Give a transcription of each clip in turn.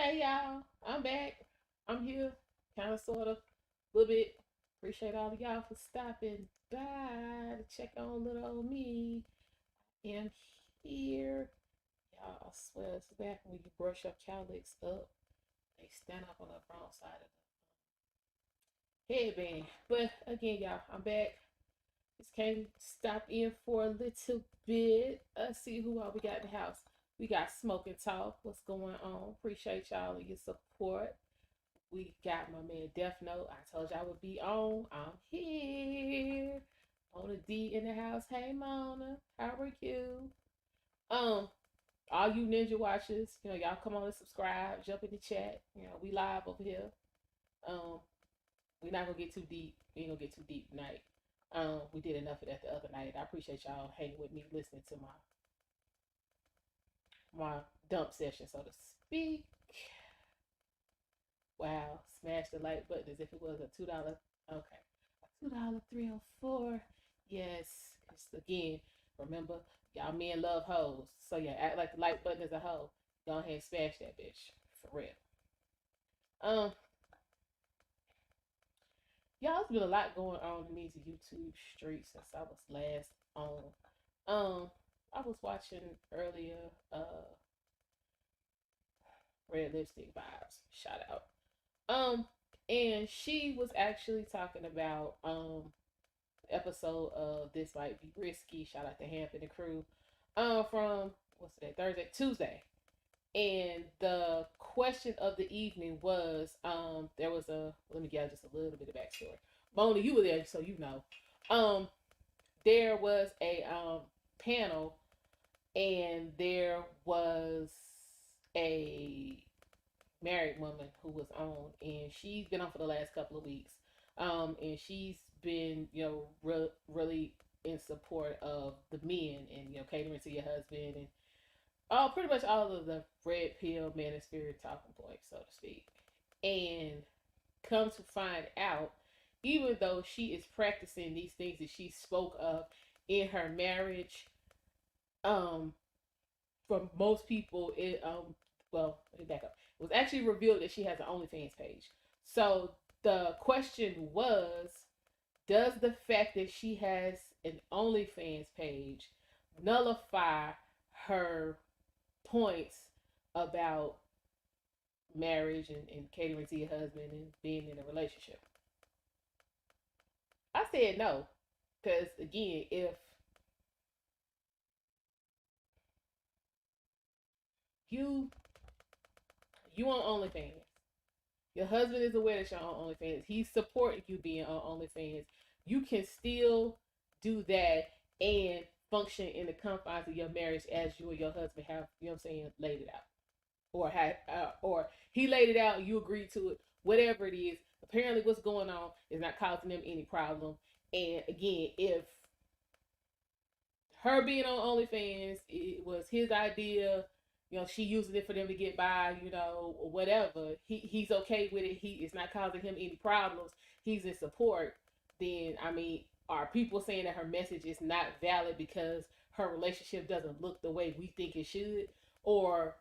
Hey y'all, I'm back. I'm here, kind of, sort of, a little bit. Appreciate all of y'all for stopping by to check on little old me. I'm here. Y'all, I swear it's back when you brush your cowlicks up. They stand up on the wrong side of the headband. But again, y'all, I'm back. Just came stop in for a little bit. Let's see who all we got in the house. We got Smoke and Talk. What's going on? Appreciate y'all and your support. We got my man Death Note. I told you I would be on. I'm here. Mona D in the house. Hey Mona, how are you? Um, all you ninja watchers, y'all come on and subscribe, jump in the chat. We live over here. Um, we're not gonna get too deep. We ain't gonna get too deep tonight. We did enough of that the other night. I appreciate y'all hanging with me, listening to my dump session, so to speak. Wow, smash the like button as if it was a $2. Okay, $2 304. Yes, it's again. Remember, y'all men love hoes, so yeah, act like the like button is a hoe. Go ahead and smash that bitch for real. Um, y'all, there's been a lot going on in these YouTube streets since I was last on. I was watching earlier. Red Lipstick Vibes. Shout out. Um, and she was actually talking about episode of This Might Be Risky. Shout out to Hamp and the crew. From what's today? Thursday, Tuesday. And the question of the evening was there was a let me give just a little bit of backstory. Mona, you were there, so you know. Um, there was a panel and there was a married woman who was on, and she's been on for the last couple of weeks. And she's been, really in support of the men and catering to your husband and all pretty much all of the red pill manosphere talking points, so to speak. And come to find out, even though she is practicing these things that she spoke of in her marriage, um, for most people, let me back up. It was actually revealed that she has an OnlyFans page. So the question was, does the fact that she has an OnlyFans page nullify her points about marriage and catering to your husband and being in a relationship? I said no, because again, if you you on OnlyFans, your husband is aware that you're on OnlyFans, he's supporting you being on OnlyFans, you can still do that and function in the confines of your marriage as you and your husband have, laid it out. Or he laid it out, you agreed to it, whatever it is. Apparently what's going on is not causing them any problem. And again, if her being on OnlyFans, it was his idea. She using it for them to get by, or whatever. He's okay with it. It's not causing him any problems. He's in support. Then I mean, are people saying that her message is not valid because her relationship doesn't look the way we think it should, or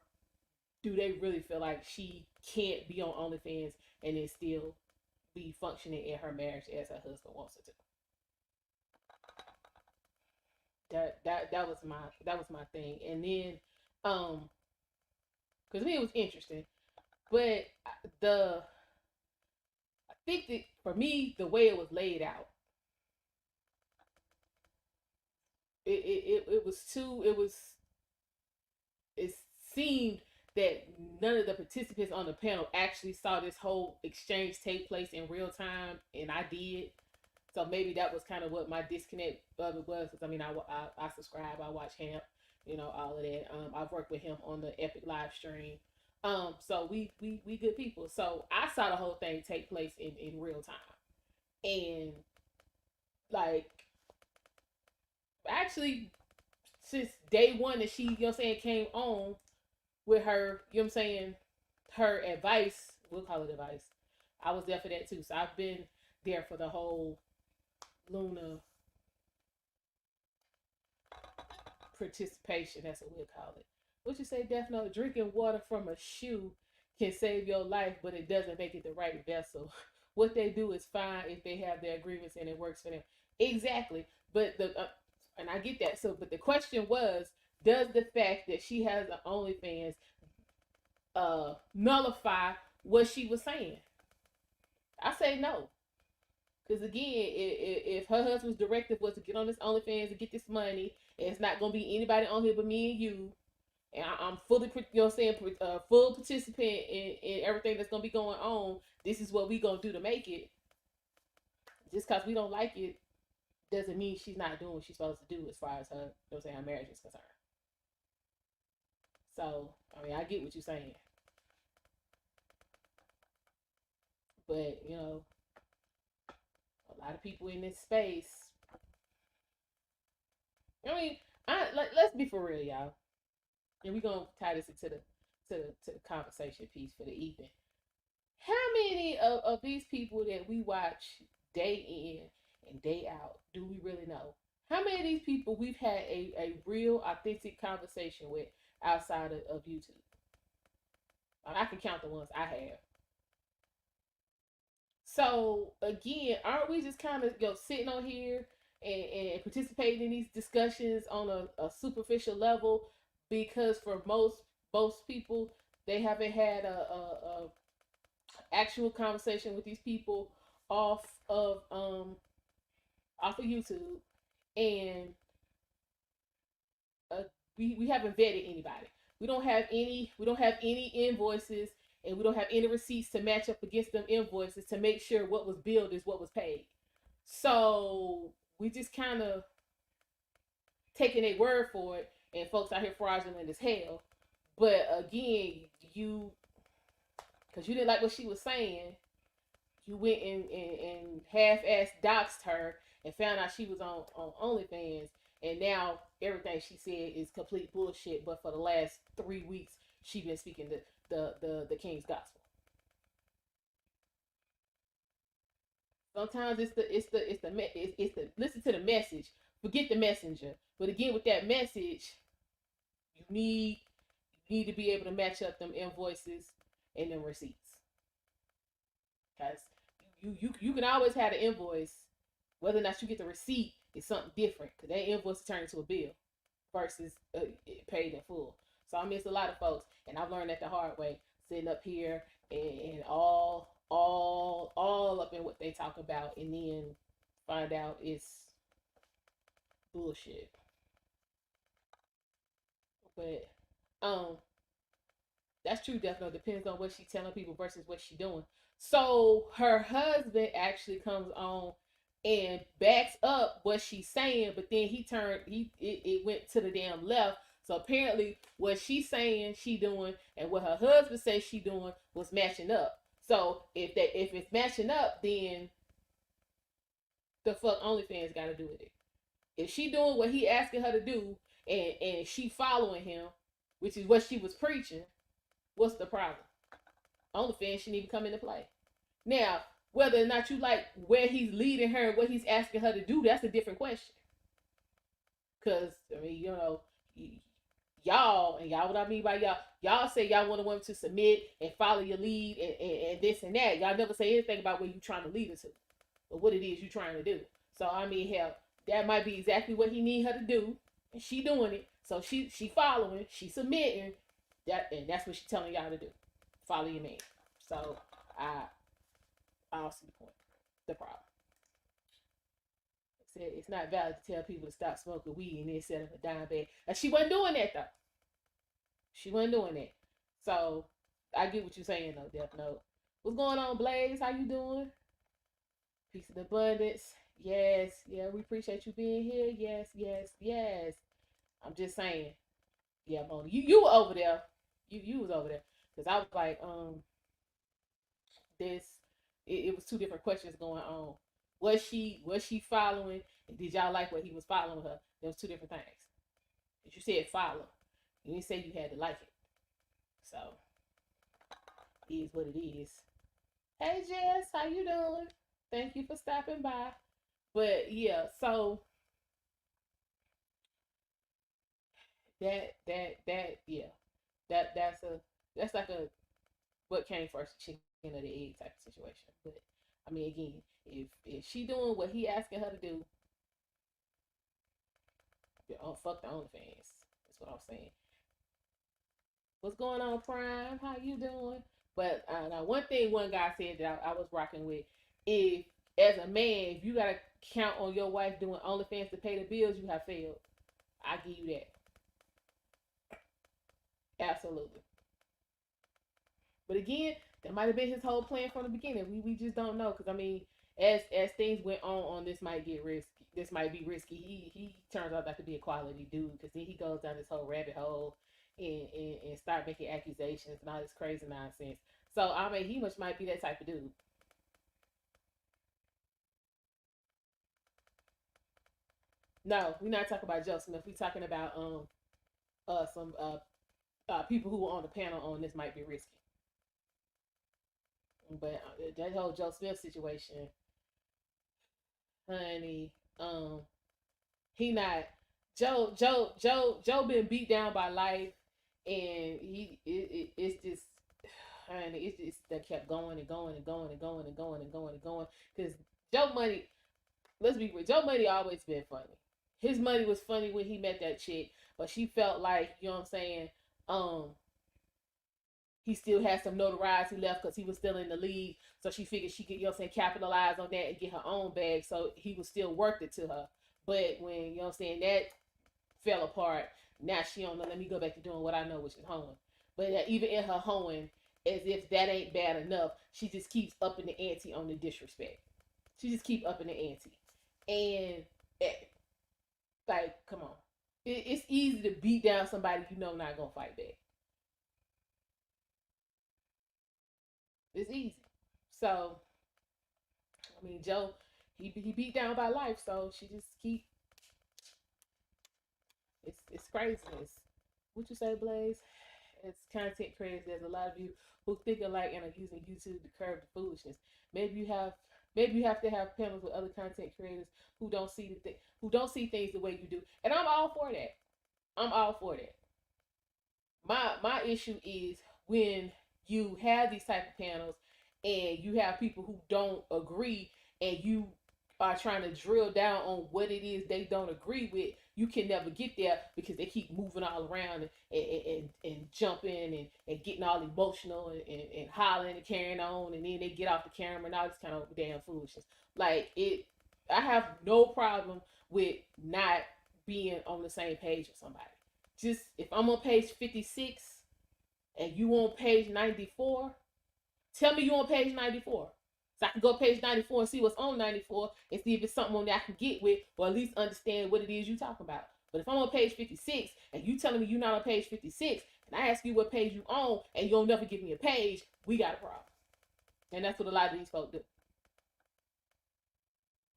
do they really feel like she can't be on OnlyFans and then still be functioning in her marriage as her husband wants her to? That was my thing. And then because me it was interesting, but the I think that for me the way it was laid out, it was too it seemed that none of the participants on the panel actually saw this whole exchange take place in real time, and I did. So maybe that was kind of what my disconnect of it was. Because I mean, I subscribe, I watch Hamp, all of that. I've worked with him on the Epic live stream. So we good people. So I saw the whole thing take place in real time, and like actually since day one that she, came on with her, her advice, we'll call it advice. I was there for that too. So I've been there for the whole Luna participation. That's what we'll call it. What you say, Death Note? Drinking water from a shoe can save your life, but it doesn't make it the right vessel. What they do is fine if they have their agreements and it works for them. Exactly. But and I get that. So, but the question was, does the fact that she has an OnlyFans nullify what she was saying? I say no. Because again, if her husband's directive was to get on this OnlyFans and get this money, and it's not gonna be anybody on here but me and you, and I'm fully, full participant in everything that's gonna be going on. This is what we gonna do to make it. Just because we don't like it doesn't mean she's not doing what she's supposed to do as far as her, her marriage is concerned. So I mean, I get what you're saying, but a lot of people in this space. I mean, let's be for real, y'all, and we're gonna tie this into the conversation piece for the evening. How many of these people that we watch day in and day out do we really know? How many of these people we've had a real authentic conversation with outside of YouTube? I can count the ones I have. So again, aren't we just kind of sitting on here and participating in these discussions on a superficial level? Because for most people, they haven't had a actual conversation with these people off of YouTube, and we haven't vetted anybody. We don't have any invoices, and we don't have any receipts to match up against them invoices to make sure what was billed is what was paid. So we just kind of taking a word for it, and folks out here fraudulent as hell. But again, because you didn't like what she was saying, you went and half-ass doxed her and found out she was on OnlyFans, and now everything she said is complete bullshit. But for the last 3 weeks, she been speaking the King's gospel. Sometimes it's the listen to the message, forget the messenger. But again, with that message, you need to be able to match up them invoices and them receipts, because you can always have an invoice. Whether or not you get the receipt is something different, because that invoice is turned into a bill versus paid in full. So I miss a lot of folks, and I've learned that the hard way, sitting up here and all up in what they talk about, and then find out it's bullshit. But that's true, definitely depends on what she's telling people versus what she's doing. So her husband actually comes on and backs up what she's saying, but then it went to the damn left. So apparently what she's saying she doing and what her husband says she doing was matching up. So if it's matching up, then the fuck OnlyFans got to do with it. If she doing what he asking her to do, and she following him, which is what she was preaching, what's the problem? OnlyFans shouldn't even come into play. Now, whether or not you like where he's leading her and what he's asking her to do, that's a different question. Because, I mean, y'all, what I mean by y'all say y'all want a woman to submit and follow your lead and this and that. Y'all never say anything about where you're trying to lead her to or what it is you're trying to do. So, I mean, hell, that might be exactly what he need her to do, and she doing it. So she following, she submitting, and that's what she's telling y'all to do. Follow your man. So I don't see the point. The problem. It said it's not valid to tell people to stop smoking weed and then set up a dime bag. And she wasn't doing that though. She wasn't doing that. So I get what you're saying though, Death Note. What's going on, Blaze? How you doing? Peace and abundance. Yes, yeah, we appreciate you being here. Yes, yes, yes. I'm just saying. Yeah, Mona. You were over there. You was over there. Because I was like, this it was two different questions going on. Was she following, and did y'all like what he was following her? There was two different things. But you said follow. You didn't say you had to like it. So it is what it is. Hey Jess, how you doing? Thank you for stopping by. But yeah, so that yeah. That's like a what came first, the chicken or the egg type of situation. But I mean, again, if she doing what he asking her to do, oh, fuck the OnlyFans. That's what I'm saying. What's going on, Prime? How you doing? But now one thing one guy said that I was rocking with, if as a man, if you gotta count on your wife doing OnlyFans to pay the bills, you have failed. I give you that. Absolutely. But again, that might have been his whole plan from the beginning. We just don't know because I mean, as things went on this might get risky. This might be risky. He turns out to be a quality dude because then he goes down this whole rabbit hole and start making accusations and all this crazy nonsense. So I mean, he much might be that type of dude. No, we're not talking about Joe Smith. We're talking about some people who were on the panel on this might be risky. But that whole Joe Smith situation, honey, he not Joe been beat down by life, and it's just, honey, it's just that kept going and going and going and going and going and going and going because Joe Money, let's be real, Joe Money always been funny. His money was funny when he met that chick, but she felt like, you know what I'm saying, um he still had some notoriety left because he was still in the league. So she figured she could, you know what I'm saying, capitalize on that and get her own bag. So he was still worth it to her. But when, you know what I'm saying, that fell apart, now she don't know, let me go back to doing what I know, which is hoeing. But even in her hoeing, as if that ain't bad enough, she just keeps upping the ante on the disrespect. She just keep upping the ante. And, like, come on. It's easy to beat down somebody you know not going to fight back. It's easy. So, I mean, Joe, he beat down by life, so she just keep. It's craziness. What you say, Blaze? As content creators, there's a lot of you who think alike and are using YouTube to curb the foolishness. Maybe you have maybe you have to have panels with other content creators who don't see things the way you do, and I'm all for that. I'm all for that. My issue is when you have these type of panels and you have people who don't agree and you are trying to drill down on what it is they don't agree with, you can never get there because they keep moving all around and jumping and getting all emotional and hollering and carrying on, and then they get off the camera and all this kind of damn foolishness. Like it, I have no problem with not being on the same page with somebody. Just if I'm on page 56 and you on page 94, tell me you on page 94. So I can go page 94 and see what's on 94 and see if it's something on there I can get with or at least understand what it is you talking about. But if I'm on page 56 and you telling me you're not on page 56 and I ask you what page you on and you don't never give me a page, we got a problem. And that's what a lot of these folks do.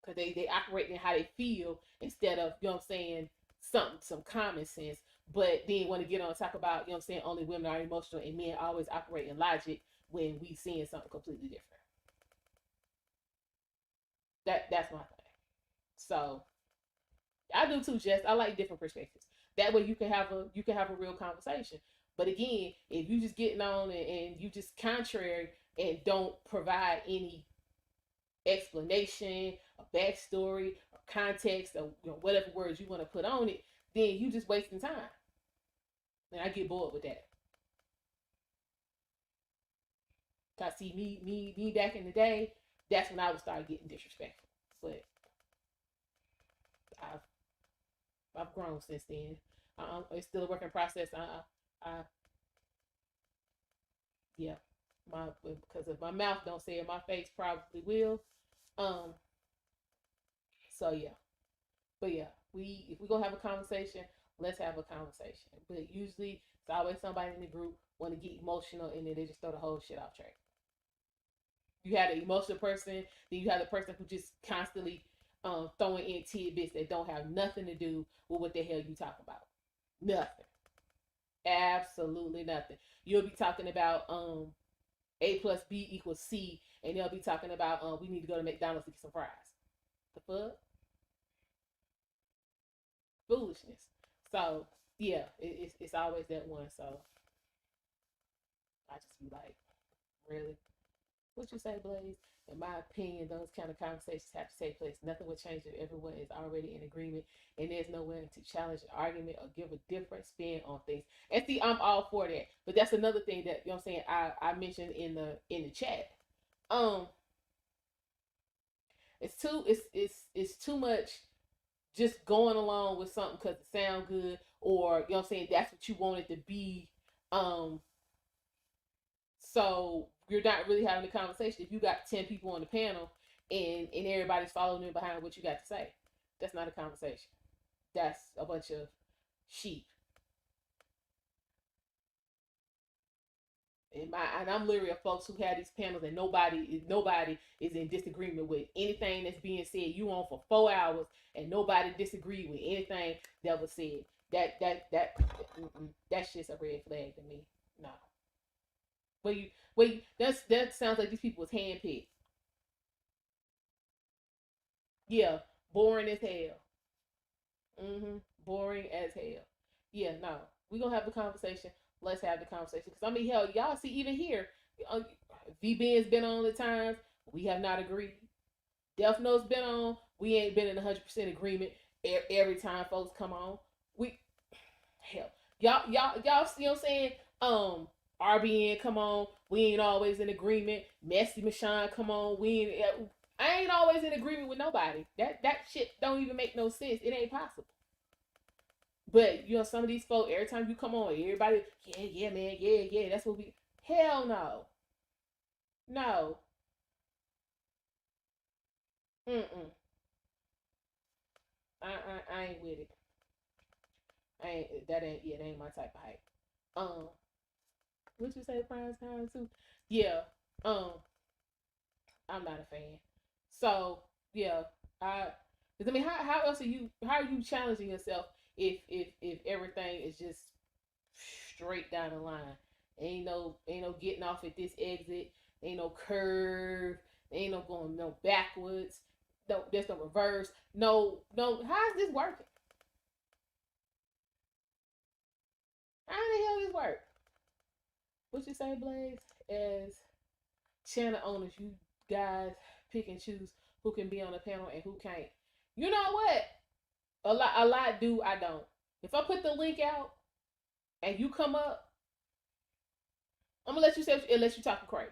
Because they operate in how they feel instead of, you know what I'm saying, some common sense. But then want to get on and talk about, you know what I'm saying, only women are emotional and men always operate in logic when we seeing something completely different. That's my thing. So I do too, Jess. I like different perspectives. That way you can have a real conversation. But again, if you just getting on and you just contrary and don't provide any explanation, a backstory, or context, or whatever words you want to put on it, then you just wasting time. And I get bored with that. Cause see me back in the day, that's when I would start getting disrespectful. But I've I've grown since then. It's still a working process. I yeah, my because if my mouth don't say it, my face probably will. Um, so yeah, but yeah, we if we gonna have a conversation, let's have a conversation. But usually it's always somebody in the group want to get emotional and then they just throw the whole shit off track. You had an emotional person, then you have the person who just constantly throwing in tidbits that don't have nothing to do with what the hell you talk about. Nothing. Absolutely nothing. You'll be talking about A plus B equals C, and they'll be talking about we need to go to McDonald's to get some fries. The fuck? Foolishness. So yeah, it's always that one. So I just be like, Really? What you say, Blaze? In my opinion, those kind of conversations have to take place. Nothing will change if everyone is already in agreement and there's no way to challenge an argument or give a different spin on things. And see, I'm all for that. But that's another thing that, you know what I'm saying, I mentioned in the chat. Um, it's too much just going along with something because it sounds good, or you know what I'm saying, that's what you want it to be. Um, so you're not really having a conversation if you got 10 people on the panel and everybody's following in behind what you got to say. That's not a conversation. That's a bunch of sheep. And I'm literally of folks who had these panels and nobody is in disagreement with anything that's being said. You on for 4 hours and nobody disagreed with anything that was said. That's just a red flag to me. No. That sounds like these people was handpicked. Yeah, boring as hell. Boring as hell. Yeah, no. We gonna have the conversation. Let's have the conversation. Cause I mean, hell, y'all see even here, uh, V-Ben's been on the times. We have not agreed. Death Note's been on. We ain't been in 100% agreement every time folks come on. We hell, y'all see what I'm saying? RBN come on. We ain't always in agreement. Messy Michon come on. I ain't always in agreement with nobody. That shit don't even make no sense. It ain't possible. But you know, some of these folks, every time you come on, everybody, yeah, man, yeah. That's what we. Hell no, no. Mm. I ain't with it. I ain't that ain't yeah, that ain't my type of hype. Um, what you say, prize time too? Yeah. Um, I'm not a fan. So yeah, I. Cause I mean, how else are you? How are you challenging yourself if everything is just straight down the line? Ain't no getting off at this exit. Ain't no curve. Ain't no going no backwards. No, there's no reverse. No. How's this working? How the hell this work? What you say, Blaze? As channel owners, you guys pick and choose who can be on the panel and who can't. You know what? A lot do, I don't. If I put the link out and you come up, I'm gonna let you say unless you talking crazy.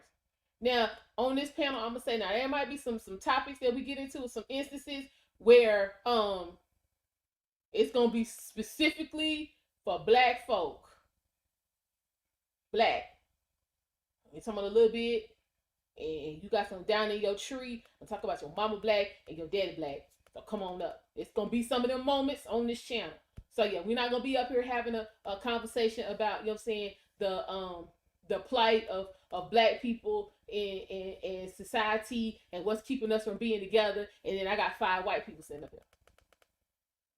Now on this panel, I'm gonna say now there might be some topics that we get into, some instances where it's gonna be specifically for black folk, black. It's talking about a little bit, and you got some down in your tree. I'm talking about your mama black and your daddy black. So come on up. It's gonna be some of them moments on this channel. So yeah, we're not gonna be up here having a conversation about, you know what I'm saying, the plight of black people in society and what's keeping us from being together, and then I got 5 white people sitting up here.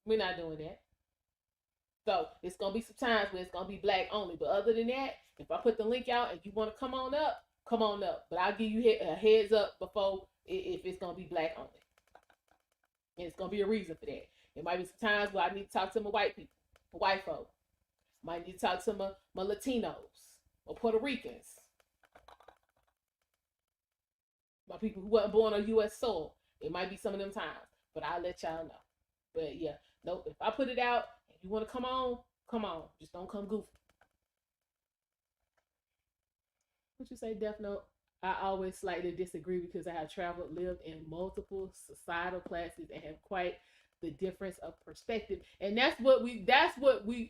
We're not doing that. So it's gonna be some times where it's gonna be black only. But other than that, if I put the link out and you wanna come on up, come on up. But I'll give you a heads up before if it's gonna be black only. And it's gonna be a reason for that. There might be some times where I need to talk to my white people, my white folk. Might need to talk to my Latinos or Puerto Ricans, my people who wasn't born on U.S. soil. It might be some of them times, but I'll let y'all know. But yeah, no, if I put it out and you want to come on, come on. Just don't come goofy. What you say, Death Note? I always slightly disagree because I have traveled, lived in multiple societal classes, and have quite the difference of perspective. And that's what we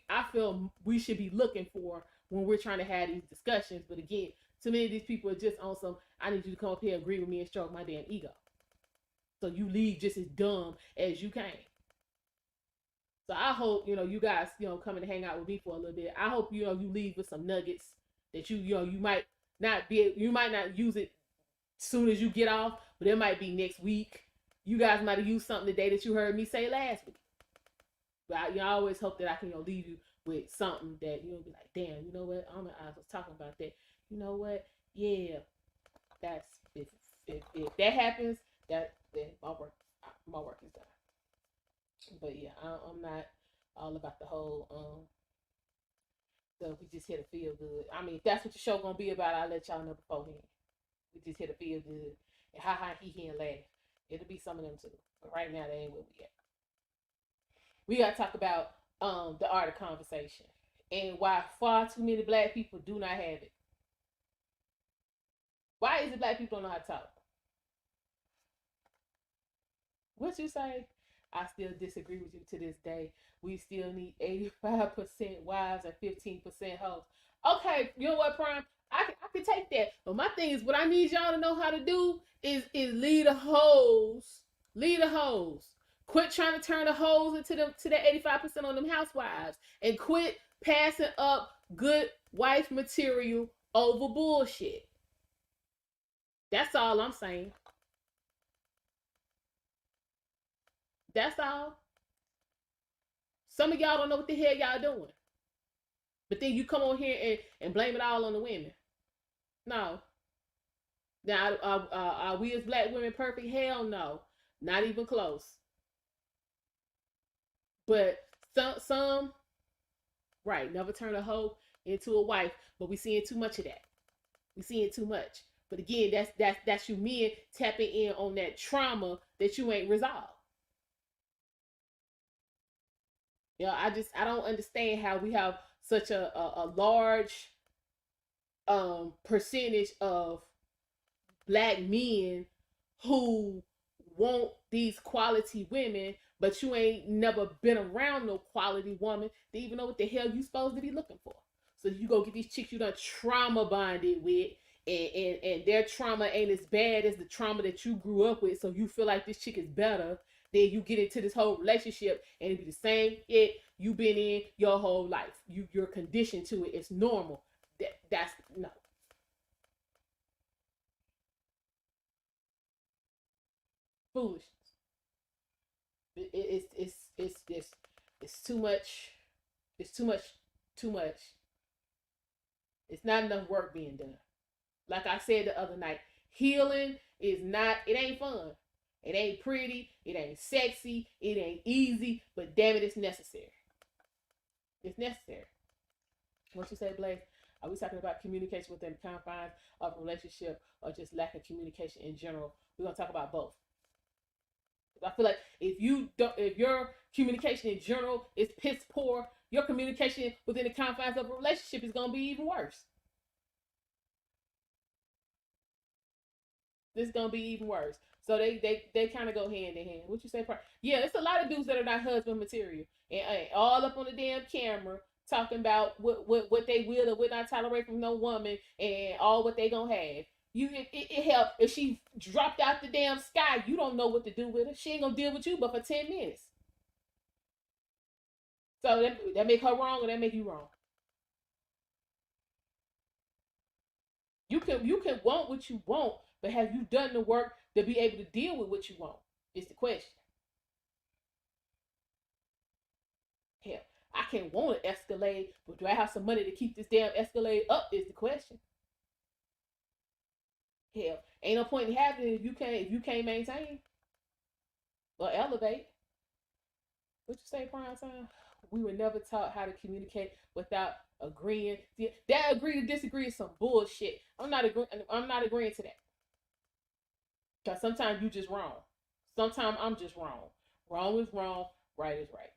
I feel we should be looking for when we're trying to have these discussions. But again, too many of these people are just on some I need you to come up here and agree with me and stroke my damn ego. So you leave just as dumb as you came. So I hope, you guys, coming to hang out with me for a little bit. I hope, you leave with some nuggets that you might you might not use it soon as you get off, but it might be next week. You guys might have used something today that you heard me say last week. But I always hope that I can leave you with something that you'll be like, damn, you know what? I was talking about that. You know what? Yeah, that's if that happens, then my work is done. But yeah, I'm not all about the whole So we just here to feel good. I mean, if that's what the show gonna be about, I'll let y'all know beforehand. We just here to feel good and ha ha he and laugh. It'll be some of them too, but right now they ain't where we at. We gotta talk about the art of conversation and why far too many black people do not have it. Why is it black people don't know how to talk? What you say? I still disagree with you to this day. We still need 85% wives and 15% hoes. Okay, you know what, Prime? I can take that. But my thing is, what I need y'all to know how to do is lead the hoes. Lead the hoes. Quit trying to turn the hoes into them to that 85% on them housewives. And quit passing up good wife material over bullshit. That's all I'm saying. That's all. Some of y'all don't know what the hell y'all doing. But then you come on here and blame it all on the women. No. Now, are we as black women perfect? Hell no. Not even close. But some right, never turn a hoe into a wife. But we seeing too much of that. We seeing too much. But again, that's you men tapping in on that trauma that you ain't resolved. You know, I don't understand how we have such a large percentage of black men who want these quality women, but you ain't never been around no quality woman to even know what the hell you supposed to be looking for. So you go get these chicks you done trauma bonded with, and their trauma ain't as bad as the trauma that you grew up with, so you feel like this chick is better. Then you get into this whole relationship and it be the same shit you been in your whole life. You're conditioned to it. It's normal. That's no. Foolishness. It's too much. It's too much. Too much. It's not enough work being done. Like I said the other night, healing is not. It ain't fun. It ain't pretty. It ain't sexy. It ain't easy. But damn it, it's necessary. It's necessary. What you say, Blaze? Are we talking about communication within the confines of a relationship or just lack of communication in general? We're gonna talk about both. I feel like if your communication in general is piss poor, your communication within the confines of a relationship is gonna be even worse. It's gonna be even worse. So they kind of go hand in hand. What you say? Yeah, it's a lot of dudes that are not husband material and all up on the damn camera talking about what they will or will not tolerate from no woman and all what they gonna have. It help if she dropped out the damn sky. You don't know what to do with her. She ain't gonna deal with you but for 10 minutes. So that make her wrong or that make you wrong. You can want what you want, but have you done the work to be able to deal with what you want? Is the question. Hell, I can want an Escalade, but do I have some money to keep this damn Escalade up? Is the question. Hell, ain't no point in having it if you can't maintain or elevate. What you say, prime time? We were never taught how to communicate without agreeing. That agree to disagree is some bullshit. I'm not agreeing to that. Because sometimes you just wrong. Sometimes I'm just wrong. Wrong is wrong. Right is right.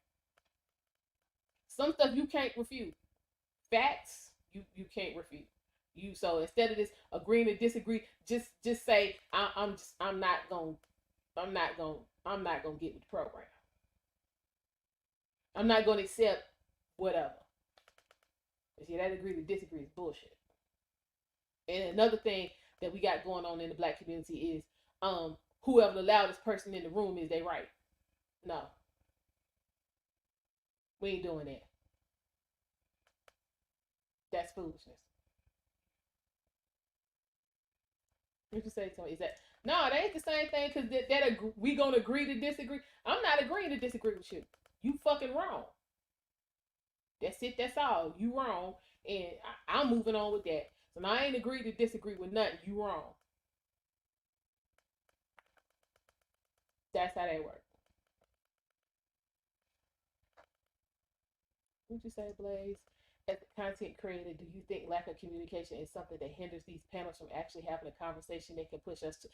Some stuff you can't refute. Facts you can't refute. You so instead of this agreeing to disagree, just say I'm not gonna I'm not gonna get with the program. I'm not gonna accept whatever. See that agree to disagree is bullshit. And another thing that we got going on in the black community is whoever the loudest person in the room is they right. No, we ain't doing that. That's foolishness. What you say, Tony? Is that no? That ain't the same thing because we gonna agree to disagree. I'm not agreeing to disagree with you. You fucking wrong. That's it. That's all. You wrong, and I'm moving on with that. So now I ain't agree to disagree with nothing. You wrong. That's how they work. What you say, Blaze? As a content creator, do you think lack of communication is something that hinders these panels from actually having a conversation that can push us to?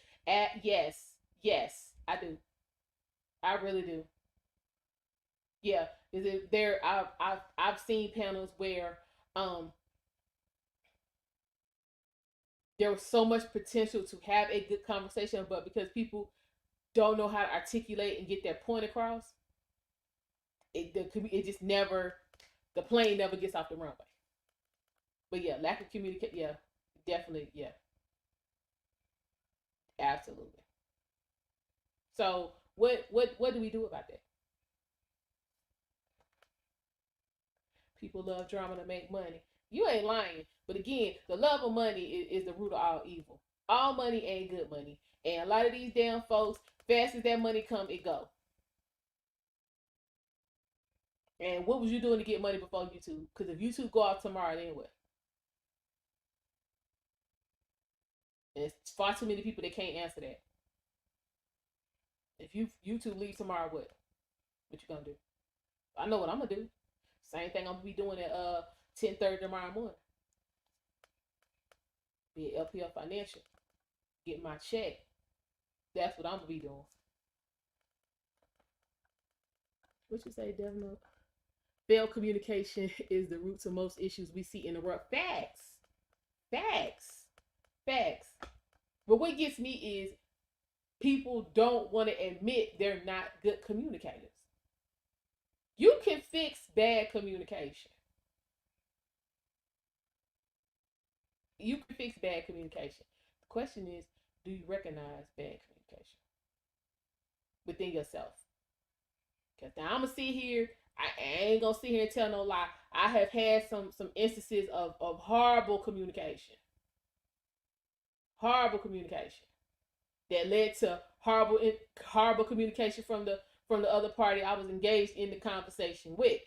Yes, yes, I do. I really do. Yeah, is it there? I've seen panels where um there was so much potential to have a good conversation, but because people don't know how to articulate and get their point across, it just never, the plane never gets off the runway. But yeah, lack of communication. Yeah, definitely. Yeah, absolutely. So what do we do about that? People love drama to make money. You ain't lying. But again, the love of money is the root of all evil. All money ain't good money. And a lot of these damn folks, fast as that money come, it go. And what was you doing to get money before YouTube? Because if YouTube go off tomorrow, then what? And it's far too many people that can't answer that. If you YouTube leave tomorrow, what you gonna do? I know what I'm gonna do. Same thing I'm gonna be doing at 10:30 tomorrow morning. Be at LPL Financial, get my check. That's what I'm gonna be doing. What you say, Devin? Failed communication is the root to most issues we see in the world. Facts, facts, facts. But what gets me is people don't want to admit they're not good communicators. You can fix bad communication. You can fix bad communication. The question is, do you recognize bad communication within yourself? Because now I'm gonna sit here. I ain't gonna sit here and tell no lie. I have had some instances of horrible communication that led to horrible communication from the other party I was engaged in the conversation with.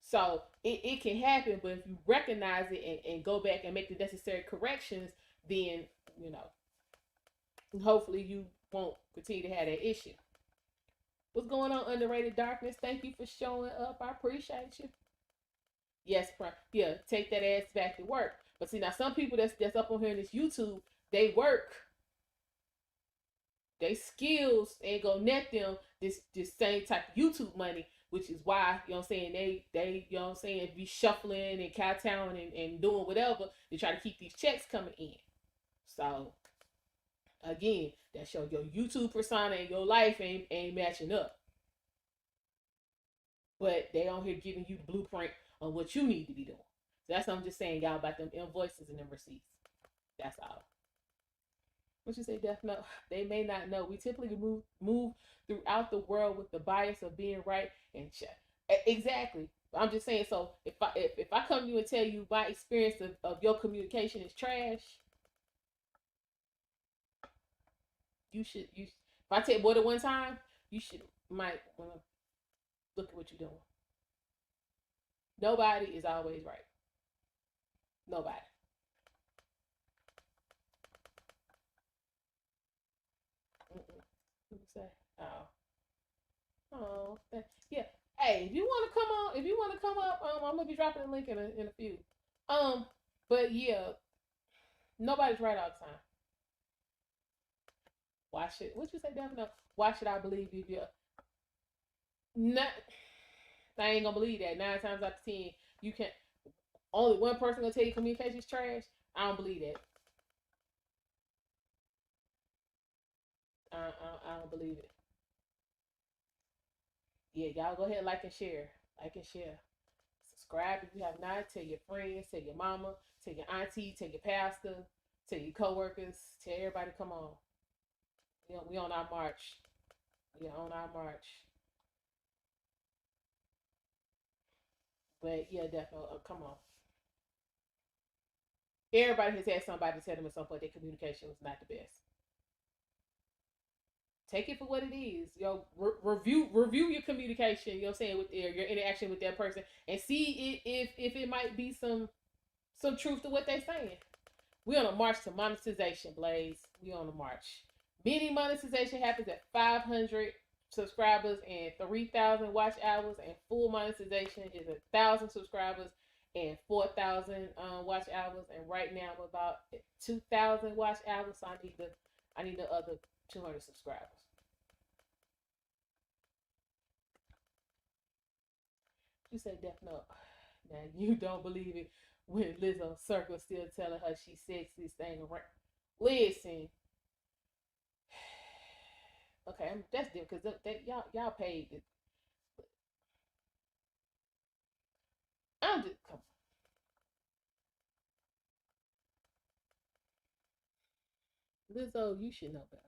So it can happen, but if you recognize it and go back and make the necessary corrections, then you know, hopefully you won't continue to have that issue. What's going on, Underrated Darkness? Thank you for showing up. I appreciate you. Yes, yeah, take that ass back to work. But see, now some people that's up on here in this YouTube, they work, they skills ain't gonna net them this same type of YouTube money, which is why, you know what I'm saying, they you know what I'm saying, be shuffling and kowtowing and doing whatever to try to keep these checks coming in. So again, that's your YouTube persona and your life ain't matching up. But they on here giving you the blueprint on what you need to be doing. So that's what I'm just saying, y'all, about them invoices and them receipts. That's all. What you say, Death Note? They may not know. We typically move throughout the world with the bias of being right and check. Exactly. I'm just saying. So if I come to you and tell you my experience of your communication is trash, you should if I tell you more than one time, you should might want to look at what you're doing. Nobody is always right. Nobody. Mm-mm. What you say? Oh. Oh, yeah. Hey, if you want to come on, if you want to come up, I'm gonna be dropping a link in a few. Um, but yeah, nobody's right all the time. Why should what you say, Devin? Why should I believe you? If you're not, I ain't gonna believe that. 9 times out of 10, you can't. Only one person gonna tell you communication is trash. I don't believe that. I don't believe it. Yeah, y'all go ahead, like and share, like and share. Subscribe if you have not. Tell your friends, tell your mama, tell your auntie, tell your pastor, tell your coworkers, tell everybody. Come on, we on our march. We are on our march. But yeah, definitely. Come on. Everybody has had somebody tell them at some point their communication was not the best. Take it for what it is. Review your communication. You know what I'm saying, with your interaction with that person, and see if it might be some truth to what they're saying. We on a march to monetization, Blaze. We on a march. Mini monetization happens at 500 subscribers and 3,000 watch hours, and full monetization is 1,000 subscribers and 4,000 watch hours, and right now I'm about 2,000 watch hours. So I need the other 200 subscribers. You say Death Note. Now you don't believe it when Lizzo Circle still telling her she's sexiest thing around. Listen, okay, that's different because y'all paid it. I'm just come on. Lizzo, you should know better.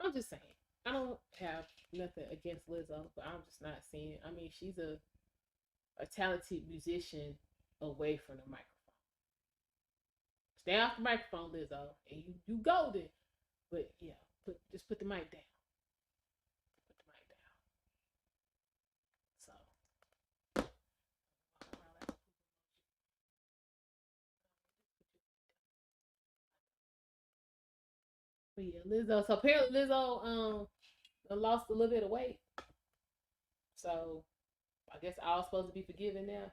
I'm just saying. I don't have nothing against Lizzo, but I'm just not seeing. I mean, she's a talented musician away from the microphone. Stay off the microphone, Lizzo, and you golden. But yeah, just put the mic down. Put the mic down. So, but yeah, Lizzo. So apparently Lizzo lost a little bit of weight. So I guess I was supposed to be forgiven now.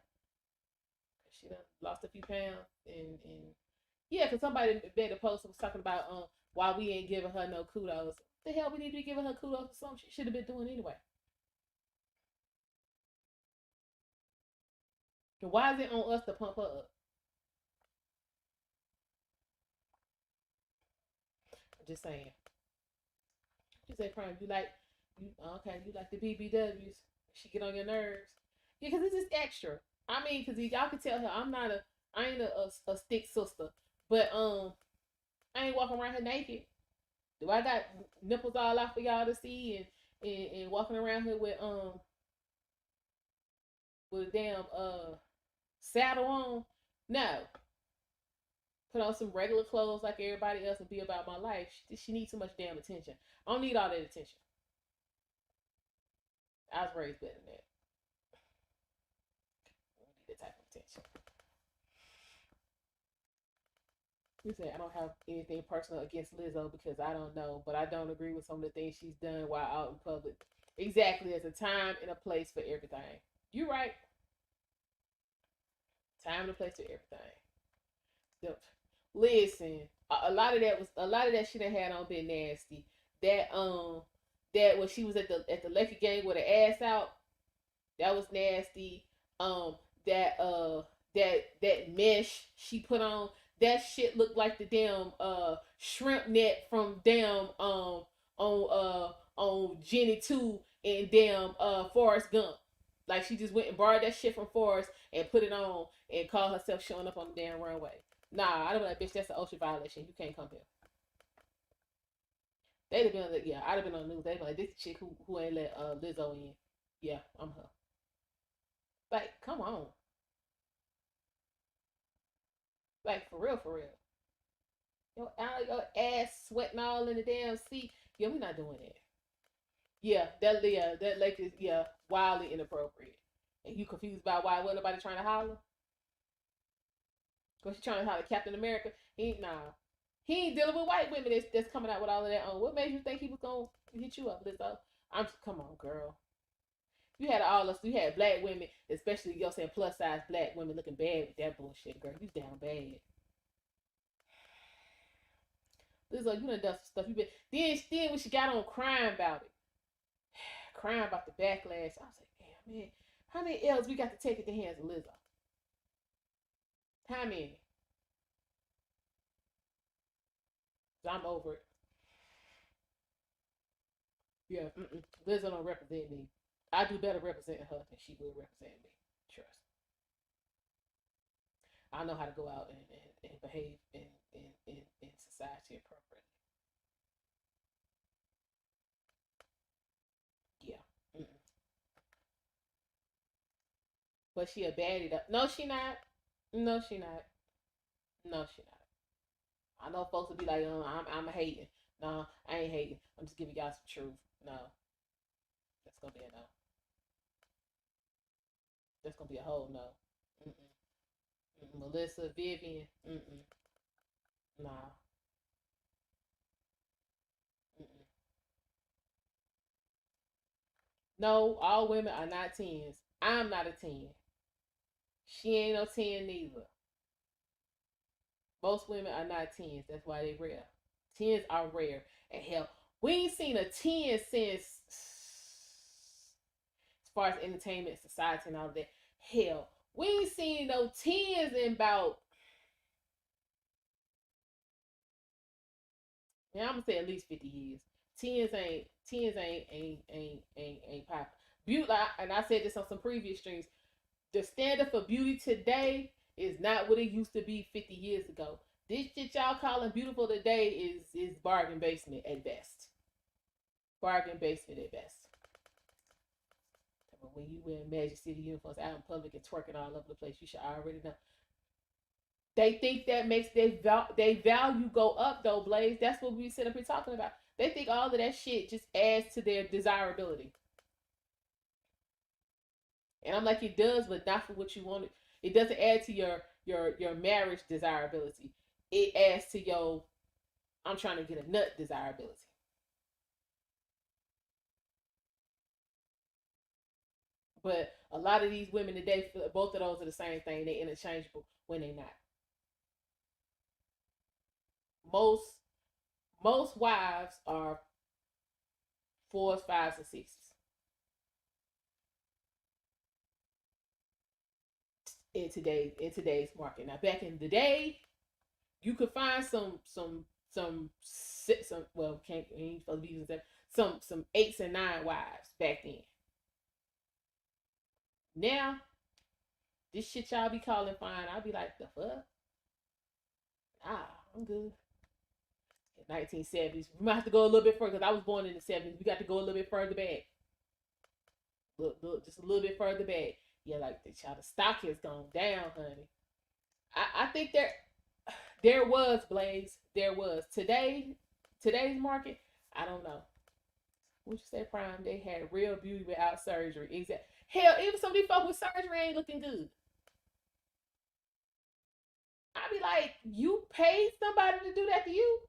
She done lost a few pounds, and yeah, because somebody made a post was talking about why we ain't giving her no kudos. The hell we need to be giving her kudos for something she should have been doing anyway. And why is it on us to pump her up? I'm just saying. She said, "Prime, you okay? You like the BBWs? She get on your nerves? Yeah, because it's just extra. I mean, because y'all can tell her I ain't a stick sister, but I ain't walking around here naked. Do I got nipples all out for y'all to see and walking around here with a damn saddle on? No. Put on some regular clothes like everybody else and be about my life. She needs too much damn attention. I don't need all that attention. I was raised better than that. I don't need that type of attention. You say I don't have anything personal against Lizzo because I don't know, but I don't agree with some of the things she's done while out in public. Exactly, there's a time and a place for everything. You're right. Time and a place for everything. Listen, a lot of that shit I had on been nasty. That that when she was at the Laker game with her ass out, that was nasty. That that mesh she put on, that shit looked like the damn shrimp net from damn on Jenny 2 and damn Forrest Gump. Like she just went and borrowed that shit from Forrest and put it on and called herself showing up on the damn runway. Nah, I don't like, bitch, that's an OSHA violation. You can't come here. They'd have been like, yeah, I'd have been on the news. They'd be like, this chick who ain't let Lizzo in. Yeah, I'm her. Like, come on. Like, for real, for real. Your ass sweating all in the damn seat. Yeah, we're not doing that. That lake is, yeah, wildly inappropriate. And you confused by why wasn't nobody trying to holler? Because she trying to holler Captain America. He ain't dealing with white women that's coming out with all of that on. What made you think he was gonna hit you up, Lizzo? I'm just, come on, girl. You had all us. You had black women, especially you're saying plus size black women, looking bad with that bullshit, girl. You down bad. Lizzo, you done some stuff. You been then when she got on crying about it, crying about the backlash. I was like, damn man, how many L's we got to take at the hands of Lizzo? How many? 'Cause I'm over it. Yeah, Lizzo don't represent me. I do better representing her than she will represent me. Trust. I know how to go out and behave in society appropriately. Yeah. Mm-mm. But she a baddie though. No, she not. No, she not. No, she not. I know folks will be like, I'm hating. No, I ain't hating. I'm just giving y'all some truth. No, that's gonna be a no. That's gonna be a whole no. Mm-mm. Mm-mm. Melissa, Vivian. Mm-mm. Nah. Mm-mm. No, all women are not tens. I'm not a 10. She ain't no 10 neither. Most women are not 10s. That's why they rare. 10s are rare. And hell, we ain't seen a 10 since, as far as entertainment, society, and all of that. Hell, we ain't seen no 10s in about, yeah, I'm gonna say at least 50 years. Tens ain't pop. Beauty, and I said this on some previous streams. The standard for beauty today is not what it used to be 50 years ago. This shit y'all calling beautiful today is bargain basement at best. Bargain basement at best. But when you wear Magic City uniforms out in public and twerking all over the place, you should already know. They think that makes their value go up though, Blaze. That's what we sit up here talking about. They think all of that shit just adds to their desirability. And I'm like, it does, but not for what you want. It doesn't add to your marriage desirability. It adds to your I'm trying to get a nut desirability. But a lot of these women today, both of those are the same thing. They're interchangeable when they're not. Most most wives are fours, fives, and sixes in today's market. Now, back in the day, you could find some well can't ain't supposed to be using that some eights and nine wives back then. Now this shit y'all be calling fine, I'll be like the fuck. Nah, I'm good. 1970s. We might have to go a little bit further because I was born in the 70s. We got to go a little bit further back. Look, just a little bit further back. Yeah, like the stock has gone down, honey. I think there was Blaze. There was today's market. I don't know. What you say, Prime? They had real beauty without surgery. Exactly. Hell, even some of these folks with surgery ain't looking good. I be like, you paid somebody to do that to you.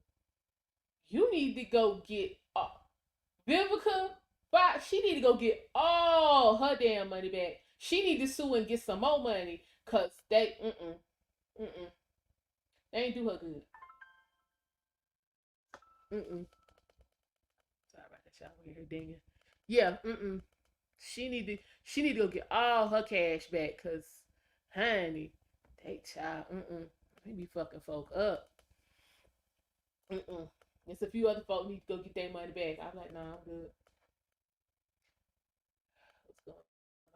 You need to go get Vivica. But she need to go get all her damn money back. She need to sue and get some more money, cause mm. They ain't do her good. Mm. Sorry about that, y'all. We hear dinging. Yeah, she need to go get all her cash back, cause honey, they child, they be fucking folk up. Mm. There's a few other folk need to go get their money back. I'm like, nah, I'm good. What's going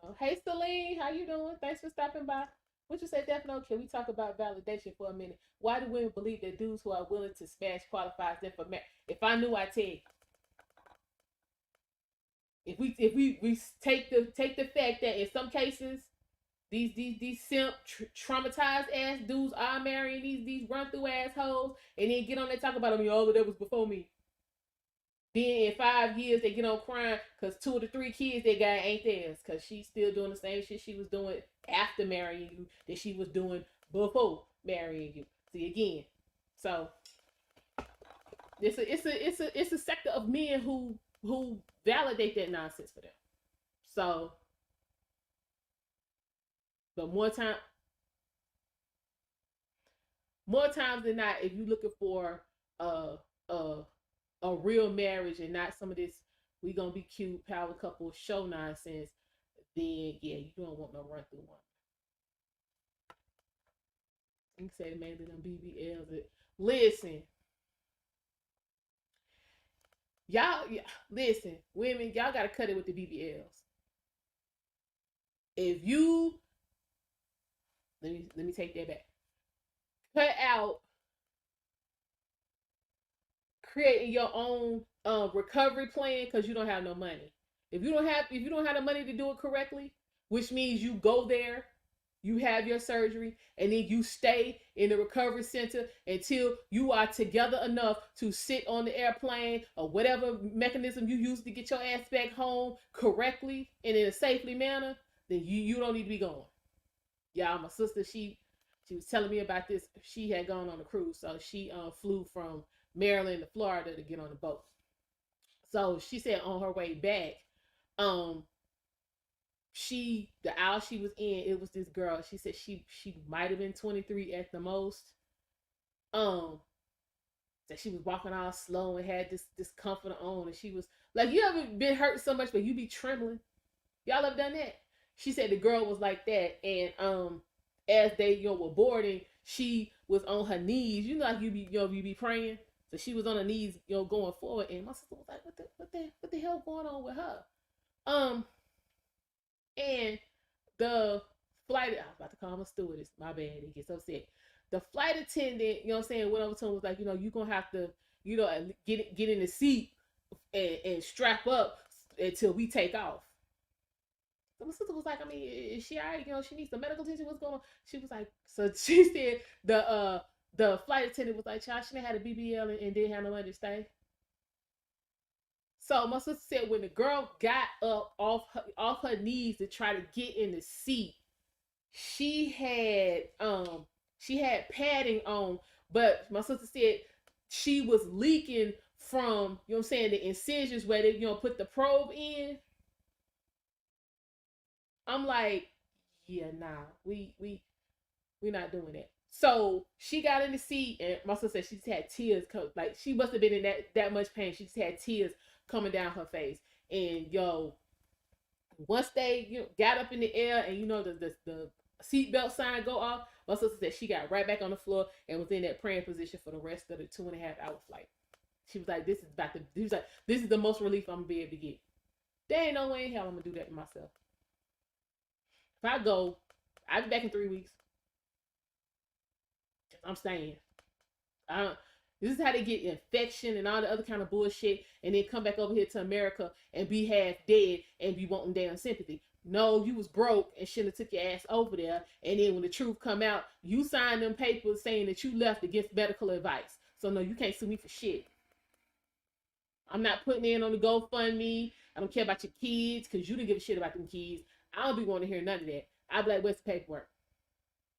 on? Hey, Celine, how you doing? Thanks for stopping by. What you say, Defno? Can we talk about validation for a minute? Why do women believe that dudes who are willing to smash qualifies them for marriage? If I knew, I'd tell you. If we take the fact that in some cases these simp traumatized ass dudes are marrying these run through assholes, and then get on there talk about them. All of that was before me. Then in 5 years they get on crying because two of the three kids they got ain't theirs because she's still doing the same shit she was doing after marrying you that she was doing before marrying you. See again. So it's a sector of men who validate that nonsense for them. So, but more times than not, if you're looking for a a a real marriage and not some of this we gonna be cute power couple show nonsense, then yeah, you don't want no run through one. You can say mainly them BBLs. Listen, y'all, listen, women, y'all gotta cut it with the BBLs. If you let me take that back. Cut out creating your own recovery plan because you don't have no money. If you don't have the money to do it correctly, which means you go there, you have your surgery, and then you stay in the recovery center until you are together enough to sit on the airplane or whatever mechanism you use to get your ass back home correctly and in a safely manner, then you don't need to be going. Y'all, my sister, she was telling me about this. She had gone on a cruise, so she flew from Maryland to Florida to get on the boat. So she said on her way back, um, the aisle she was in, it was this girl. She said she might have been 23 at the most. Um, that she was walking all slow and had this comforter on, and she was like, you ever been hurt so much but you be trembling? Y'all ever done that? She said the girl was like that, and as they were boarding, she was on her knees. You know, like you be praying. So she was on her knees, going forward, and my sister was like, what the hell going on with her? And the flight, I was about to call him a stewardess. My bad. He gets upset. The flight attendant, went over to him, was like, you're gonna have to, get in the seat and strap up until we take off. So my sister was like, I mean, is she alright? She needs some medical attention. What's going on? She was like, so she said the flight attendant was like, child, she had a BBL and didn't have no money to stay. So my sister said when the girl got up off her knees to try to get in the seat, she had padding on, but my sister said she was leaking from, the incisions where they put the probe in. I'm like, yeah, nah, we're not doing that. So she got in the seat, and my sister said she just had tears come, like she must have been in that much pain. She just had tears coming down her face. And once they got up in the air, and the seatbelt sign go off, my sister said she got right back on the floor and was in that praying position for the rest of the 2.5-hour flight. She was like, this is the most relief I'm gonna be able to get. There ain't no way in hell I'm gonna do that to myself. If I go, I'll be back in 3 weeks. I'm staying. This is how they get infection and all the other kind of bullshit, and then come back over here to America and be half dead and be wanting damn sympathy. No, you was broke and shouldn't have took your ass over there. And then when the truth come out, you signed them papers saying that you left against medical advice. So no, you can't sue me for shit. I'm not putting in on the GoFundMe. I don't care about your kids because you didn't give a shit about them kids. I don't be wanting to hear none of that. I'd be like, where's the paperwork?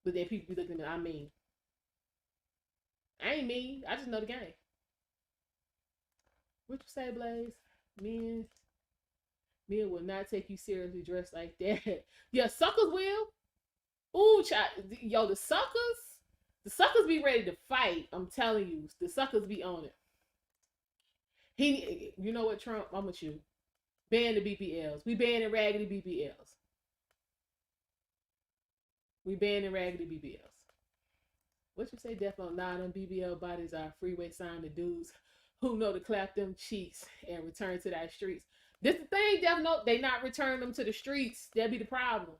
But then people be looking at me, I mean. I ain't mean. I just know the game. What you say, Blaze? Men will not take you seriously dressed like that. Yeah, suckers will. Ooh, child. Yo, the suckers be ready to fight. I'm telling you, the suckers be on it. You know what, Trump? I'm with you. Ban the BBLs. We banning raggedy BBLs. We banning raggedy BBLs. What you say, Defo? Nah, them BBL bodies are a freeway sign to dudes who know to clap them cheeks and return to that streets. This the thing, Defo. They not return them to the streets. That'd be the problem.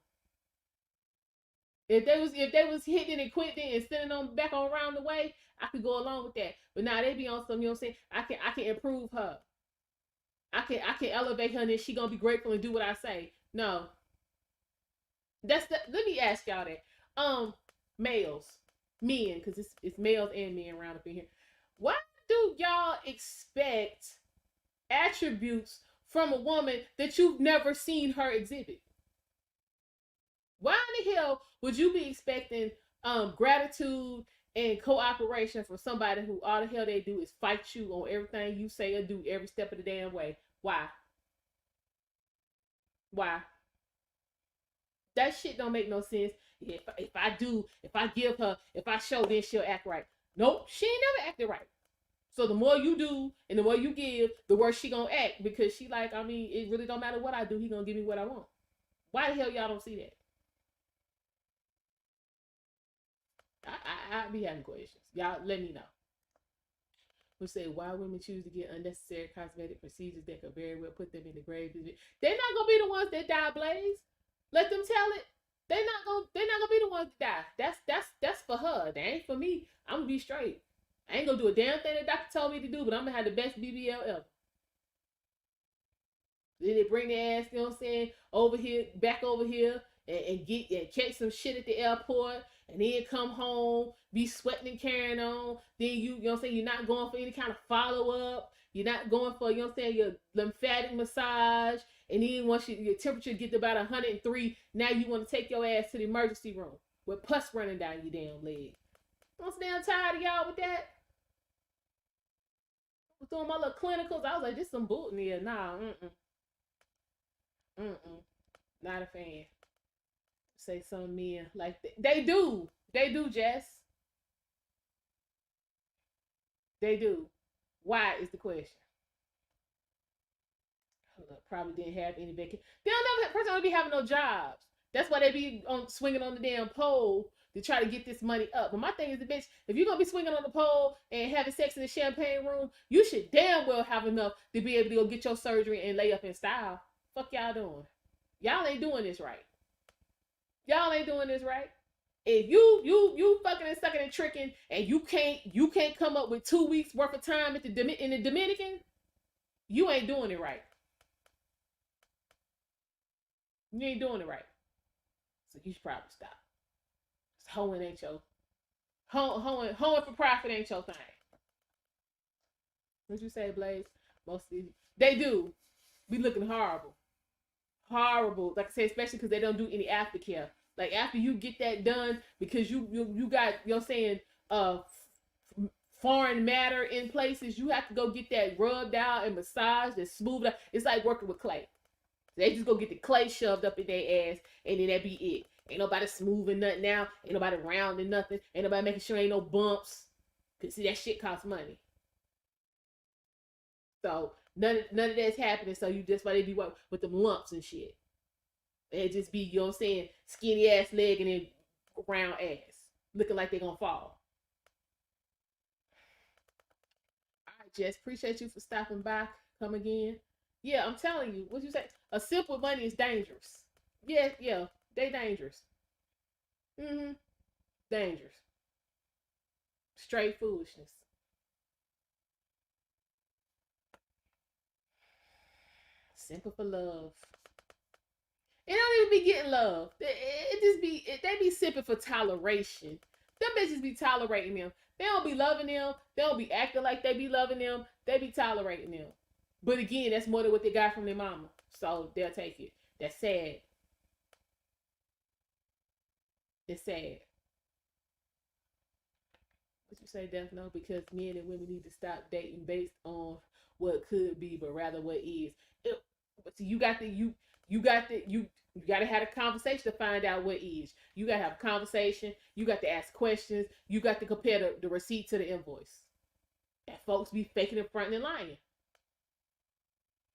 If they was hitting and quitting and sending them back on around the way, I could go along with that. But now they be on some, you know what I'm saying? I can improve her. I can elevate her, and then she gonna be grateful and do what I say. No. Let me ask y'all that. Males, men, because it's males and men around up in here. Why do y'all expect attributes from a woman that you've never seen her exhibit? Why in the hell would you be expecting gratitude and cooperation from somebody who all the hell they do is fight you on everything you say or do every step of the damn way? Why? Why? That shit don't make no sense. If I give her, if I show, then she'll act right. Nope, she ain't never acted right. So the more you do and the more you give, the worse she gonna act, because she like, I mean, it really don't matter what I do, he gonna give me what I want. Why the hell y'all don't see that? I be having questions. Y'all let me know. Who say why women choose to get unnecessary cosmetic procedures that could very well put them in the grave. They're not gonna be the ones that die, Blaze. Let them tell it. They're not gonna be the ones that die. That's for her. That ain't for me. I'm gonna be straight. I ain't gonna do a damn thing the doctor told me to do, but I'm gonna have the best BBL ever. Then they bring their ass, you know what I'm saying, back over here, and catch some shit at the airport, and then come home, be sweating and carrying on. Then you know what I'm saying, you're not going for any kind of follow-up. You're not going for, you know what I'm saying, your lymphatic massage. And then once your temperature gets about 103, now you want to take your ass to the emergency room with pus running down your damn leg. I'm damn tired of y'all with that. I was doing my little clinicals. I was like, this some bull. Yeah, nah, Not a fan. Say some men like they do. They do, Jess. They do. Why is the question? Probably didn't have any vacation. They don't never person don't be having no jobs. That's why they be on swinging on the damn pole to try to get this money up. But my thing is, the bitch, if you're gonna be swinging on the pole and having sex in the champagne room, you should damn well have enough to be able to go get your surgery and lay up in style. Fuck y'all doing? Y'all ain't doing this right. Y'all ain't doing this right. If you fucking and sucking and tricking and you can't come up with 2 weeks worth of time at in the Dominican, you ain't doing it right. You ain't doing it right. So you should probably stop. Hoeing ain't your hoeing for profit ain't your thing. What'd you say, Blaze? Mostly they do be looking horrible. Horrible. Like I said, especially because they don't do any aftercare. Like after you get that done, because you got saying foreign matter in places, you have to go get that rubbed out and massaged and smoothed out. It's like working with clay. They just go get the clay shoved up in their ass, and then that be it. Ain't nobody smoothing nothing out. Ain't nobody rounding nothing. Ain't nobody making sure ain't no bumps. Cause see, that shit costs money. So none of that's happening. So you just why they be with them lumps and shit. It just be, you know what I'm saying, skinny ass leg and then round ass. Looking like they gonna fall. All right, Jess, appreciate you for stopping by. Come again. Yeah, I'm telling you, what you say? A sip with money is dangerous. Yeah, they dangerous. Mm-hmm. Dangerous. Straight foolishness. Simple for love. It don't even be getting love. It just be they be sipping for toleration. Them bitches be tolerating them. They don't be loving them. They don't be acting like they be loving them. They be tolerating them. But again, that's more than what they got from their mama. So they'll take it. That's sad. It's sad. What you say, Death? No, because men and women need to stop dating based on what could be, but rather what is. But see, you got to have a conversation to find out what is. You got to have a conversation. You got to ask questions. You got to compare the receipt to the invoice. And folks be faking and fronting and lying.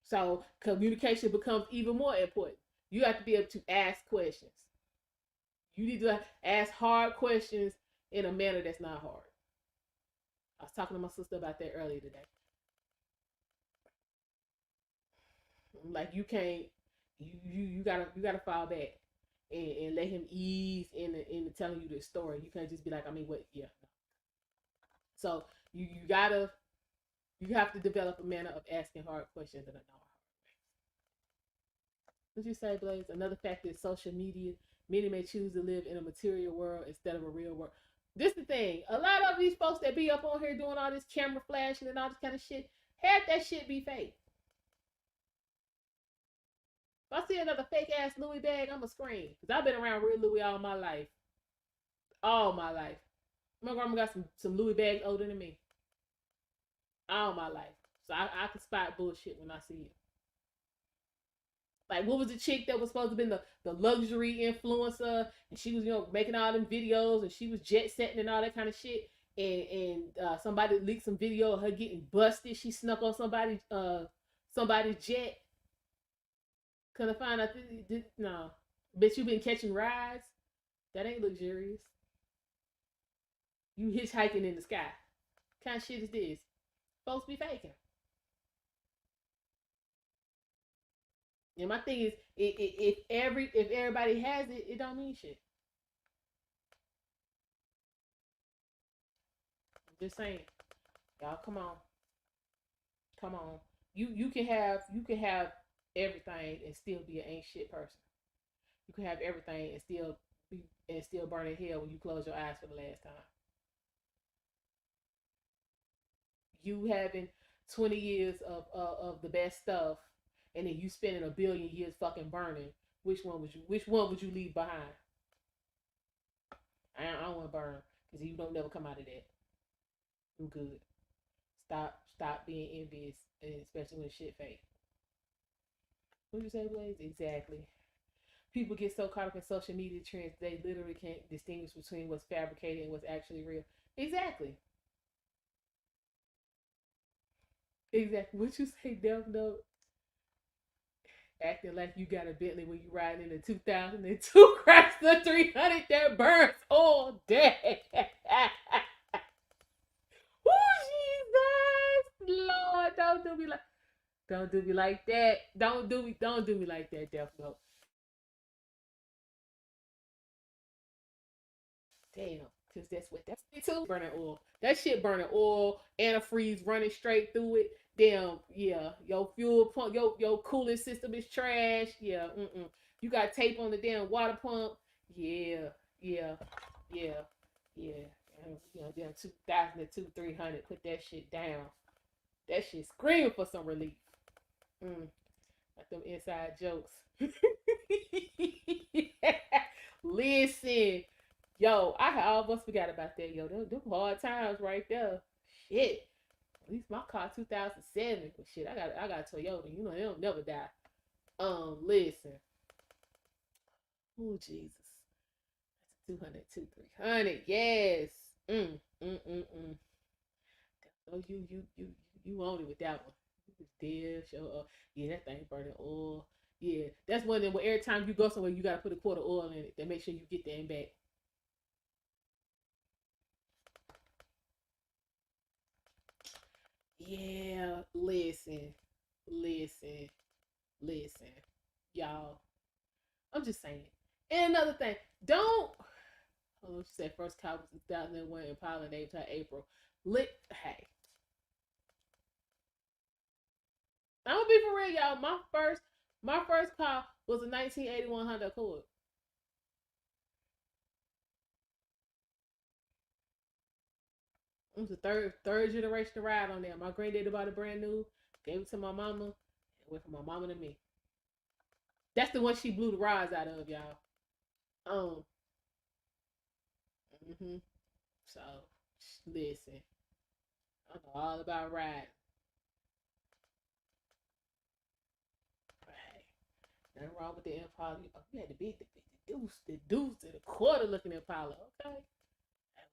So communication becomes even more important. You have to be able to ask questions. You need to ask hard questions in a manner that's not hard. I was talking to my sister about that earlier today. Like you can't, you gotta fall back and let him ease in telling you the story. You can't just be like, I mean, what? Yeah. So you have to develop a manner of asking hard questions that are not hard. What you say, Blaze? Another factor is social media. Many may choose to live in a material world instead of a real world. This the thing. A lot of these folks that be up on here doing all this camera flashing and all this kind of shit, had that shit be fake. If I see another fake ass Louis bag, I'ma scream. Cause I've been around real Louis all my life. All my life. My grandma got some Louis bags older than me. All my life. So I can spot bullshit when I see it. Like, what was the chick that was supposed to be the luxury influencer, and she was, making all them videos, and she was jet setting and all that kind of shit, and somebody leaked some video of her getting busted. She snuck on somebody's jet. Couldn't find out. No, bitch, you been catching rides. That ain't luxurious. You hitchhiking in the sky. What kind of shit is this? Folks be faking. And my thing is, if everybody has it, it don't mean shit. I'm just saying, y'all, come on. You can have everything and still be an ain't shit person. You can have everything and still burn in hell when you close your eyes for the last time. You having 20 years of the best stuff, and then you spending a billion years fucking burning. Which one would you leave behind? I don't want to burn because you don't never come out of that. I'm good. Stop being envious, and especially when shit fake. What you say, Blaze? Exactly. People get so caught up in social media trends, they literally can't distinguish between what's fabricated and what's actually real. Exactly. Exactly. What you say, Death Note? Acting like you got a Bentley when you riding in a 2002 Chrysler 300 that burns all day. Oh Jesus, Lord, don't do me like that. Don't do me like that, Death Note. Damn, cause that's what that's it too. Burning oil. That shit burning oil, antifreeze running straight through it. Damn, yeah. Your fuel pump, your cooling system is trash. Yeah, You got tape on the damn water pump. Yeah, yeah, yeah, yeah. Damn 2002 300. Put that shit down. That shit screaming for some relief. Mm, like them inside jokes. Listen, yo, I almost forgot about that. Yo, them hard times right there. Shit. At least my car 2007. But shit, I got Toyota. You know they don't never die. Listen. Oh Jesus. That's 200, 300. Yes. Mm. Oh, you own it with that one. Dead, show up. Yeah, that thing burning oil. Yeah, that's one of them where every time you go somewhere, you gotta put a quart of oil in it to make sure you get there and back. Yeah, listen, listen, y'all. I'm just saying. And another thing, don't. Oh, she said first cow was 2001 in Pilot named her April. Hey, I'm gonna be for real, y'all. My first car was a 1981 Honda Accord. It was the third generation to ride on there. My granddaddy bought it brand new, gave it to my mama, and went from my mama to me. That's the one she blew the rods out of, y'all. Um, hmm So listen, I know all about riding. Right. Nothing wrong with the Impala. Oh, you had the deuce to the quarter looking Impala. Okay.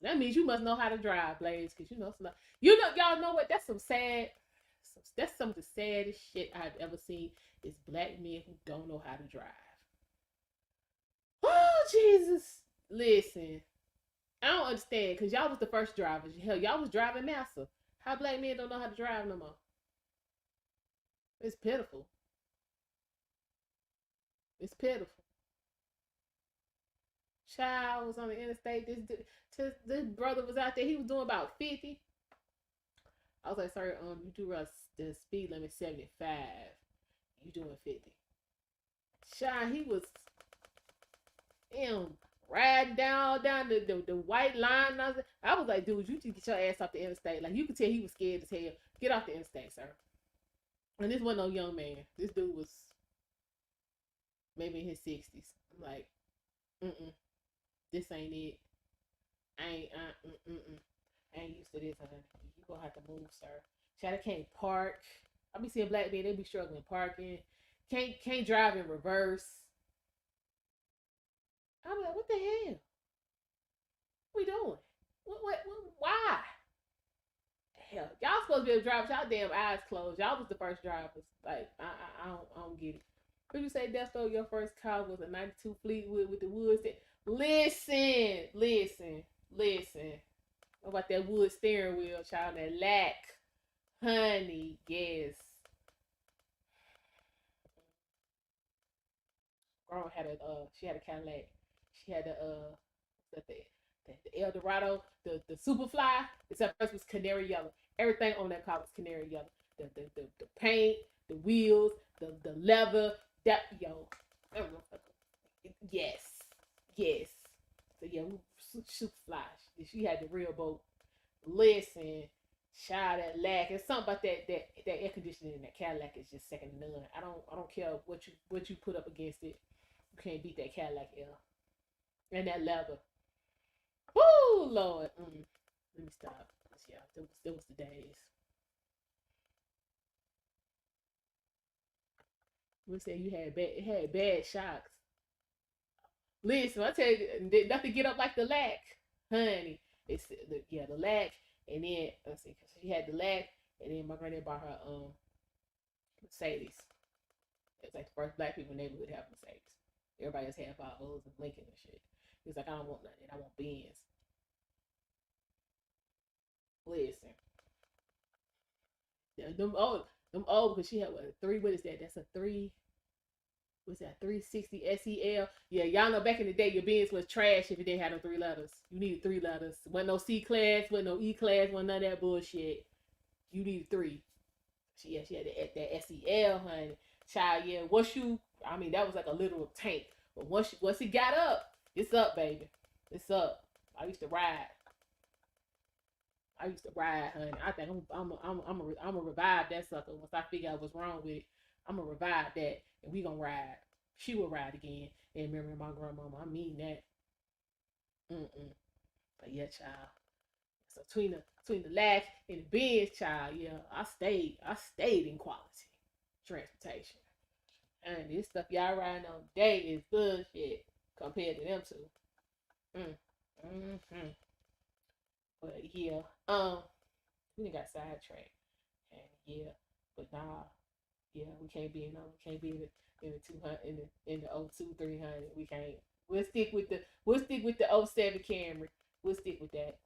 That means you must know how to drive, Blaze, because y'all know what? That's some of the saddest shit I've ever seen is black men who don't know how to drive. Oh Jesus! Listen, I don't understand because y'all was the first drivers. Hell, y'all was driving master. How black men don't know how to drive no more? It's pitiful. It's pitiful. Child was on the interstate. This brother was out there. He was doing about 50. I was like, sorry, you do realize the speed limit 75. You doing 50. Child, he was him riding down the white line. I was like, dude, you just get your ass off the interstate. Like you could tell he was scared as hell. Get off the interstate, sir. And this wasn't no young man. This dude was maybe in his 60s. I'm like, mm-mm, this ain't it. I ain't, I ain't used to this, honey. You gonna have to move, sir. Child, I can't park. I be seeing black men, they be struggling parking. Can't drive in reverse. I'm like, what the hell? What we doing? Why? Hell, y'all supposed to be able to drive with y'all damn eyes closed. Y'all was the first drivers. Like, I don't get it. Could you say Desto, your first car was a 92 Fleetwood with the woods? Listen. What about that wood steering wheel, child? That lack. Honey, yes. Girl had she had a Cadillac. She had the, the, the El Dorado, the Superfly. Except first was canary yellow. Everything on that car was canary yellow. The paint, the wheels, the leather. That yo, yes, yes. So yeah, Superfly. She had the real boat. Listen, child, that lack. It's something about that air conditioning in that Cadillac is just second to none. I don't care what you put up against it. You can't beat that Cadillac air and that leather. Woo, Lord. Let me stop. Yeah, that was the days. We said you had bad shocks. Listen, I tell you, nothing get up like the lack, honey. It's the lack, and then let's see, 'cause she had the lack, and then my granddad bought her Mercedes. It's like the first black people in the neighborhood have Mercedes. Everybody else had Volvos and Lincoln and shit. He was like, I don't want nothing. I want Benz. Listen, them old because she had what, a three. What is that? That's a three. What's that? 360 SEL. Yeah, y'all know back in the day your Benz was trash if it didn't have no 3 letters. You needed 3 letters. Wasn't no C class, wasn't no E class, wasn't none of that bullshit. You needed three. She had that SEL, honey. Child, yeah. I mean, that was like a literal tank. But once it got up, it's up, baby. It's up. I used to ride. Honey. I think I'm a revive that sucker. Once I figure out what's wrong with it, I'm gonna revive that, and we gonna ride. She will ride again. And remember my grandmama. I mean that. Mm-mm. But yeah, child. So between the lack and the Benz, child, yeah, I stayed in quality transportation. And this stuff y'all riding on today is bullshit compared to them two. Mm. Mm-hmm. But yeah, we done got sidetracked, and yeah, but nah, yeah, we can't be in the 200 in the 02 300. We can't. We'll stick with the '07 Camry. We'll stick with that.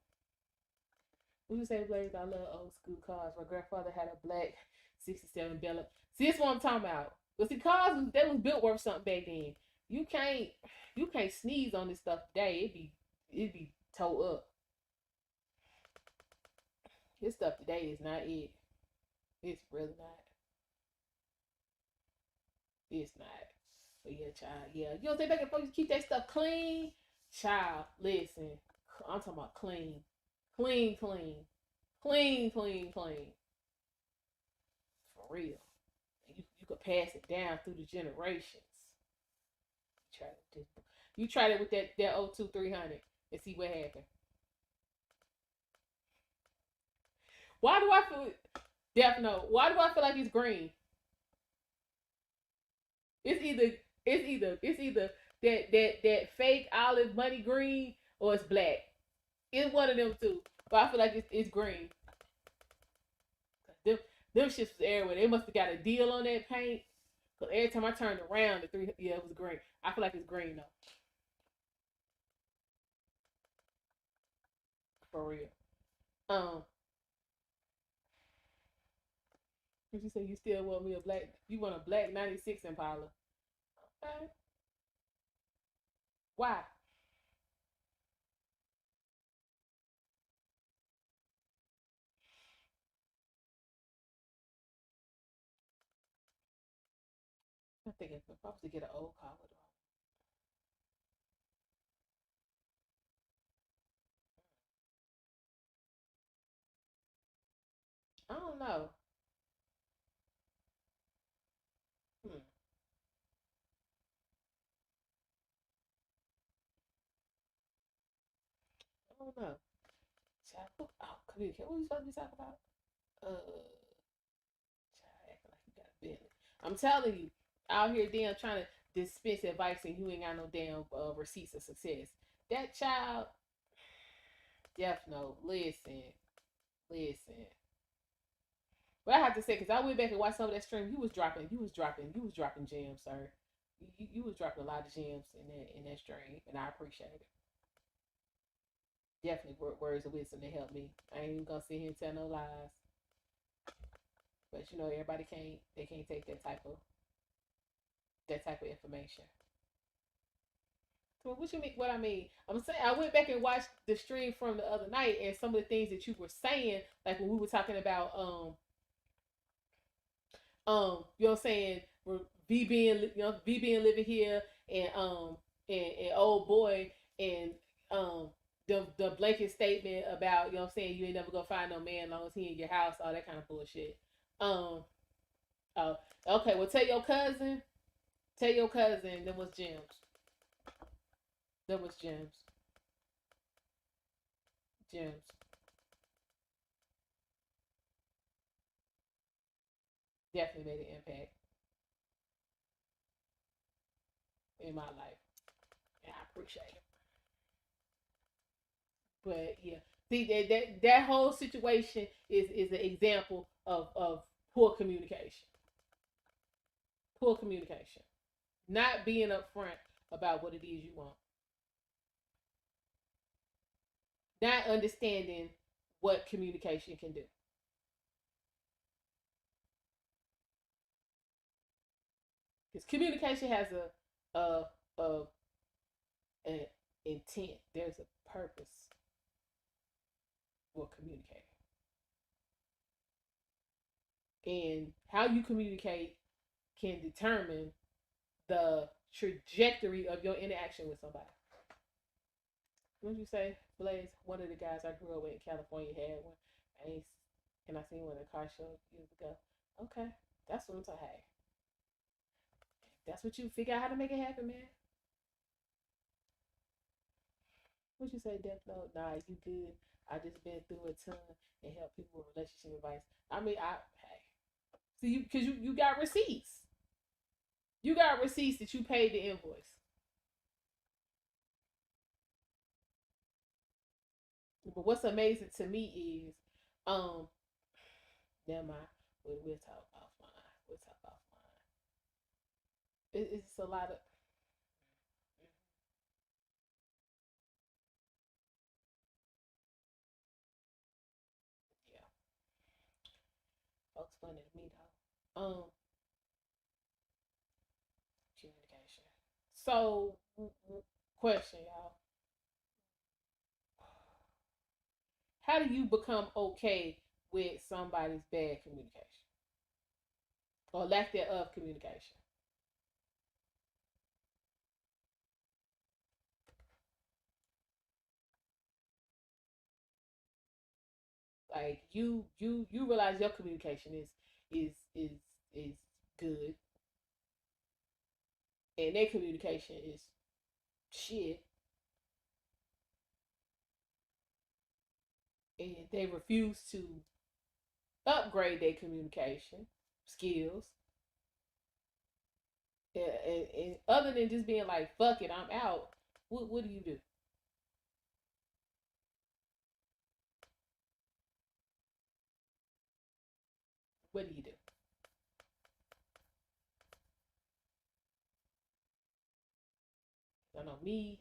We just say, Blaze, I love old school cars. My grandfather had a black '67 Bella. See, this what I'm talking about. But see, cars that was built worth something back then. You can't you can't sneeze on this stuff today. It be towed up. This stuff today is not it. It's really not. It's not. But yeah, child. Yeah, you don't think they can folks keep that stuff clean? Child, listen. I'm talking about clean, clean, clean, clean, clean, clean. For real. And you could pass it down through the generations. Try it. You tried it with that 02 300 and see what happened. Why do I feel Death Note? Why do I feel like it's green? It's either that fake olive money green or it's black. It's one of them two. But I feel like it's green. Them them shits was everywhere. They must have got a deal on that paint. Cause every time I turned around, it was green. I feel like it's green though, for real. Um, if you say you still want me a black, you want a black '96 Impala. Okay, why? I think if I was to get an old car, I don't know. Hmm, I don't know. Oh, come here. What are we supposed to be talking about? Child, acting like you got a Bentley. I'm telling you, out here damn trying to dispense advice and you ain't got no damn receipts of success. That child, deaf no. Listen. But I have to say, because I went back and watched some of that stream, you was dropping gems, sir. You was dropping a lot of gems in that stream, and I appreciate it. Definitely words of wisdom to help me. I ain't even gonna sit here and tell no lies. But everybody can't take that type of information. So what you mean? What I mean? I'm saying I went back and watched the stream from the other night, and some of the things that you were saying, like when we were talking about you know what I'm saying, V being living here, and old boy, and the blanket statement about, you know what I'm saying, you ain't never gonna find no man as long as he in your house, all that kind of bullshit. Um oh, okay, well tell your cousin there was gems. There was gems definitely made an impact in my life. Yeah, I Appreciate it. But yeah, see that whole situation is an example of poor communication. Poor communication. Not being upfront about what it is you want. Not understanding what communication can do. Because communication has a an intent. There's a purpose for communicating. And how you communicate can determine the trajectory of your interaction with somebody. What did you say, Blaze? One of the guys I grew up with in California had one. And I seen one at a car show years ago. Okay, that's what I'm talking about. That's what you figure out how to make it happen, man. What you say, Death Note? Nah, you good. I just been through a ton and help people with relationship advice. I mean, I hey, see you because you got receipts. You got receipts that you paid the invoice. But what's amazing to me is, um, never mind. We'll talk offline. We'll talk offline. It's a lot of yeah. Folks funny to me though. Communication. So, question, y'all. How do you become okay with somebody's bad communication or lack thereof communication? Like you realize your communication is good and their communication is shit, and they refuse to upgrade their communication skills. And other than just being like fuck it, I'm out. What do you do? What do you do? I know me,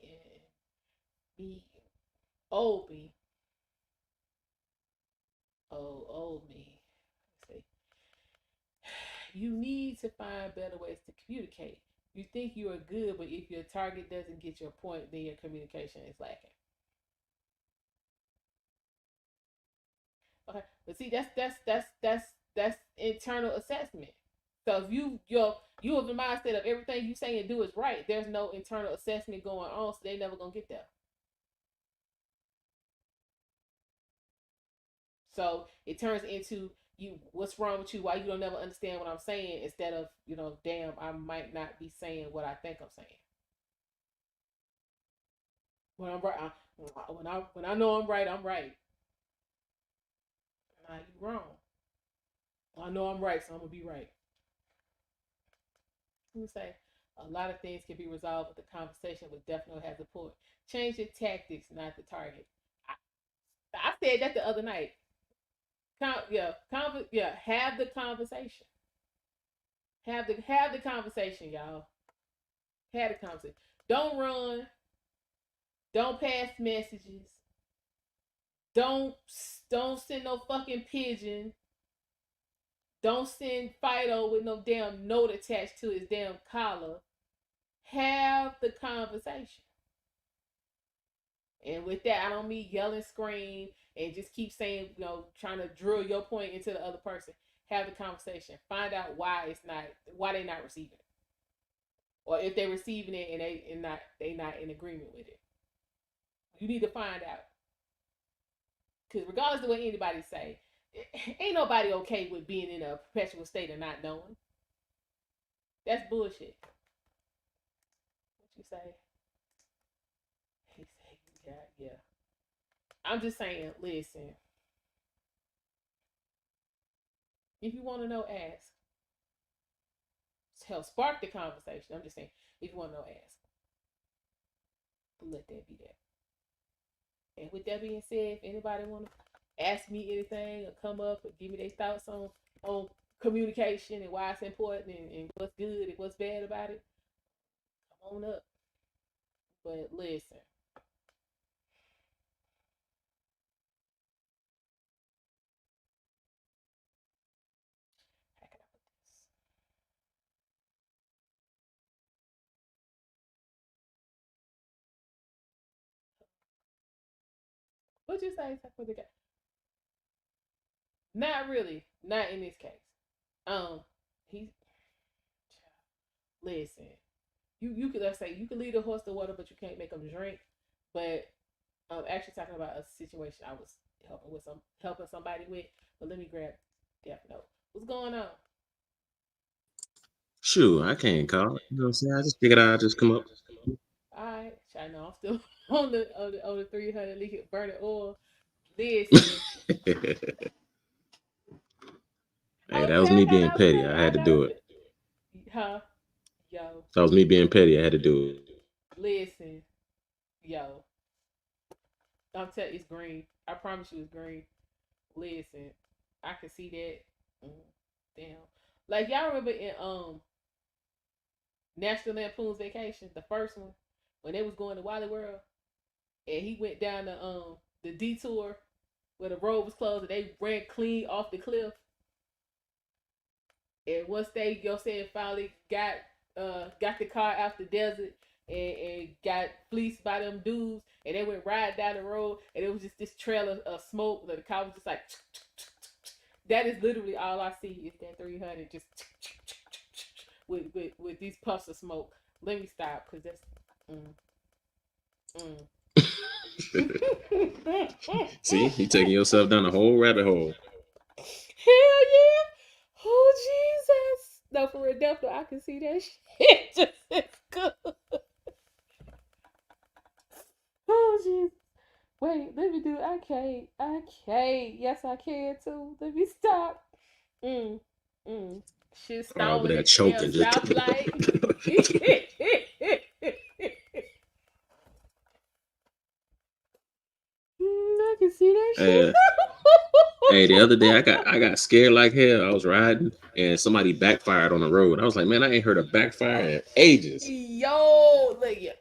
old me, old me. Let's see. You need to find better ways to communicate. You think you are good, but if your target doesn't get your point, then your communication is lacking. Okay, but see, that's internal assessment. So if you have the mindset of everything you say and do is right, there's no internal assessment going on, so they never gonna get there. So it turns into you, what's wrong with you? Why you don't never understand what I'm saying? Instead of damn, I might not be saying what I think I'm saying. When I'm right, when I know I'm right, I'm right. Nah, you wrong. I know I'm right, so I'm gonna be right. Let me say a lot of things can be resolved with the conversation, but definitely has a point. Change your tactics, not the target. I, I said that the other night. Yeah, have the conversation. Have the conversation, y'all. Have the conversation. Don't run. Don't pass messages. Don't don't send no fucking pigeon. Don't send Fido with no damn note attached to his damn collar. Have the conversation. And with that, I don't mean yell and scream and just keep saying, trying to drill your point into the other person. Have the conversation. Find out why they're not receiving it, or if they're receiving it and they not in agreement with it. You need to find out, because regardless of what anybody say, ain't nobody okay with being in a perpetual state of not knowing. That's bullshit. What you say? He said, yeah. I'm just saying, listen. If you want to know, ask. Help spark the conversation. I'm just saying, if you want to know, ask. Let that be that. And with that being said, if anybody want to ask me anything or come up or give me their thoughts on communication and why it's important and what's good and what's bad about it, come on up. But listen, how can I put this? What you say? For the guy? Not really. Not in this case. Um, he listen. You could, let's say, you can lead a horse to water, but you can't make them drink. But actually talking about a situation I was helping somebody with. But let me grab Death Note. What's going on? Shoot, I can't call it. You know what I'm saying? I just figured I'd just come up. All right, I know I'm still on the 300 liquid burning oil. Listen, Hey, that was okay, me I being gotta petty. update. I I had to gotta do it. update. Huh? Yo, That was me being petty. I had to do it. listen, yo. I'm telling you, it's green. I promise you, it's green. Listen, I can see that. Damn. Like y'all remember in National Lampoon's Vacation, the first one, when they was going to Wally World, and he went down the detour where the road was closed and they ran clean off the cliff. And once they, said, finally got the car out the desert and got fleeced by them dudes, and they went right down the road, and it was just this trail of smoke. The car was just like, that is literally all I see is that 300 just with these puffs of smoke. Let me stop because that's. Mm, See, you taking yourself down a whole rabbit hole. Hell yeah! Oh Jesus! No, for real, definitely, I can see that shit just as good. Oh Jesus! Wait, let me do. I can't. I can't. Yes, I can too. Let me stop. Mm. Mm. Shit Over stalling there at the damn choking. Just stoplight. I can see that shit. uh, hey, the other day I got scared like hell. I was riding and somebody backfired on the road. I was like, man, I ain't heard a backfire in ages. Yo, look, yeah,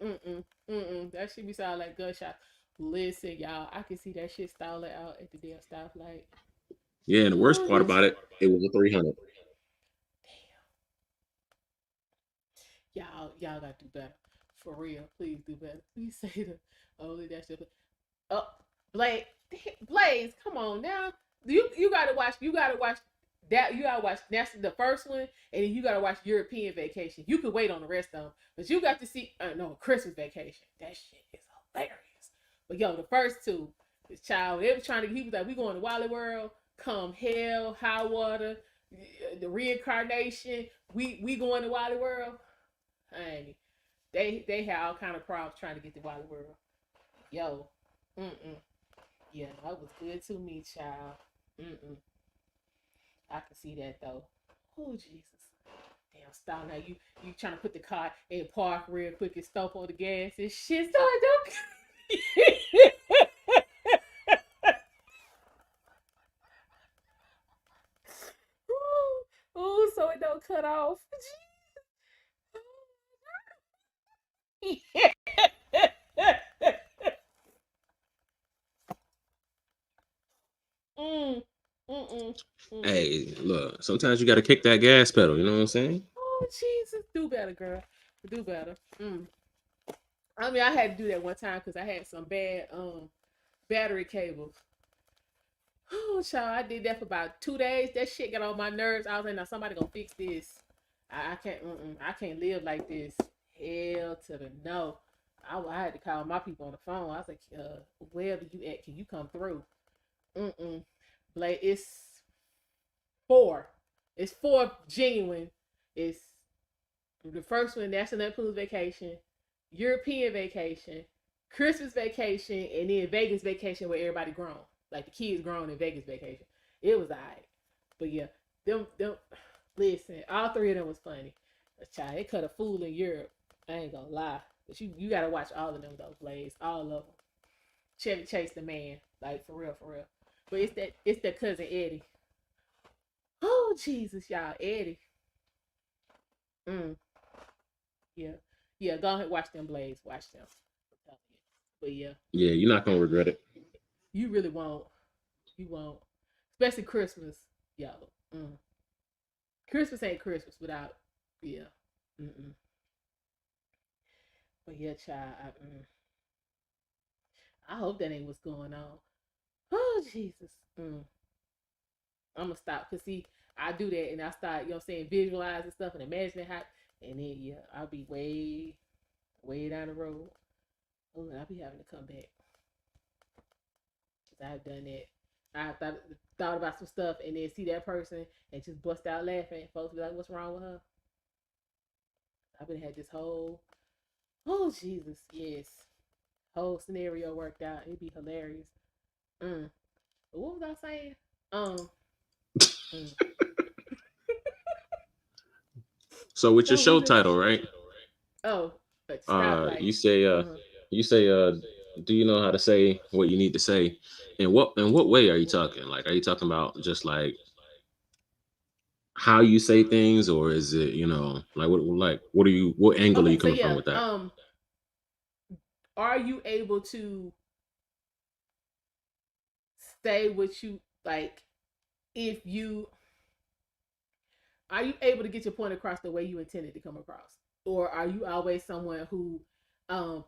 that should be sound like gunshot. Listen, y'all, I can see that shit stalling out at the damn stoplight. Yeah, and the worst Oh, part about it, it was a 300. y'all gotta do better. For real, please do better. Please say the only that shit. Oh, Blaze, Blaze, come on now. You gotta watch. You gotta watch that. You gotta watch. That's the first one, and then you gotta watch European Vacation. You could wait on the rest of them, but you got to see. No, Christmas Vacation. That shit is hilarious. But yo, the first two, this child, they was trying to. He was like, "We going to Wally World. Come hell, high water, the reincarnation. We going to Wally World." Honey, they had all kind of problems trying to get to Wally World. Yo, mm. Yeah, that was good to me, child. Mm. I can see that though. Oh Jesus. Damn, stop now. You trying to put the car in park real quick and stomp on the gas and shit. So I don't. Ooh, so it don't cut off. mm, mm, mm. Hey, look, sometimes you got to kick that gas pedal. You know what I'm saying? Oh Jesus, do better, girl. Do better. I mean, I had to do that one time because I had some bad battery cables. Oh, child, I did that for about 2 days. That shit got on my nerves. I was like, now somebody gonna fix this. I can't. I can't live like this. Hell to the no. I had to call my people on the phone. I was like, wherever you at, can you come through? Blake, it's four. It's four genuine. It's the first one, National Lampoon's Vacation, European Vacation, Christmas Vacation, and then Vegas Vacation where everybody grown. Like the kids grown in Vegas Vacation. It was alright. But yeah, them listen, all three of them was funny. A child, they cut a fool in Europe. I ain't gonna lie. But you gotta watch all of them though, Blaze. All of them. Chevy Chase the man, like for real, for real. But it's that cousin Eddie. Oh Jesus, y'all, Eddie. Mm, yeah, yeah. Go ahead, watch them, Blaze. Watch them. But yeah, Yeah, you're not gonna regret it. you really won't. You won't, especially Christmas, yo. Mm. Christmas ain't Christmas without, yeah. Mm-mm. But yeah, child. I hope that ain't what's going on. Oh Jesus. I'm gonna stop because see, I do that and I start, visualizing stuff and imagining how, and then yeah, I'll be way, way down the road. Oh, and I'll be having to come back because I've done that. I thought about some stuff and then see that person and just bust out laughing. Folks be like, "What's wrong with her?" I've been had this whole, oh Jesus, yes, whole scenario worked out. It'd be hilarious. Mm. But what was I saying? Mm. So with your What show was it? title, right? Oh, Uh, stoplight. you say uh, Uh-huh. you say do you know how to say what you need to say? And what way are you talking? Like, are you talking about just like how you say things, or is it what angle are Okay, you so coming from yeah, with that? are you able to say what you like? If you Are you able to get your point across the way you intended to come across, or are you always someone who, um,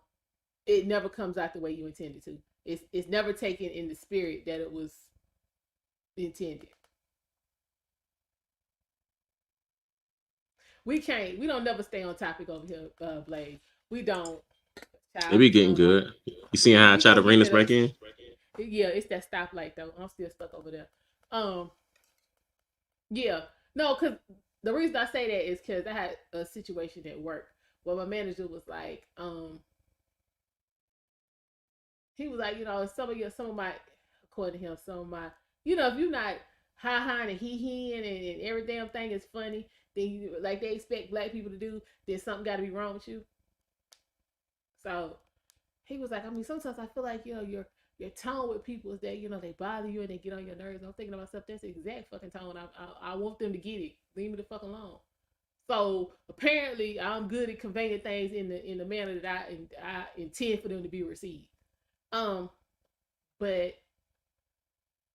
it never comes out the way you intended to? It's never taken in the spirit that it was intended. We don't never stay on topic over here, Blaze. We don't. It Child, be getting good. You seeing how I we try to gonna bring get this to back the. in? Yeah, it's that stoplight though. I'm still stuck over there. Um, yeah, no, because the reason I say that is because I had a situation at work where my manager was like, he was like, some of my, according to him, some of my, if you're not ha and he and every damn thing is funny, then like they expect black people to do, then something got to be wrong with you. So he was like, I mean, sometimes I feel like your tone with people is that they bother you and they get on your nerves. I'm thinking to myself, that's the exact fucking tone I want them to get it. Leave me the fuck alone. So apparently, I'm good at conveying things in the manner that I intend for them to be received. Um, but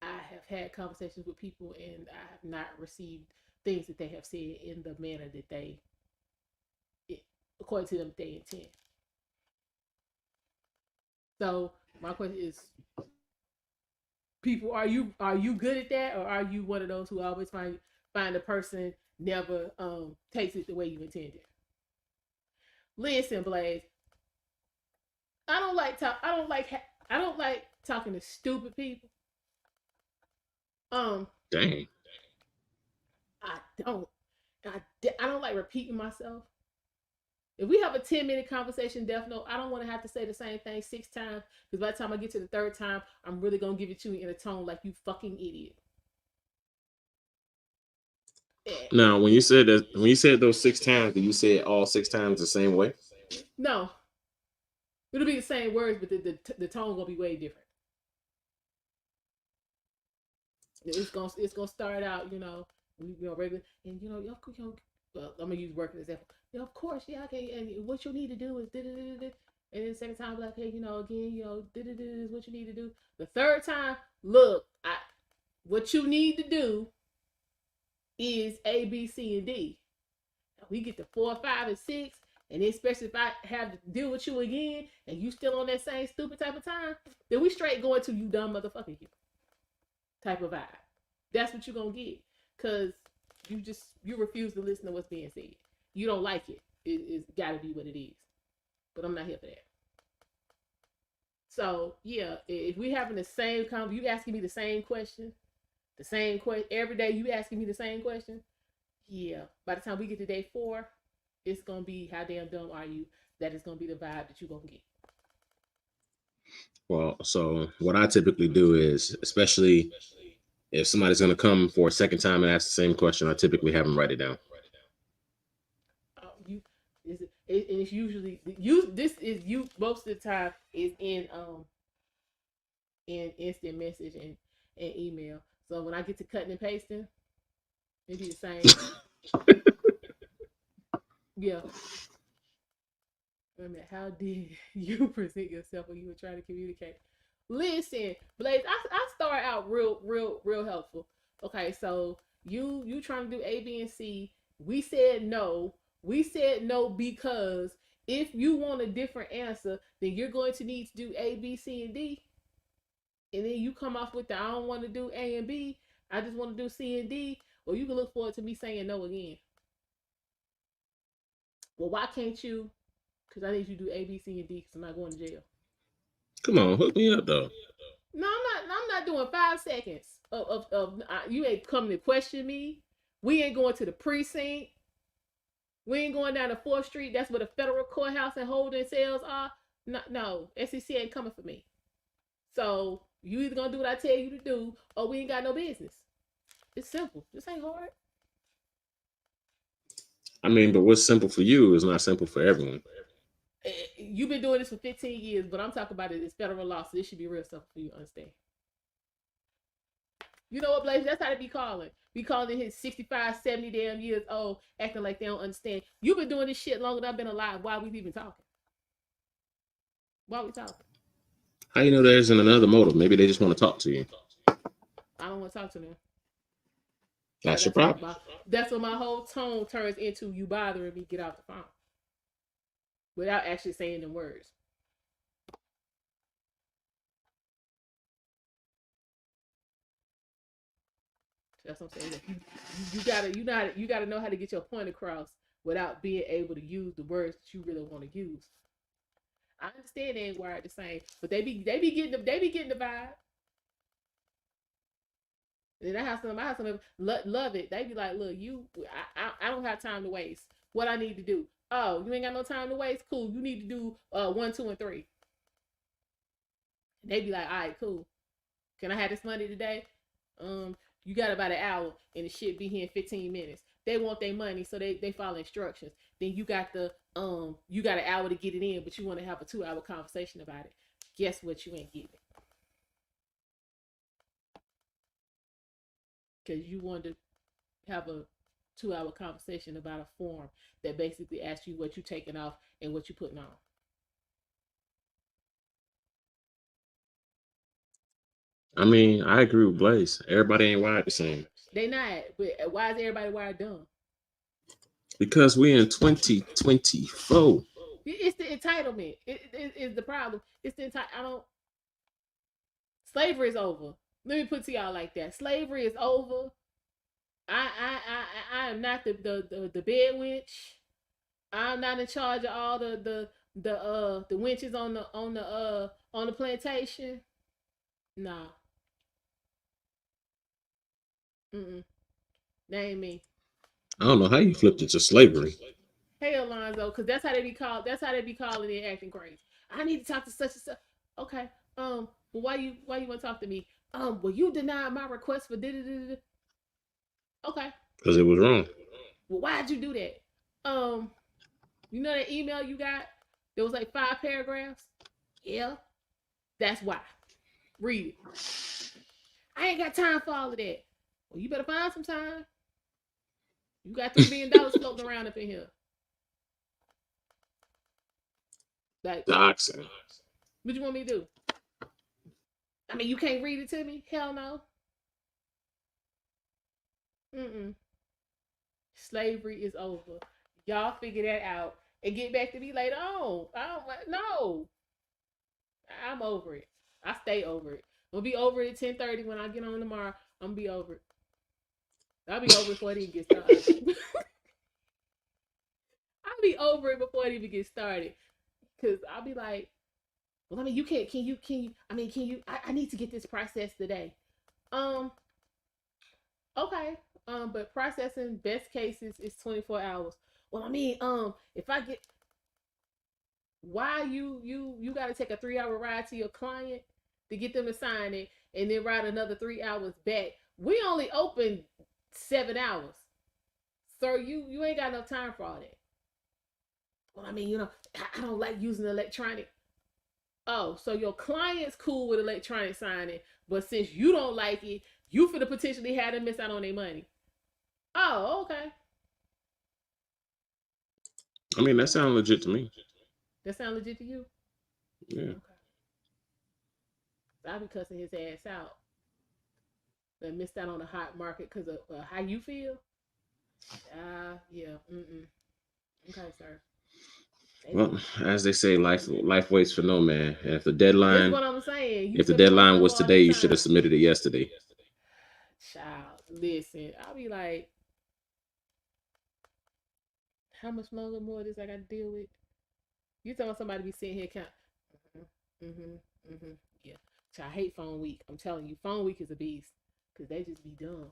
I have had conversations with people and I have not received things that they have said in the manner that according to them, they intend. So my question is, people, are you good at that, or are you one of those who always find a person never takes it the way you intended? Listen, Blaze, I don't like talk. I don't like talking to stupid people. Um, Dang. I don't. I don't like repeating myself. If we have a 10-minute conversation, Death Note, I don't want to have to say the same thing 6 times because by the time I get to the third time, I'm really gonna give it to you in a tone like you fucking idiot. Eh. Now, when you said those 6 times, did you say it all 6 times the same way? No, it'll be the same words, but the tone gonna be way different. It's gonna start out, regular, and well, I'm gonna use work as an example. Yeah, of course, yeah, okay. And what you need to do is and then the second time, like, hey, again, is what you need to do. The third time, look, what you need to do is A, B, C, and D. We get to 4, 5, and 6, and especially if I have to deal with you again, and you still on that same stupid type of time, then we straight going to you dumb motherfucker you type of vibe. That's what you're gonna get, cause you refuse to listen to what's being said. You don't like it. It's got to be what it is. But I'm not here for that. So yeah, if we having the same you asking me the same question, every day, you asking me the same question. Yeah, by the time we get to day 4, it's gonna be how damn dumb are you? That is gonna be the vibe that you're gonna get. Well, so what I typically do is, especially if somebody's going to come for a second time and ask the same question, I typically have them write it down. You is it and it's usually you. This is you most of the time is in instant message and email. So when I get to cutting and pasting, it be the same. Yeah. Wait a minute. How did you present yourself when you were trying to communicate? Listen, Blaze, I start out real helpful. Okay, so you trying to do A, B, and C. We said no. We said no because if you want a different answer, then you're going to need to do A, B, C, and D. And then you come off with the I don't want to do A and B. I just want to do C and D. Or you can look forward to me saying no again. Well, why can't you? Because I need you to do A, B, C, and D because I'm not going to jail. Come on, hook me up though. No, I'm not doing 5 seconds you ain't coming to question me. We ain't going to the precinct. We ain't going down to 4th Street. That's where the federal courthouse and holding cells are. No, SEC ain't coming for me. So you either gonna do what I tell you to do, or we ain't got no business. It's simple. This ain't hard. I mean, but what's simple for you is not simple for everyone. You've been doing this for 15 years, but I'm talking about it. It's federal law, so this should be real simple for you to understand. You know what, Blaze? That's how they be calling. Be calling his 65, 70 damn years old, acting like they don't understand. You've been doing this shit longer than I've been alive. Why are we even talking? Why are we talking? How you know there isn't another motive? Maybe they just want to talk to you. I don't want to talk to them. That's your problem. That's what my whole tone turns into. You bothering me, get off the phone. Without actually saying the words. That's what I'm saying. You gotta know how to get your point across without being able to use the words that you really want to use. I understand they ain't wired the same, but they be getting the vibe. And I have some love it. They be like, look, I don't have time to waste. What I need to do? Oh, you ain't got no time to waste. Cool. You need to do 1, 2, and 3. And they be like, all right, cool. Can I have this money today? You got about an hour, and it should be here in 15 minutes. They want their money, so they follow instructions. Then you got an hour to get it in, but you want to have a 2-hour conversation about it. Guess what? You ain't getting it. Because you want to have a 2-hour conversation about a form that basically asks you what you taking off and what you putting on. I mean, I agree with Blaze. Everybody ain't wired the same. They not, but why is everybody wired dumb? Because we're in 2024. It's the entitlement. It is the problem. It's the I don't. Slavery is over. Let me put to y'all like that. Slavery is over. I am not the bed winch. I'm not in charge of all the winches on the plantation. Nah. That ain't me. I don't know how you flipped it to slavery. Hey Alonzo, because that's how they be called. That's how they be calling it, acting crazy. I need to talk to such and such. Okay. Well, why you want to talk to me? Well, you denied my request for da. Okay. Because it was wrong. Well, why'd you do that? You know that email you got? There was like 5 paragraphs. Yeah. That's why. Read it. I ain't got time for all of that. Well, you better find some time. You got $3 billion floating around up in here. Like, Doxing. what you want me to do? I mean, you can't read it to me? Hell no. Slavery is over. Y'all figure that out and get back to me later on. No. I'm over it. I stay over it. I'll be over it at 10:30 when I get on tomorrow. I'm gonna be over it. I'll be over it before it even gets started. I'll be over it before it even gets started. Cause I'll be like, well, I mean, you can't. Can you? I mean, can you? I need to get this processed today. Okay. But processing best cases is 24 hours. Well, I mean, if I get, why you got to take a 3-hour ride to your client to get them to sign it, and then ride another 3 hours back? We only open 7 hours, so you ain't got no time for all that. Well, I mean, I don't like using electronic. Oh, so your client's cool with electronic signing, but since you don't like it, you finna potentially have them miss out on their money. Oh, okay. I mean, that Okay. sounds legit to me. That sound legit to you? Yeah. Okay. So I be cussing his ass out. That missed out on the hot market because of how you feel. Yeah. Mm-mm. Okay, sir. They Well, be. as they say, life waits for no man. And This is what I'm saying. You if the feel me on deadline stuff was all today, this you should have time. submitted it yesterday. Child, listen. I'll be like, how much longer more of this I got to deal with? You talking about somebody be sitting here count. Mm-hmm. Mm-hmm. Yeah. Child, I hate phone week. I'm telling you, phone week is a beast. Cause they just be dumb.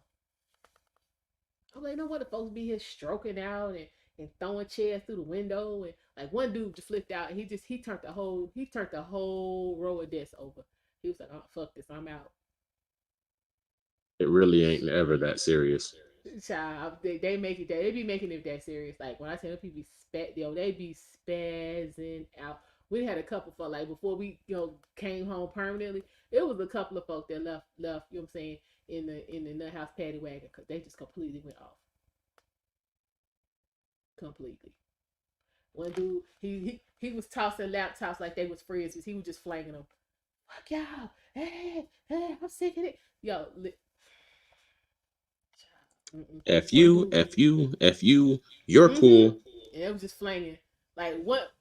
I'm like, no wonder folks be here stroking out and throwing chairs through the window and like one dude just flipped out and he turned the whole row of desks over. He was like, oh fuck this, I'm out. It really ain't ever that serious. Child, they make it that they be making it that serious. Like when I tell them people be they be spazzing out. We had a couple for like before we came home permanently. It was a couple of folk that left. You know what I'm saying in the nut house paddy wagon because they just completely went off completely. One dude he was tossing laptops like they was frisbees. He was just flinging them. Fuck y'all! Hey, I'm sick of it. Yo, F one you, dude. F you, F you. You're Mm-hmm. cool. And it was just flinging. Like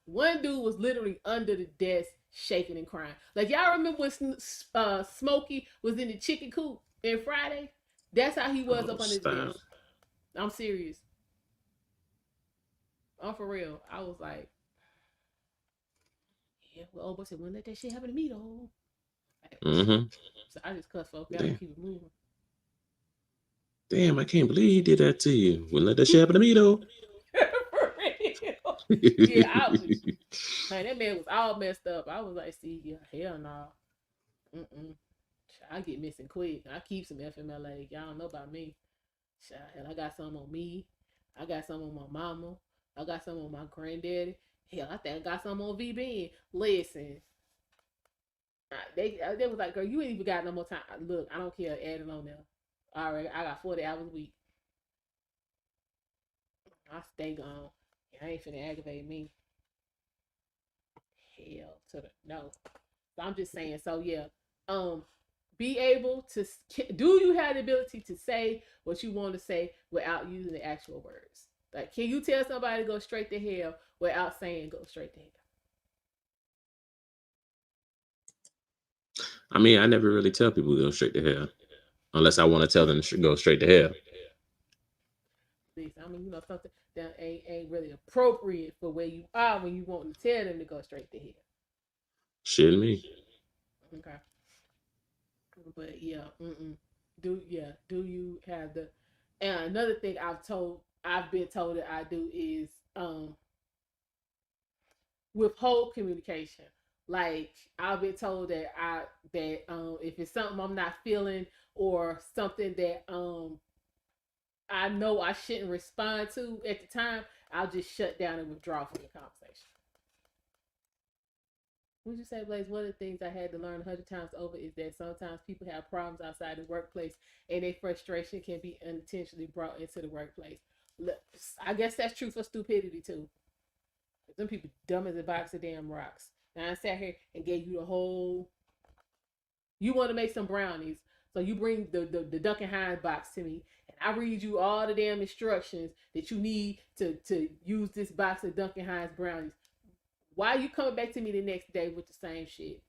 one dude was literally under the desk shaking and crying. Like y'all remember when Smokey was in the chicken coop in Friday? That's how he was Oh, up under the stop. desk. I'm serious. I'm for real. I was like, yeah, well, old boy said, wouldn't let that shit happen to me though. Like, Mm-hmm. so I just cuss folk out and Damn. keep it moving. Damn, I can't believe he did that to you. Wouldn't let that shit happen to me though. For real. Yeah, I was. Man, that man was all messed up. I was like, see, yeah, hell no. Mm-mm. I get missing quick. I keep some FMLA. Y'all don't know about me. Hell, I got some on me. I got some on my mama. I got some on my granddaddy. Hell, I think I got some on VB. Listen, they was like, girl, you ain't even got no more time. Look, I don't care. Add it on there. All right, I got 40 hours a week. I stay gone. I ain't finna aggravate me. Hell to the no. So I'm just saying. So yeah, um, be able to do you have the ability to say what you want to say without using the actual words? Like, can you tell somebody to go straight to hell without saying go straight to hell? I mean, I never really tell people to go straight to hell unless I want to tell them to go straight to hell. Please, I mean, something that ain't really appropriate for where you are when you want to tell them to go straight to hell. Shit me. Okay, but yeah, do you have the? And another thing I've been told that I do is withhold communication. Like I've been told that if it's something I'm not feeling or something that I know I shouldn't respond to at the time, I'll just shut down and withdraw from the conversation. Would you say, Blaze, one of the things I had to learn 100 times over is that sometimes people have problems outside the workplace and their frustration can be unintentionally brought into the workplace. Look, I guess that's true for stupidity too. Some people dumb as a box of damn rocks. Now I sat here and gave you the whole. You want to make some brownies, so you bring the Duncan Hines box to me, and I read you all the damn instructions that you need to use this box of Duncan Hines brownies. Why are you coming back to me the next day with the same shit?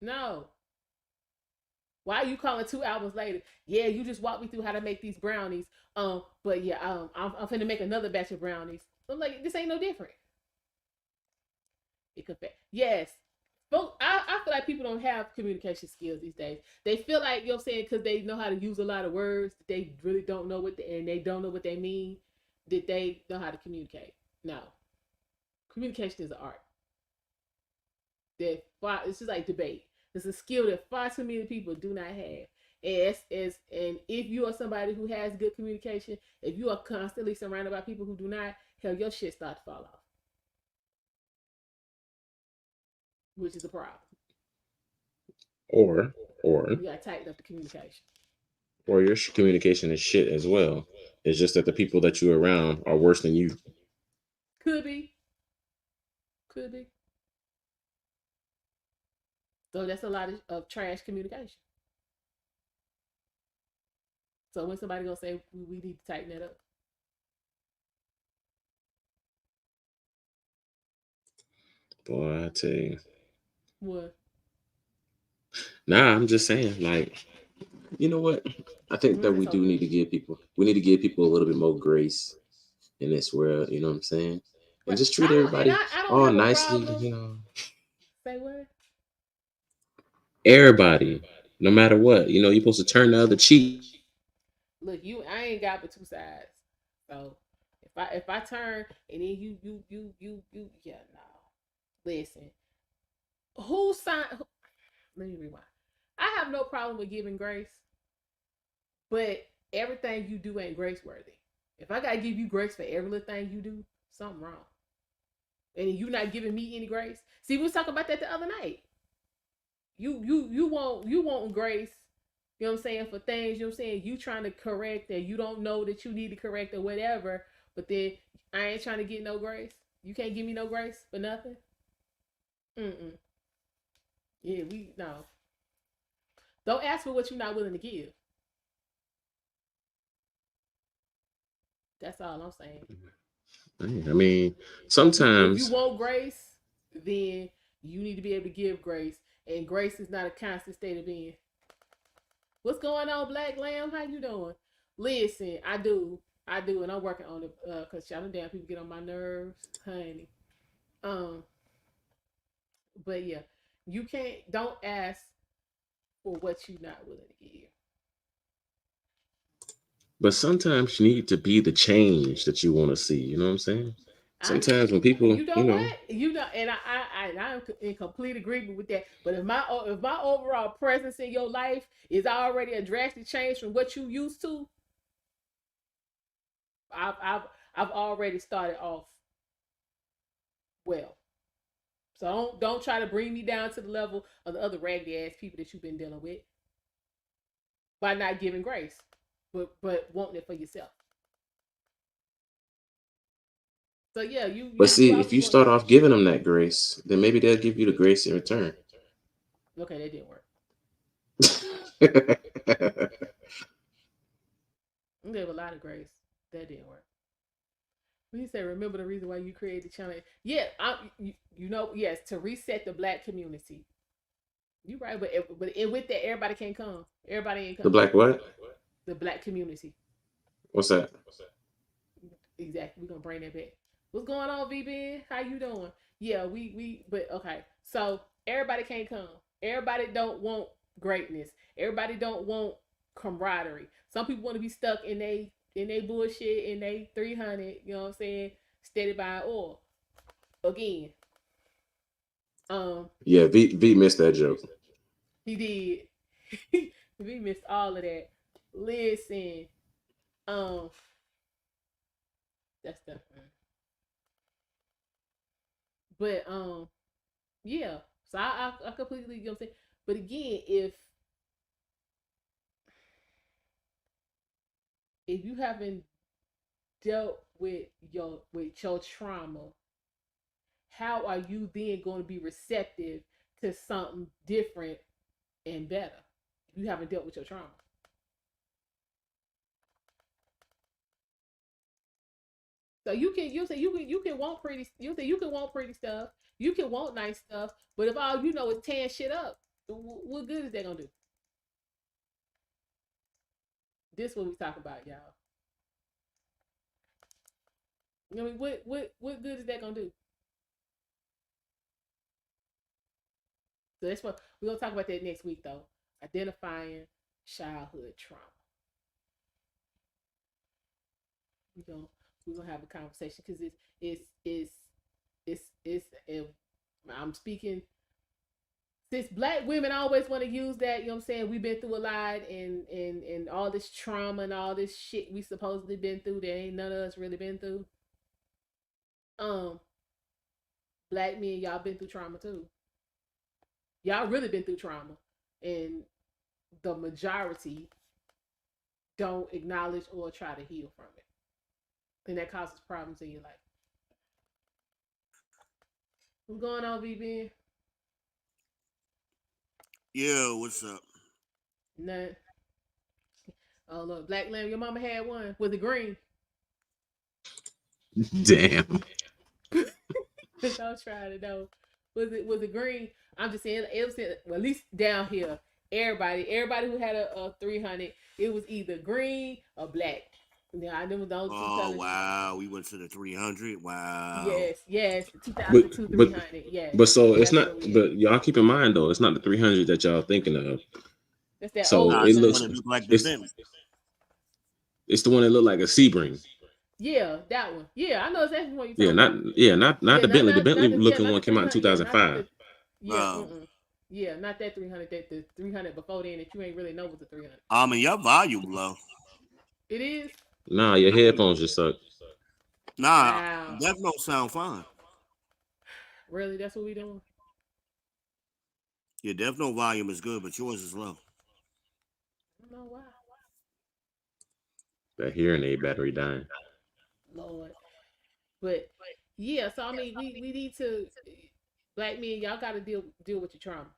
No. Why are you calling 2 hours later? Yeah, you just walked me through how to make these brownies. But yeah, I'm finna make another batch of brownies. I'm like, this ain't no different. It could be. Yes. But I feel like people don't have communication skills these days. They feel like, I'm saying, because they know how to use a lot of words, they really don't know and they don't know what they mean, that they know how to communicate. No. Communication is an art. It's just like debate. It's a skill that far too many people do not have. And if you are somebody who has good communication, if you are constantly surrounded by people who do not, hell, your shit start to fall off. which is a problem. Or or You gotta tighten up the communication. or your communication is shit as well. It's just that the people that you're around are worse than you. Could be, could be. So that's a lot of trash communication. So when somebody gonna say we need to tighten that up, Boy, I tell you. what? Nah, I'm just saying, like, you know what? I think that Say we do something. need to give people we need to give people a little bit more grace in this world, you know what I'm saying? And But just I treat don't, and everybody I don't all have a nicely, problem. you know. Say what? Everybody, no matter what, you're supposed to turn the other cheek. Look, I ain't got but two sides. So if I turn and then you yeah, no. Listen, who signed? Let me rewind. I have no problem with giving grace, but everything you do ain't grace worthy. If I gotta give you grace for every little thing you do, something wrong. And you not giving me any grace. See, we was talking about that the other night. You want grace. You know what I'm saying, for things, you know what I'm saying, you trying to correct and you don't know that you need to correct or whatever, but then I ain't trying to get no grace. You can't give me no grace for nothing. Mm-mm. Yeah, we no. Don't ask for what you're not willing to give. That's all I'm saying. I mean, If you sometimes, want grace, then you need to be able to give grace, and grace is not a constant state of being. What's going on, Black Lamb? How you doing? Listen, I do, and I'm working on it because y'all damn people get on my nerves, honey. Um, but yeah, you can't. Don't ask for what you're not willing to give. but sometimes you need to be the change that you want to see. You know what I'm saying? I, Sometimes when people, you know what? You know, and I'm in complete agreement with that. But if my overall presence in your life is already a drastic change from what you used to, I've I've I've already started off well. So don't try to bring me down to the level of the other raggedy ass people that you've been dealing with by not giving grace, but wanting it for yourself. So yeah, you but you you see, if always you want. start off giving them that grace, then maybe they'll give you the grace in return. Okay, that didn't work. You gave a lot of grace. That didn't work. He said, "Remember the reason why you created the channel." Yeah, yes, to reset the black community. You right, but with that, everybody can't come. Everybody ain't The coming. black what? The black community. What's that? Exactly. We're gonna bring that back. What's going on, VB? How you doing? Yeah, but okay. So everybody can't come. Everybody don't want greatness. Everybody don't want camaraderie. Some people want to be stuck in they bullshit in they 300. You know what I'm saying? Steady by oil. Again, um, Yeah, V missed that joke. he did. We missed all of that. Listen, um, that's the. But yeah. So I completely, you know what I'm saying. But again, if you haven't dealt with your trauma, how are you then going to be receptive to something different and better? If you haven't dealt with your trauma. So you can want pretty, you can want pretty stuff, you can want nice stuff, but if all you know is tearing shit up, what good is that gonna do? This is what we talk about, y'all. I mean, what good is that gonna do? So that's what we're gonna talk about that next week, though. Identifying childhood trauma. We're gonna we're gonna have a conversation because it's I'm speaking, since black women always want to use that, you know what I'm saying? We've been through a lot, and all this trauma and all this shit we supposedly been through that ain't none of us really been through. Um, Black men, y'all been through trauma too. Y'all really been through trauma, and the majority don't acknowledge or try to heal from it, and that causes problems in your life. What's going on, BB? Yeah, what's up? None. Oh look, Black Lamb. Your mama had one. Was it green? Damn. I'm trying to know. Was it green? I'm just saying it was well, at least down here. Everybody who had a 300, it was either green or black. Yeah, I knew those two Oh colors. wow, we went to the 300. Wow. Yes, But 2002 but 300. Yes, but so it's that's not. what we had. But y'all keep in mind though, it's not the 300 that y'all thinking of. That's that So old Nah, it it's the 300. one looks that looked like the it's Bentley. it's the one that looked like a Sebring. Yeah, that one. Yeah, I know exactly what you're Yeah, talking not about. yeah, not Yeah, the Bentley. The Bentley not the looking not one the came out in 300. Yeah, not the 2005. yeah. Oh. Yeah, not that 300. That the 300 before then that you ain't really know was the 300. And your volume low. It is. Nah, your headphones just suck. Nah, Wow. that don't sound fine. Really, that's what we doing. Your Death Note volume is good, but yours is low. I don't know why. That hearing aid battery dying. Lord. But yeah, so I mean, we need to black men, y'all got to deal with your trauma.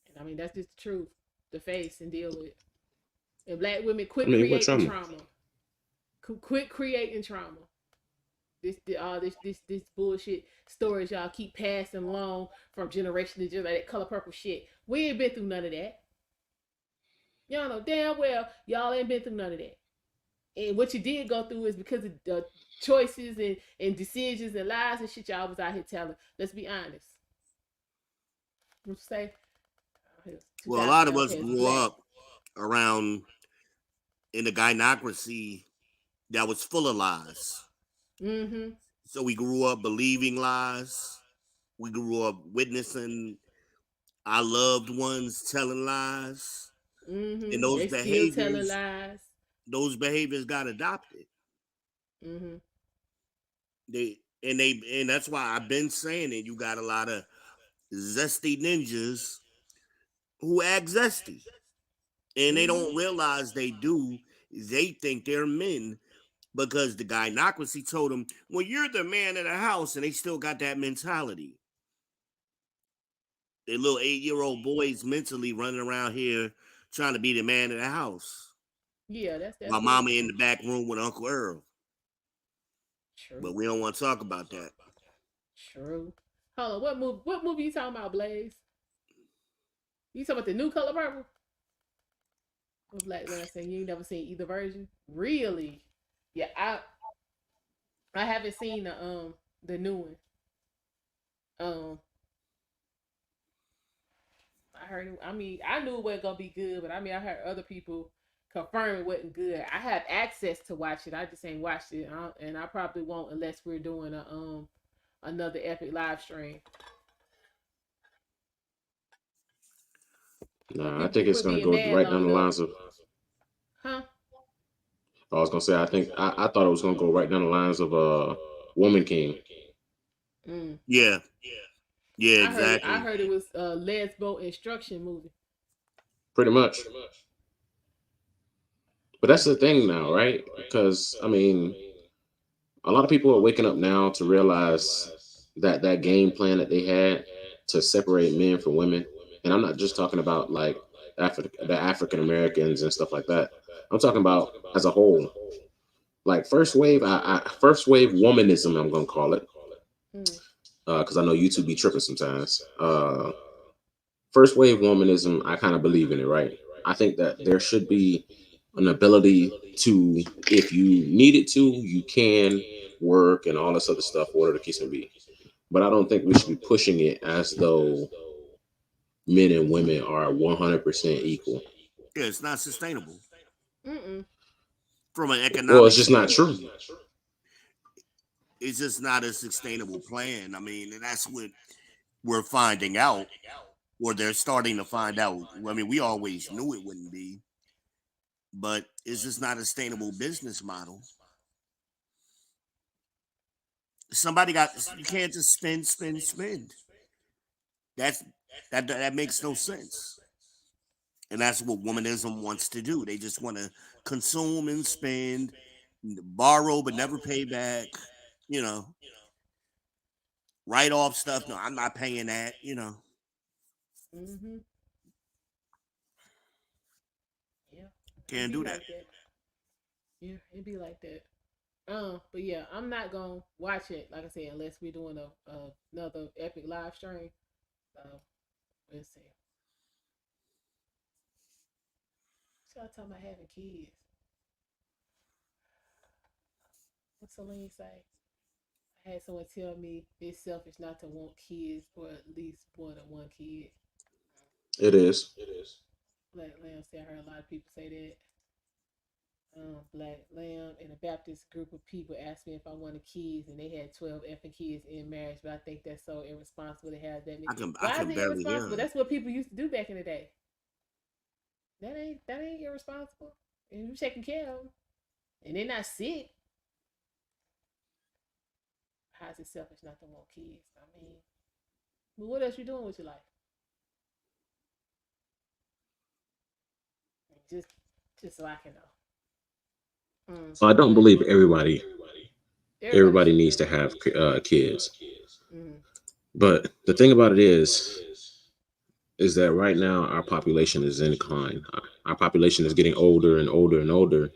And I mean, that's just the truth. The face and deal with it. And black women, I quit mean, what creating trauma? trauma. Quit creating trauma. This bullshit stories y'all keep passing along from generation to generation. That color purple shit. We ain't been through none of that. Y'all know damn well y'all ain't been through none of that. And what you did go through is because of the choices and decisions and lies and shit y'all was out here telling. Let's be honest. What you say? Well, a lot of 2000 us okay, it's grew black. up around in a gynocracy that was full of lies. Mm-hmm. So we grew up believing lies. We grew up witnessing our loved ones telling lies. And Mm-hmm. They still telling lies. those behaviors got adopted. Mm-hmm. And that's why I've been saying it. You got a lot of zesty ninjas who act zesty. And they Mm-hmm. don't realize they do. They think they're men because the gynocracy told them, well, you're the man of the house, and they still got that mentality. They little 8-year old boys mentally running around here trying to be the man of the house. Yeah, While that's what mama it in is. the back room with Uncle Earl. True. But we don't want to talk about that. True. Hold on. What movie you talking about, Blaze? You talking about the new color purple? What Black man saying you ain't never seen either version? Really? Yeah, I haven't seen the new one. Um I heard it, I mean, I knew it wasn't gonna be good, but I mean I heard other people confirm it wasn't good. I have access to watch it. I just ain't watched it. And I probably won't unless we're doing a another epic live stream. But Nah, I people think it's quit gonna being go mad right down long the enough. lines of. Huh? I was gonna say I thought it was gonna go right down the lines of Woman King. Mm. Yeah, yeah, I exactly. heard it was a lesbo instruction movie. Pretty much. But that's the thing now, right? Because I mean, a lot of people are waking up now to realize that that game plan that they had to separate men from women, and I'm not just talking about like the African Americans and stuff like that. I'm talking about as a whole, like first wave womanism. I'm gonna call it Mm. because I know YouTube be tripping sometimes. First wave womanism, I kind of believe in it, right? I think that there should be an ability to, if you needed to, you can work and all this other stuff, whatever the case may be. But I don't think we should be pushing it as though men and women are 100% equal. Yeah, it's not sustainable Mm-mm. from an Well, economic it's just not true. standpoint. It's just not a sustainable plan. I mean, and that's what we're finding out, or they're starting to find out. I mean, we always knew it wouldn't be, but it's just not a sustainable business model. Somebody got, you can't just spend, spend, spend. That's that makes no sense. And that's what womanism wants to do. They just want to consume and spend, borrow but never pay back. You know, write off stuff. No, I'm not paying that. Mm-hmm. Yeah. It Can't be do that. like that. Yeah, it be like that. But yeah, I'm not gonna watch it. Like I said, unless we're doing a another epic live stream. So let's see. So I talking about having kids. What Celine say? I had someone tell me it's selfish not to want kids or at least more than one kid. It is. Black Lamb said I heard a lot of people say that. Black Lamb and a Baptist group of people asked me if I wanted kids, and they had 12 effing kids in marriage. But I think that's so irresponsible to have that many. I Why is can it barely hear irresponsible? her. That's what people used to do back in the day. That ain't irresponsible. And you taking care of them, and they're not sick. How is it selfish not to want kids? I mean, but what else you doing with your life? Just, just so I can know. So I Go don't ahead. believe Everybody everybody should needs have. to have kids. Mm-hmm. But the thing about it is that right now our population is in decline. Our population is getting older and older and older,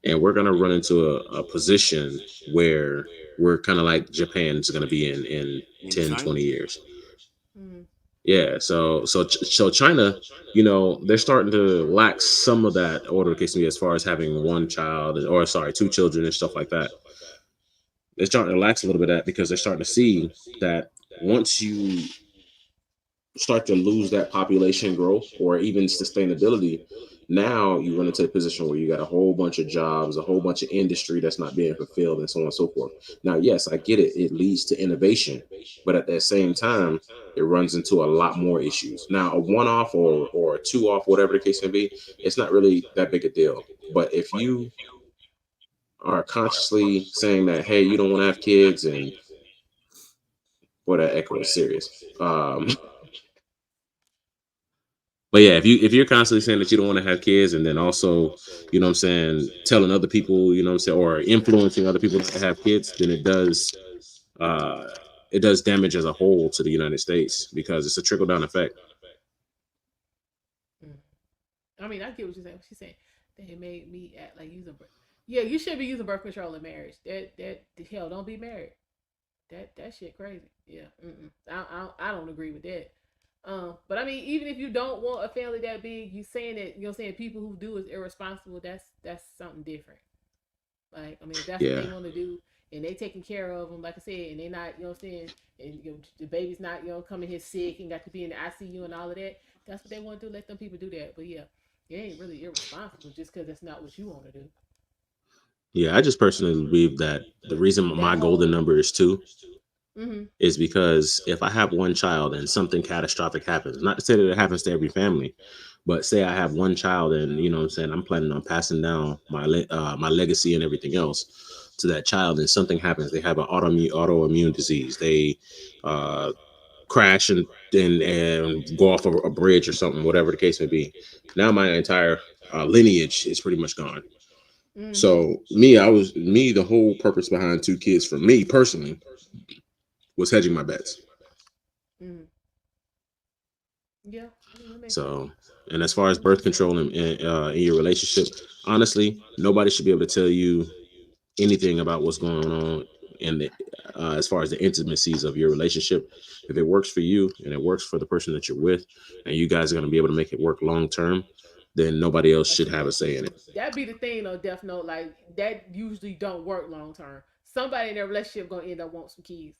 and we're gonna run into a position where we're kind of like Japan is gonna be in In 10, China, 20 years. Mm-hmm. Yeah, so China, they're starting to lack some of that order case me as far as having one child or sorry, two children and stuff like that. They're starting to lax a little bit of that because they're starting to see that once you start to lose that population growth or even sustainability, now you run into a position where you got a whole bunch of jobs, a whole bunch of industry that's not being fulfilled, and so on and so forth. Now, yes, I get it. It leads to innovation, but at that same time, it runs into a lot more issues. Now, a one off or a two off, whatever the case may be, it's not really that big a deal. But if you are consciously saying that, hey, you don't want to have kids, and boy, that echo is serious. But yeah, if you're constantly saying that you don't want to have kids, and then also, what I'm saying, telling other people, what I'm saying, or influencing other people to have kids, then uh it does damage as a whole to the United States because it's a trickle down effect. I mean, I get what you're saying. She's saying they made me act like using birth. Yeah, you should be using birth control in marriage. That hell, don't be married. That shit crazy. Yeah, I don't agree with that. But I mean, even if you don't want a family that big, you saying that saying people who do is irresponsible. That's something different. Like I mean, if that's what Yeah, they want to do, and they taking care of them, like I said, and they not what I'm saying, and the baby's not coming here sick and got to be in the ICU and all of that. That's what they want to do. Let them people do that. But yeah, it ain't really irresponsible just because that's not what you want to do. yeah. I just personally believe that the reason That my golden whole. number is two Mm-hmm. is because if I have one child and something catastrophic happens, not to say that it happens to every family, but say I have one child and what I'm saying, I'm planning on passing down my legacy and everything else to that child, and something happens, they have an autoimmune disease, they uh, crash and go off a bridge or something, whatever the case may be. Now my entire lineage is pretty much gone. Mm-hmm. So the whole purpose behind two kids for me personally was hedging my bets. Mm-hmm. Yeah, I mean that makes sense. So, and as far as birth control in your relationship, honestly, nobody should be able to tell you anything about what's going on in as far as the intimacies of your relationship. If it works for you and it works for the person that you're with, and you guys are going to be able to make it work long term, then nobody else But should see have a that say in it. that be the thing on Death Note. Like that usually don't work long term. Somebody in their relationship gonna end up wanting some kids.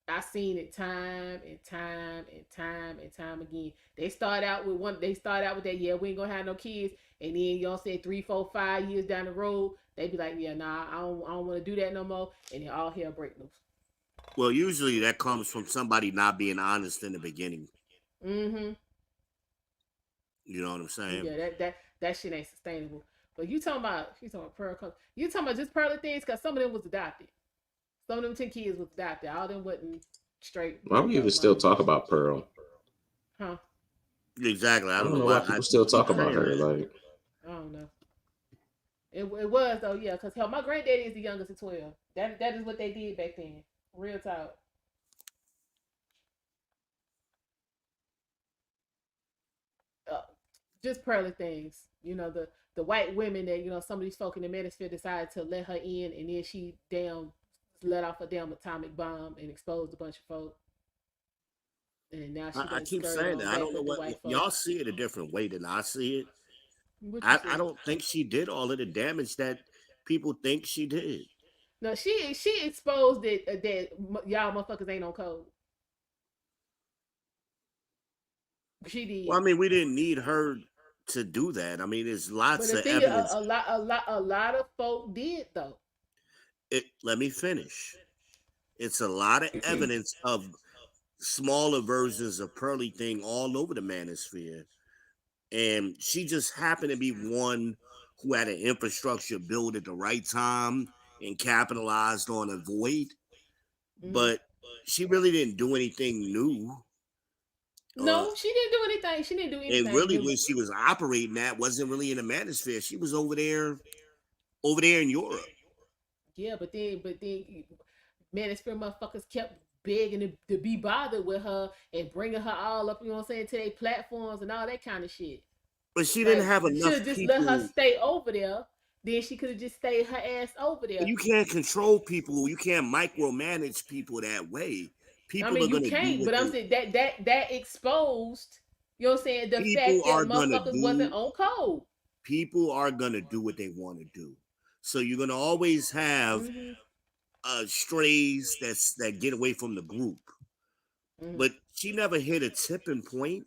I seen it time and time and time and time again. They start out with one. They start out with that. Yeah, we ain't gonna have no kids. And then say 3, 4, 5 years down the road, they be like, yeah, nah, I don't want to do that no more. And then all hell break loose. well, usually that comes from somebody not being honest in the beginning. Mm-hmm. You know what I'm saying? Yeah, that shit ain't sustainable. But you talking about pearl color. You talking about just pearly things because some of them was adopted. Some of them 10 kids was adopted. All them wasn't straight Why pearl we even color still mama and talk daddy. about Pearl? Huh? Exactly. I I don't don't know know why why people you still keep talk about saying her. that. Like, I don't know. It was though, yeah, because hell, my granddaddy is the youngest of 12. That is what they did back then. Real talk. Uh, just pearly things. The white women that some of these folk in the manosphere decided to let her in, and then she damn let off a damn atomic bomb and exposed a bunch of folk. And now she I done keep skirted saying that. on I back don't know with the what white folk. y'all see it a different way than I see it. What you I see? don't think she did all of the damage that people think she did. No, she exposed that y'all motherfuckers ain't on code. She Well, did. I mean, we didn't need her to do that. I mean, there's But lots the of thing, evidence. a lot of folk did though. Let me finish. It's a lot of evidence of smaller versions of Pearly Thing all over the manosphere. And she just happened to be one who had an infrastructure built at the right time and capitalized on a void. Mm-hmm. But she really didn't do anything new. Uh, No, she didn't do anything. She didn't do and anything really, new. when she was operating that, wasn't really in the manosphere. She was over there in Europe. Yeah, but then, manosphere motherfuckers kept begging to be bothered with her and bringing her all up. You know what I'm saying, to their platforms and all that kind of shit. But she didn't Like, have you should enough have just let her people. stay over there. Then she could have just stayed her ass over But there. you can't control people. You can't micromanage people that way. I People mean, are you gonna do can't, what but I'm they. saying that exposed. You know what I'm saying? The People fact that are gonna motherfuckers wasn't do. on code. People are gonna do what they want to do. So you're gonna always have Mm-hmm. strays that get away from the group. Mm-hmm. But she never hit a tipping point.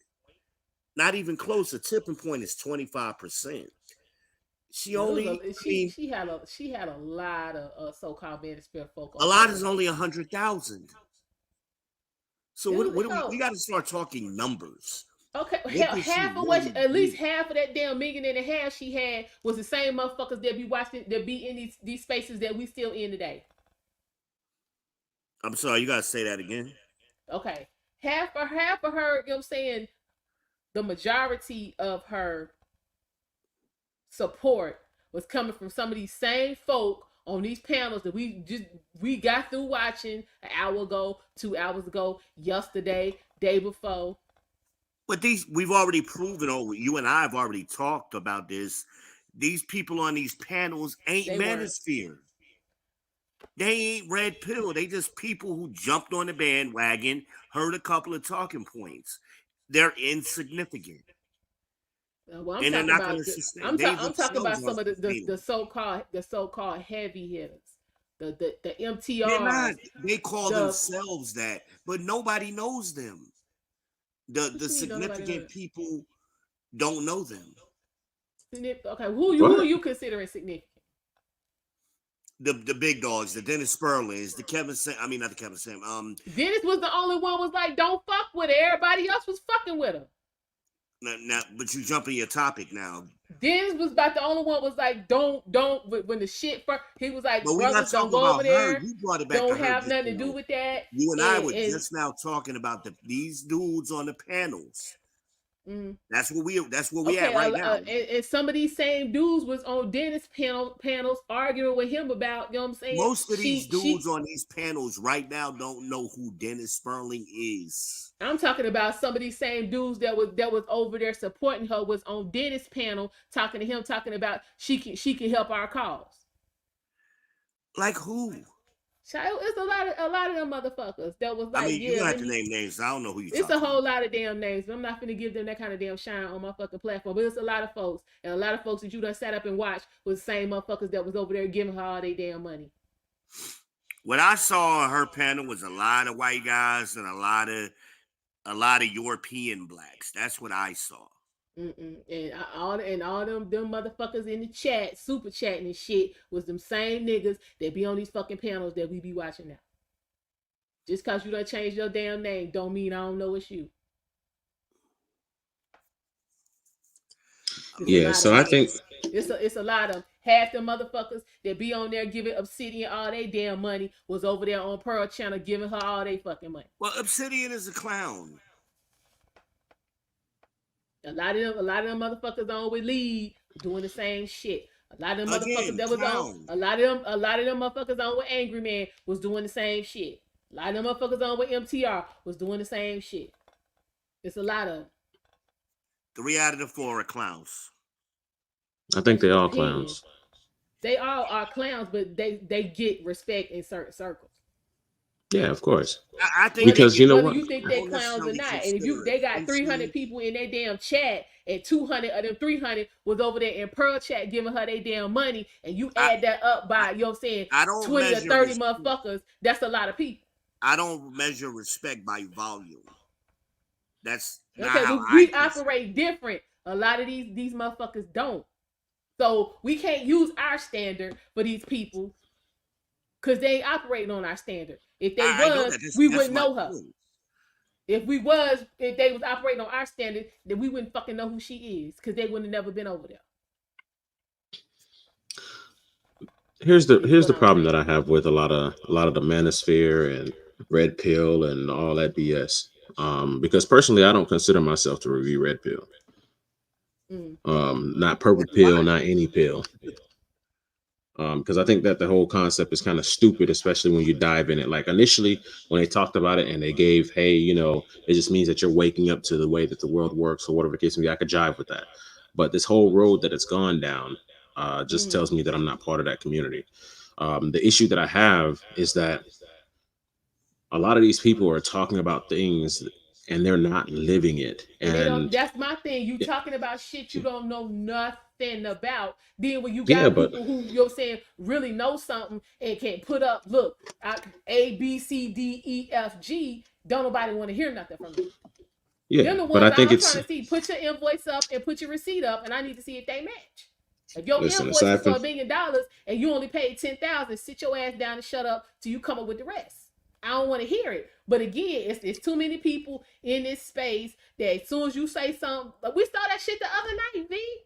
Not even close. A tipping point is 25%. She Well, it was only. a I mean, she had a lot of so-called manosphere folk a on lot board. is only 100,000. So It what was do we hell. got to start talking numbers? Okay, What did she half of what, really at least do? half of that damn million and a half she had was the same motherfuckers that be watching, that be in these spaces that we still in today. I'm sorry, you gotta say that again. Okay, half of her, you know what I'm saying, the majority of her support was coming from some of these same folk on these panels that we got through watching an hour ago, 2 hours ago, yesterday, day before. But these we've already proven over. You and I have already talked about this. These people on these panels ain't They weren't. manosphere. They ain't red pill. They just people who jumped on the bandwagon, heard a couple of talking points. They're insignificant, Well, I'm and they're talking not going to about sustain. They I'm talking themselves about some aren't of the sustainable. so-called heavy hitters, the They're not. MTRs, They call the themselves that, but nobody knows them. what The you mean don't nobody know significant that? people don't know them. Okay, who what? you considering significant? The big dogs, the Dennis Sperlings, the Kevin Sam. I mean, not the Kevin Sam. Dennis was the only one was like, don't fuck with her. Everybody else was fucking with her. Now, but you jump in your topic now. Dennis was about the only one was like, don't. When the shit first, he was like, But we're not brothers, don't talking go over about her. there. You brought it back to Don't her have just nothing to do now. with that. You and I were And just now talking about these dudes on the panels. mm, That's where we at okay, right now. and some of these same dudes was on Dennis panels arguing with him about, you know what I'm saying? Most of these dudes on these panels right now don't know who Dennis Sperling is. I'm talking about some of these same dudes that was over there supporting her was on Dennis panel talking to him, talking about she can help our cause. Like who? Child, it's a lot of them motherfuckers that was I like, mean, you're yeah, gonna have let to me. name names. I don't know who you're It's a talking whole about. lot of damn names, but I'm not gonna give them that kind of damn shine on my fucking platform. But it's a lot of folks, and a lot of folks that you done sat up and watched was the same motherfuckers that was over there giving her all their damn money. What I saw on her panel was a lot of white guys and a lot of European blacks. That's what I saw. And all them motherfuckers in the chat, super chatting and shit, was them same niggas that be on these fucking panels that we be watching now. Just cause you done changed your damn name, don't mean I don't know it's you. It's a Yeah, lot of so them. I think It's a lot of them. Half the motherfuckers that be on there giving Obsidian all they damn money was over there on Pearl Channel giving her all they fucking money. Well, Obsidian is a clown. A lot of them motherfuckers on with lead doing the same shit. A lot of them motherfuckers Again, that was on, clown. a lot of them motherfuckers on with Angry Man was doing the same shit. A lot of them motherfuckers on with MTR was doing the same shit. It's a lot of them. 3 out of the 4 are clowns. I think That's they your all opinion. clowns. They all are clowns, but they get respect in certain circles. Yeah, of course. I think they Because get. you know Whether what? you think I they don't clowns or necessarily not. And if you consider they got 300 offensive. people in their damn chat and 200 of them 300 was over there in Pearl chat giving her their damn money and you I, add that up by, you know what I'm saying, I don't 20 or measure 30 respect. motherfuckers, that's a lot of people. I don't measure respect by volume. That's not Okay, how I we consider. operate different. A lot of these motherfuckers don't. So we can't use our standard for these people because they ain't operating on our standard. If they I know was, that. we That's wouldn't my know her. point. If they was operating on our standard, then we wouldn't fucking know who she is because they wouldn't have never been over there. Is Here's what the I'm problem that saying. I have with a lot of the manosphere and red pill and all that BS. Because personally, I don't consider myself to review red pill. Mm. Not purple Nor do pill, I. not any pill. Because I think that the whole concept is kind of stupid, especially when you dive in it. Like initially, when they talked about it and they gave, hey, it just means that you're waking up to the way that the world works or whatever the case may be. I could jive with that. But this whole road that it's gone down just Mm. tells me that I'm not part of that community. The issue that I have is that a lot of these people are talking about things and they're not living it. And they don't. And That's my thing. You talking about shit you don't know nothing about. Then when you yeah, got but people who you're saying really know something and can put up, look, A B C D E F G. Don't nobody want to hear nothing from you. yeah, Them the but I ones think I'm it's trying to see. Put your invoice up and put your receipt up, and I need to see if they match. If your listen, invoice is aside for from $1 million and you only paid 10,000, sit your ass down and shut up till you come up with the rest. I don't want to hear it. But again, it's too many people in this space that as soon as you say something, like we saw that shit the other night, V.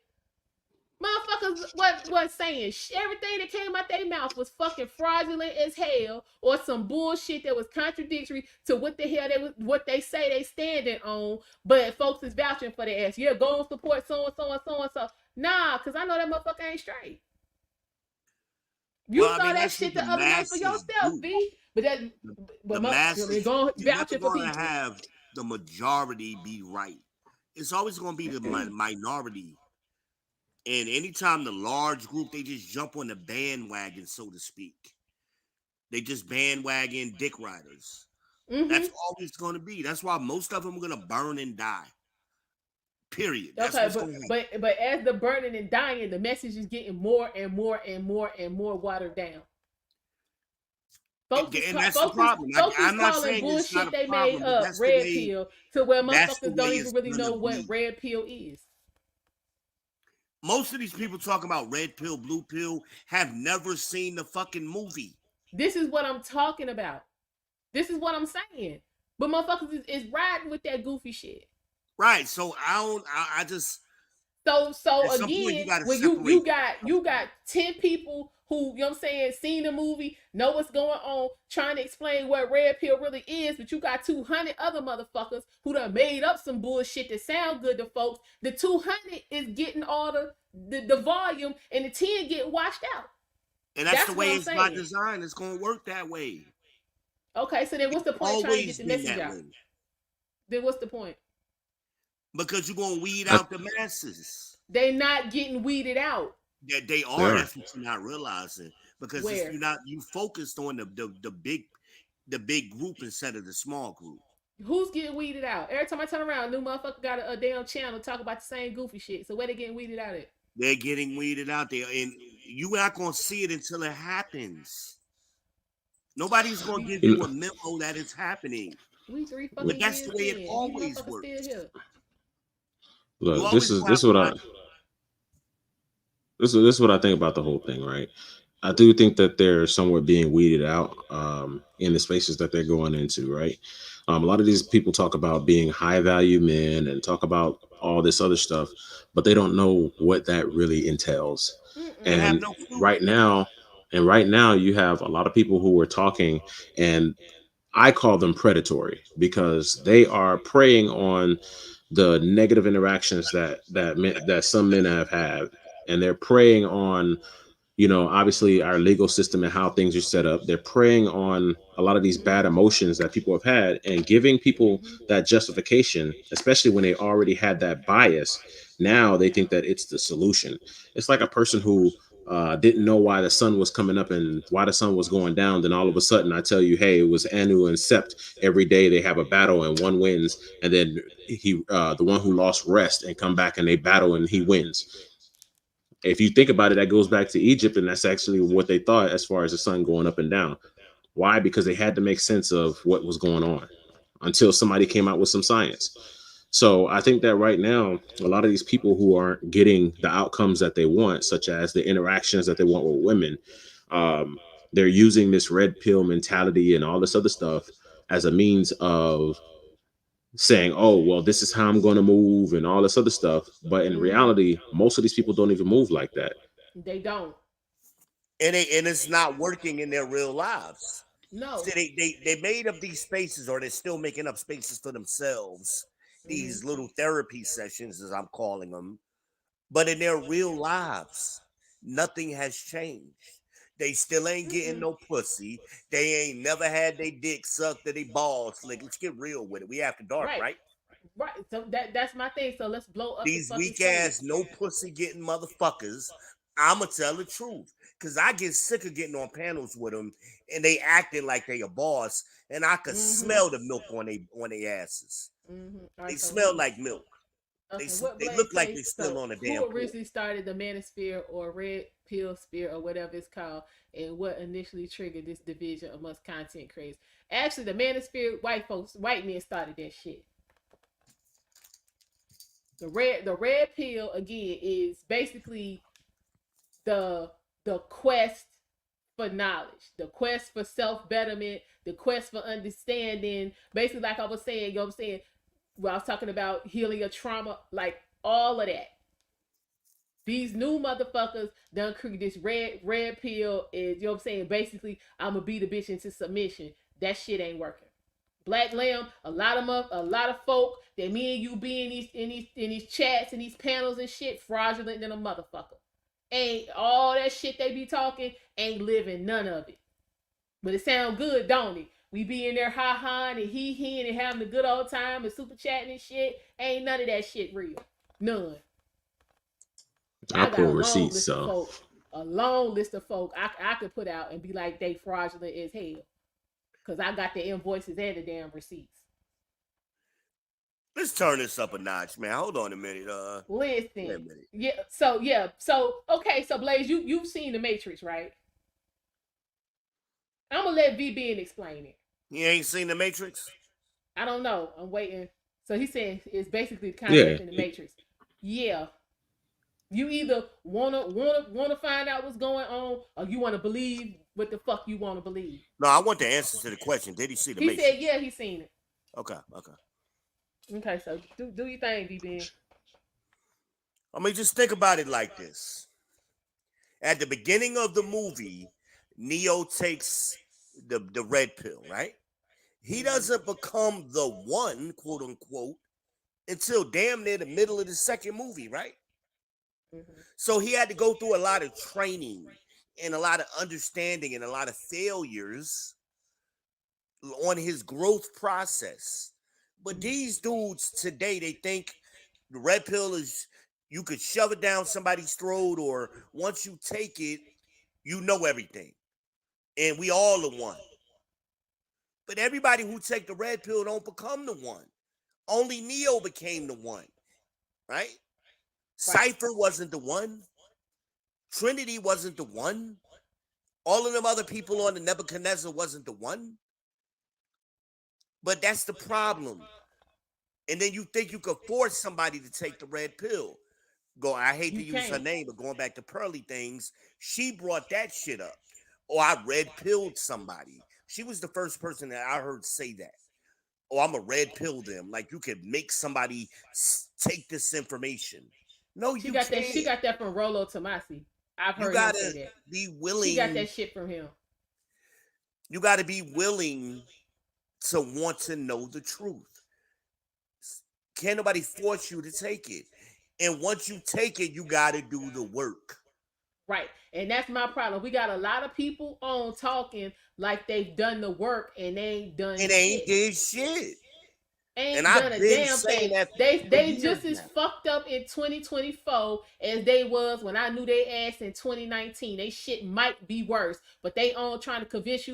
Motherfuckers was saying everything that came out their mouth was fucking fraudulent as hell, or some bullshit that was contradictory to what the hell what they say they standing on. But folks is vouching for their ass. Yeah, go and support so and so and so and so. Nah, cause I know that motherfucker ain't straight. Well, You I saw mean, that that's what shit the the other night for masses yourself, do. V. But that, The, but the they masses, going you're never vouching for going to people. have the majority be right. It's always going to be the minority. And anytime the large group, they just jump on the bandwagon, so to speak. They just bandwagon dick riders. Mm-hmm. That's always going to be. That's why most of them are going to burn and die. Period. That's Okay, what's going to happen. but as the burning and dying, the message is getting more and more and more and more watered down. And that's the problem. Folks is I'm not calling saying it's not bullshit a they made problem, but up red pill to where that's the motherfuckers way don't even it's really going to know what be. red pill is. Most of these people talking about red pill, blue pill have never seen the fucking movie. This is what I'm talking about. This is what I'm saying. But motherfuckers is riding with that goofy shit. Right. So I just So at some point you again, gotta when separate. you got 10 people who, you know what I'm saying, seen the movie, know what's going on, trying to explain what red pill really is, but you got 200 other motherfuckers who done made up some bullshit that sound good to folks. The 200 is getting all the volume and the 10 get washed out. And that's the That's what way I'm it's by saying. design. It's gonna work that way. Okay, so then what's the point of trying to get Always the been message that out? way. Then what's the point? Because you're gonna weed I, out the masses. They not getting weeded out. That they they are, are. that's what you're not realizing. Because it's, Where? you focused on the big group instead of the small group. Who's getting weeded out? Every time I turn around, a new motherfucker got a damn channel talk about the same goofy shit. So where they getting weeded out at? They're getting weeded out there, and you're not gonna see it until it happens. Nobody's gonna We give You you know, a memo that it's happening. we three But fucking that's years the way it in. These always motherfuckers works. still here. You look, always gonna this have is to what I find. this is what I think about the whole thing, right? I do think that they're somewhat being weeded out in the spaces that they're going into, right? A lot of these people talk about being high value men and talk about all this other stuff, but they don't know what that really entails. They Mm-mm. have And no clue. right now, right now, you have a lot of people who are talking, and I call them predatory because they are preying on the negative interactions that some men have had, and they're preying on, obviously our legal system and how things are set up. They're preying on a lot of these bad emotions that people have had and giving people that justification, especially when they already had that bias. Now they think that it's the solution. It's like a person who didn't know why the sun was coming up and why the sun was going down. Then all of a sudden I tell you, hey, it was Anu and Sept. Every day they have a battle and one wins. And then the one who lost rest and come back and they battle and he wins. If you think about it, that goes back to Egypt, and that's actually what they thought as far as the sun going up and down. Why? Because they had to make sense of what was going on until somebody came out with some science. So I think that right now, a lot of these people who aren't getting the outcomes that they want, such as the interactions that they want with women, they're using this red pill mentality and all this other stuff as a means of saying, oh, well, this is how I'm going to move and all this other stuff. But in reality, most of these people don't even move like that. They don't. And it's not working in their real lives. No. So they made up these spaces, or they're still making up spaces for themselves. These little therapy sessions, as I'm calling them. But in their real lives, nothing has changed. They still ain't getting no pussy. They ain't never had their dick sucked or they balls slick. Let's get real with it. We after dark, right? Right. So that's my thing. So let's blow up these weak ass, no pussy getting motherfuckers. I'ma tell the truth, cause I get sick of getting on panels with them and they acting like they a boss, and I could smell the milk on they asses. They smell like milk. Okay, they look like they still on a damn. Who originally started the manosphere or red pill sphere or whatever it's called, and what initially triggered this division amongst content creators? Actually, the manosphere, white men started that shit. The red pill again is basically the quest for knowledge, the quest for self betterment, the quest for understanding. Basically, like I was saying, when I was talking about healing your trauma, like all of that. These new motherfuckers done create this red pill is, basically I'm gonna beat a bitch into submission. That shit ain't working. Black Lamb, a lot of folk that me and you be in these chats and these panels and shit, fraudulent than a motherfucker. Ain't all that shit they be talking, ain't living none of it. But it sound good, don't it? We be in there ha-ha and he and having a good old time and super chatting and shit. Ain't none of that shit real. None. I pull receipts, so a long list of folk I could put out and be like they fraudulent as hell. Cause I got the invoices and the damn receipts. Let's turn this up a notch, man. Hold on a minute. Listen. Yeah. So okay. So Blaze, you've seen the Matrix, right? I'm gonna let VBN explain it. You ain't seen the Matrix? I don't know. I'm waiting. So he said it's basically the concept in the Matrix. Yeah. You either wanna find out what's going on, or you wanna believe what the fuck you wanna believe. No, I want the answer to the question. Did he see the Matrix? He said, yeah, he's seen it. Okay. Okay, so do your thing, B-Ben. I mean, just think about it like this. At the beginning of the movie, Neo takes the red pill, right? He doesn't become the one, quote unquote, until damn near the middle of the second movie, right? So he had to go through a lot of training and a lot of understanding and a lot of failures on his growth process. But these dudes today, they think the red pill is you could shove it down somebody's throat, or once you take it, you know everything. And we all the one. But everybody who take the red pill don't become the one. Only Neo became the one, right? Cypher wasn't the one. Trinity wasn't the one. All of them other people on the Nebuchadnezzar wasn't the one. But that's the problem. And then you think you could force somebody to take the red pill. I hate to use her name, but going back to Pearly things, she brought that shit up. Or I red pilled somebody. She was the first person that I heard say that. Oh, I'm a red pill them. Like you could make somebody take this information. No, you can't. She got that from Rollo Tomasi. I've heard him say that. Be willing. She got that shit from him. You got to be willing to want to know the truth. Can't nobody force you to take it. And once you take it, you got to do the work. Right. And that's my problem. We got a lot of people on talking like they've done the work and they ain't done It ain't shit. did shit. And Ain't done I've a been damn thing. saying that for They years just as now. fucked up in 2024 as they was when I knew they ass in 2019. They shit might be worse, but they on trying to convince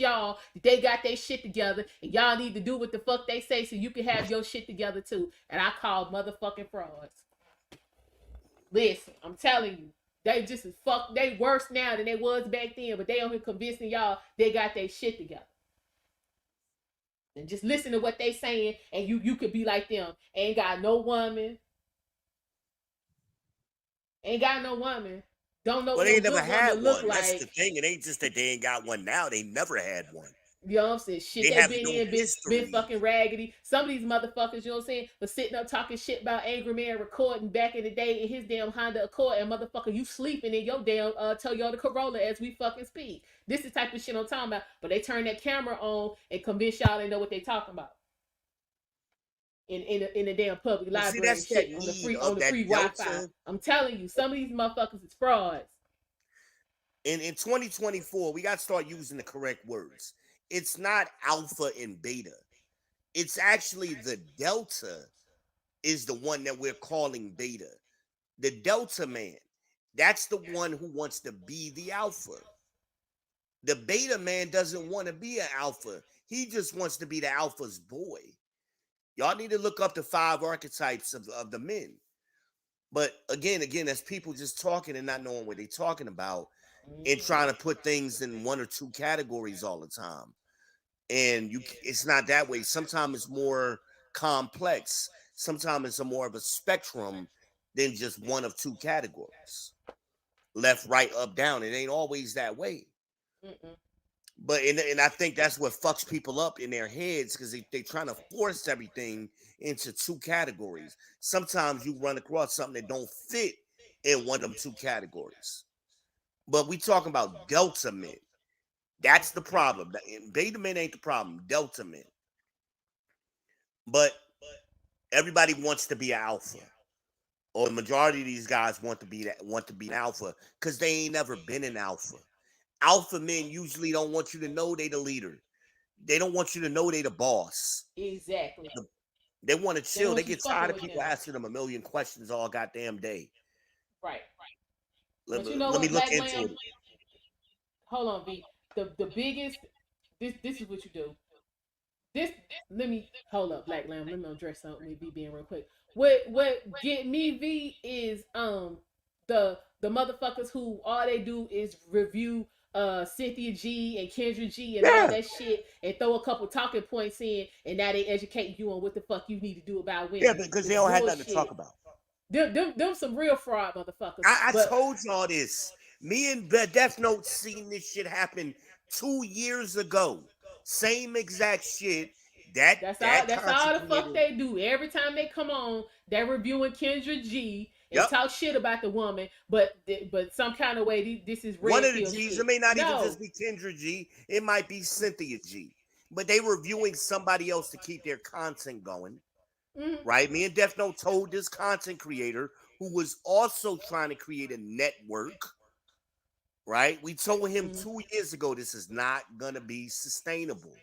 y'all that they got their shit together and y'all need to do what the fuck they say so you can have your shit together too. And I call motherfucking frauds. Listen, I'm telling you, they just as fuck. They worse now than they was back then, but they on here convincing y'all they got their shit together. And just listen to what they saying, and you could be like them. Ain't got no woman. Ain't got no woman. Don't know Well, what they no ain't never good woman had look one. That's the like. thing. It ain't just that they ain't got one now. They never had one. You know what I'm saying? Shit, They they have been no in, been history. fucking raggedy. Some of these motherfuckers, you know what I'm saying, was sitting up talking shit about Angry Man recording back in the day in his damn Honda Accord, and motherfucker, you sleeping in your damn Toyota Corolla as we fucking speak. This is the type of shit I'm talking about. But they turn that camera on and convince y'all they know what they talking about. In the damn public Well, see, library and that's that shit on need the of that free Wi-Fi. Delta. I'm telling you, some of these motherfuckers is frauds. In 2024, we got to start using the correct words. It's not alpha and beta. It's actually the Delta is the one that we're calling beta. The Delta man, that's the one who wants to be the alpha. The beta man doesn't want to be an alpha. He just wants to be the alpha's boy. Y'all need to look up the 5 archetypes of the men. But again, that's people just talking and not knowing what they're talking about and trying to put things in 1 or 2 categories all the time. And it's not that way. Sometimes it's more complex. Sometimes it's more of a spectrum than just 1 of 2 categories. Left, right, up, down. It ain't always that way. Mm-mm. But and I think that's what fucks people up in their heads because they trying to force everything into 2 categories. Sometimes you run across something that don't fit in 1 of them 2 categories. But we talking about Delta men. That's the problem. Beta men ain't the problem. Delta men. But everybody wants to be an alpha, or the majority of these guys want to be an alpha because they ain't never been an alpha. Alpha men usually don't want you to know they the leader. They don't want you to know they the boss. Exactly. They want to They don't chill. They want you get fucking tired of with people them. asking them a million questions all goddamn day. Right. Let But you know me what, look Black into Lamb? it. Hold on, V. The biggest this is what you do. This let me hold up, Black Lamb. Let me address something with V being real quick. What get me V is the motherfuckers who all they do is review Cynthia G and Kendra G and all Yeah, that shit and throw a couple talking points in and now they educate you on what the fuck you need to do about yeah, women. because they It's don't have nothing to talk bullshit. about. Them some real fraud motherfuckers. I But told y'all this. Me and Death Note seen this shit happen 2 years ago. Same exact shit. That That's content all the fuck creator. they do. Every time they come on, they're reviewing Kendra G and Yep. talk shit about the woman, but some kind of way this is One red of the pill G's. It shit. may not even No. just be Kendra G. It might be Cynthia G. But they reviewing somebody else to keep their content going. Mm-hmm. Right? Me and Death Note told this content creator who was also trying to create a network. Right? We told him Mm-hmm. 2 years ago this is not gonna be sustainable.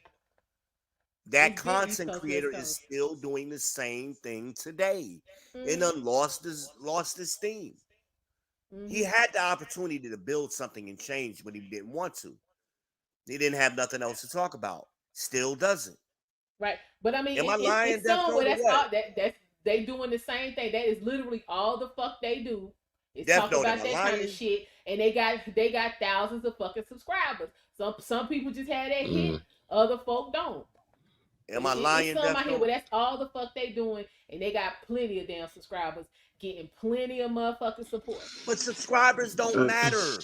That It's been East content Coast, creator West is Coast. still doing the same thing today. And Mm-hmm. done lost his steam. He Mm-hmm. had the opportunity to build something and change, but he didn't want to. He didn't have nothing else to talk about. Still doesn't. Right. But I mean, Am I lying, it's Death somewhere Note, or that's what? all that's they doing the same thing. That is literally all the fuck they do. Is Death talk Note, am about I that kind of lying? shit, and they got thousands of fucking subscribers. Some people just had that hit, Mm. other folk don't. But Am I it's lying, some Death out here Note? where that's all the fuck they doing, and they got plenty of damn subscribers, getting plenty of motherfucking support. But subscribers don't matter.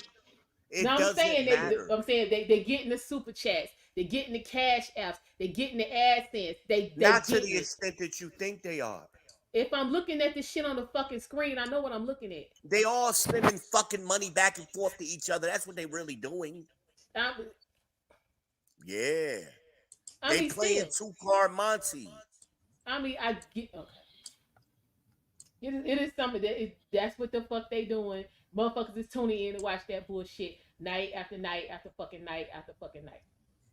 It Now doesn't matter. I'm saying they getting the super chats, they getting the cash apps, they getting the AdSense, they Not to getting the it. extent that you think they are. If I'm looking at this shit on the fucking screen, I know what I'm looking at. They all spending fucking money back and forth to each other. That's what they really doing. I, Yeah. I They mean, playing still, 2-card Monty. I mean, I get okay. It is something that's what the fuck they doing. Motherfuckers is tuning in to watch that bullshit night after night after fucking night after fucking night.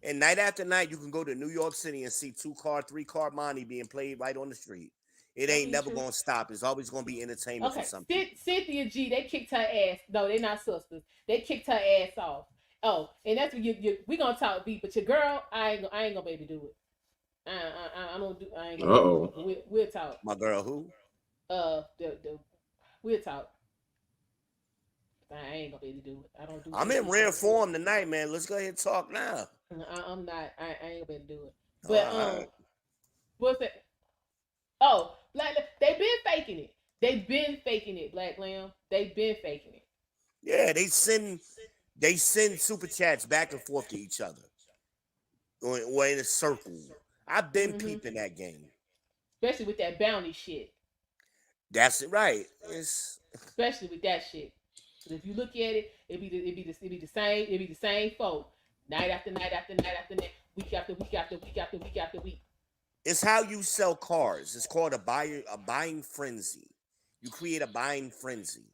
And night after night, you can go to New York City and see 2 card, 3 card money being played right on the street. It That ain't is never true. gonna stop. It's always gonna be entertainment for Okay, some people. Cynthia G, they kicked her ass. No, they not sisters. They kicked her ass off. Oh, and that's what we gonna talk beat, but your girl, I ain't gonna be able to do it. I don't do. I ain't gonna be able to do Uh-oh. it. But we'll talk. My girl, who? The we'll talk. I ain't gonna be able to do it. I don't do. I'm in rare form tonight, man. Let's go ahead and talk now. I'm not. I ain't gonna be able to do it. All But right. what's that? Oh, they been faking it. They been faking it, Black Lamb. They been faking it. Yeah, they send super chats back and forth to each other, or in a circle. I've been peeping that game. Especially with that bounty shit. That's it, right? It's Especially with that shit. But if you look at it, it be the same folk. Night after night after night after night, week after week after week after week after week. it's how you sell cars. It's called a buying frenzy. You create a buying frenzy,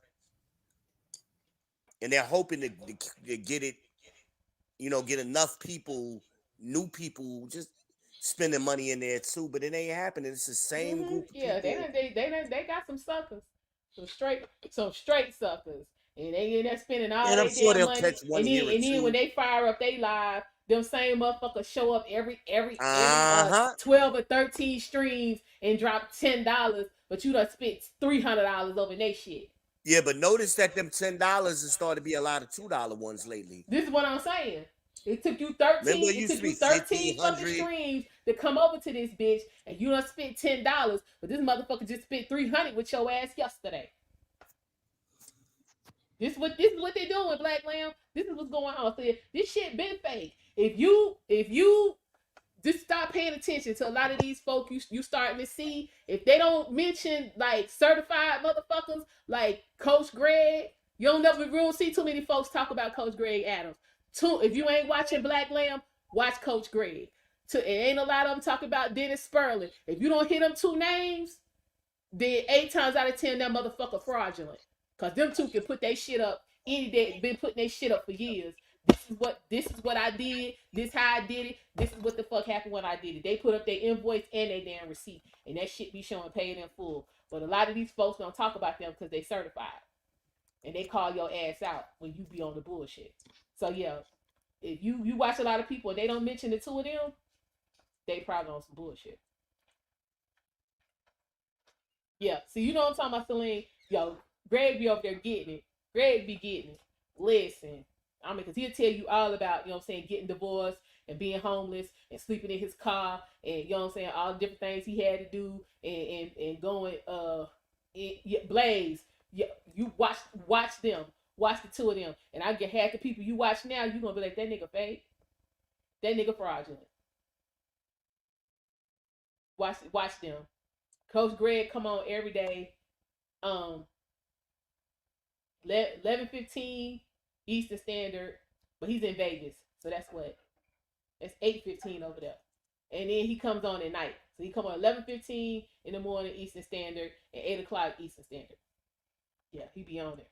and they're hoping to get it. Get enough people, new people, just spending money in there too. But it ain't happening. It's the same group of Yeah, people. they got some suckers, some straight suckers, and they in there spending all And I'm their sure damn they'll money. catch one And here or then when two. they fire up they live, them same motherfuckers show up every Uh-huh. 12 or 13 streams and drop $10, but you done spent $300 over their shit. Yeah, but notice that them $10 has started to be a lot of $2 ones lately. This is what I'm saying. It took you Remember, 13. it It used took to be you 50, 13 fucking 100. streams to come over to this bitch, and you done spent $10. But this motherfucker just spent 300 with your ass yesterday. This is what they doing, Black Lamb. This is what's going on. So this shit been fake. If you just stop paying attention to a lot of these folk you starting to see, if they don't mention like certified motherfuckers like Coach Greg, you don't see too many folks talk about Coach Greg Adams. If you ain't watching Black Lamb, watch Coach Greg. It ain't a lot of them talking about Dennis Sperling. If you don't hit them two names, then 8 times out of 10 that motherfucker fraudulent. Cause them two can put their shit up any day. Been putting their shit up for years. This is what I did. This how I did it. This is what the fuck happened when I did it. They put up their invoice and their damn receipt, and that shit be showing paid in full. But a lot of these folks don't talk about them because they certified, and they call your ass out when you be on the bullshit. So yeah, if you watch a lot of people and they don't mention the two of them, they probably on some bullshit. Yeah, see, you know what I'm talking about, Celine? Yo, Greg be over there getting it. Greg be getting it. Listen, I mean, because he'll tell you all about, getting divorced and being homeless and sleeping in his car and, all the different things he had to do and going, Blaze, yeah, you watch them. Watch the two of them. And I get half the people you watch now, you going to be like, that nigga fake. That nigga fraudulent. Watch them. Coach Greg come on every day. 11:15 Eastern Standard, but he's in Vegas, so that's 8:15 over there. And then he comes on at night, so he come on 11:15 in the morning Eastern Standard and 8 o'clock Eastern Standard. Yeah, he be on there.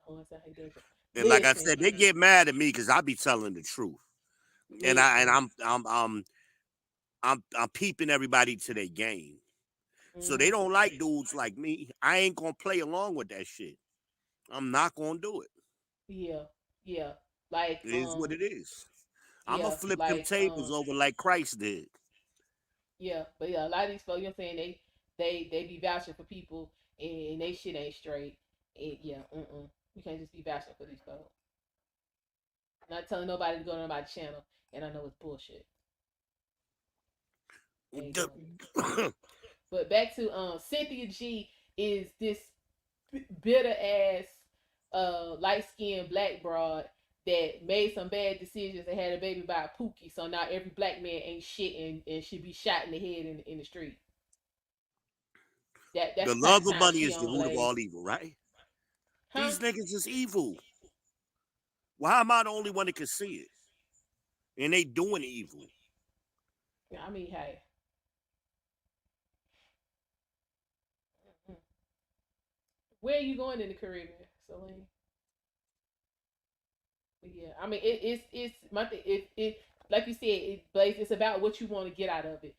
Oh, that's how he does it. And like I said, they get mad at me because I be telling the truth, and I'm peeping everybody to their game. So they don't like dudes like me. I ain't gonna play along with that shit. I'm not gonna do it. Yeah. Like it is what it is. I'm gonna flip like, them tables over like Christ did. Yeah, but yeah, a lot of these folks, you know what I'm saying, they be vouching for people and they shit ain't straight. And yeah, you can't just be vouching for these folks. Not telling nobody to go to nobody's channel, and I know it's bullshit. But back to Cynthia G is this bitter ass light skinned black broad that made some bad decisions and had a baby by a Pookie. So now every black man ain't shit and should be shot in the head in the street. That's the love of money is the root of all evil, right? Huh? These niggas is evil. Why am I the only one that can see it? and they doing evil. Yeah, I mean, hey. Where are you going in the Caribbean, Celine? Yeah, I mean, it's my thing. It like you said, Blaze. It's about what you want to get out of it.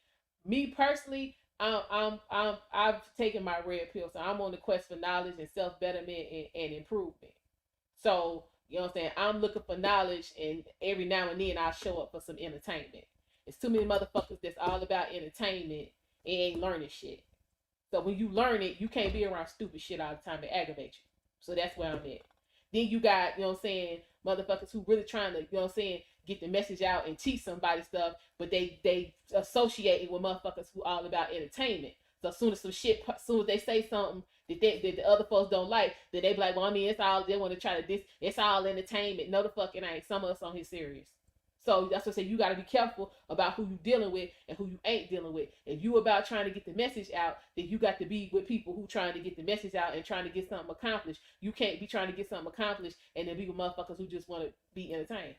Me personally, I've taken my red pill, so I'm on the quest for knowledge and self betterment and improvement. So you know what I'm saying. I'm looking for knowledge, and every now and then I show up for some entertainment. It's too many motherfuckers that's all about entertainment and ain't learning shit. So when you learn it, you can't be around stupid shit all the time. It aggravates you. So that's where I'm at. Then you got, you know what I'm saying, motherfuckers who really trying to, you know what I'm saying, get the message out and teach somebody stuff, but they associate it with motherfuckers who all about entertainment. So as soon as some shit, as soon as they say something that the other folks don't like, then they be like, well, I mean, it's all, they want to try to this, it's all entertainment. No, the fucking ain't. Some of us on here serious. So that's what I say. You got to be careful about who you dealing with and who you ain't dealing with. If you about trying to get the message out, then you got to be with people who trying to get the message out and trying to get something accomplished. You can't be trying to get something accomplished and then be with motherfuckers who just want to be entertained.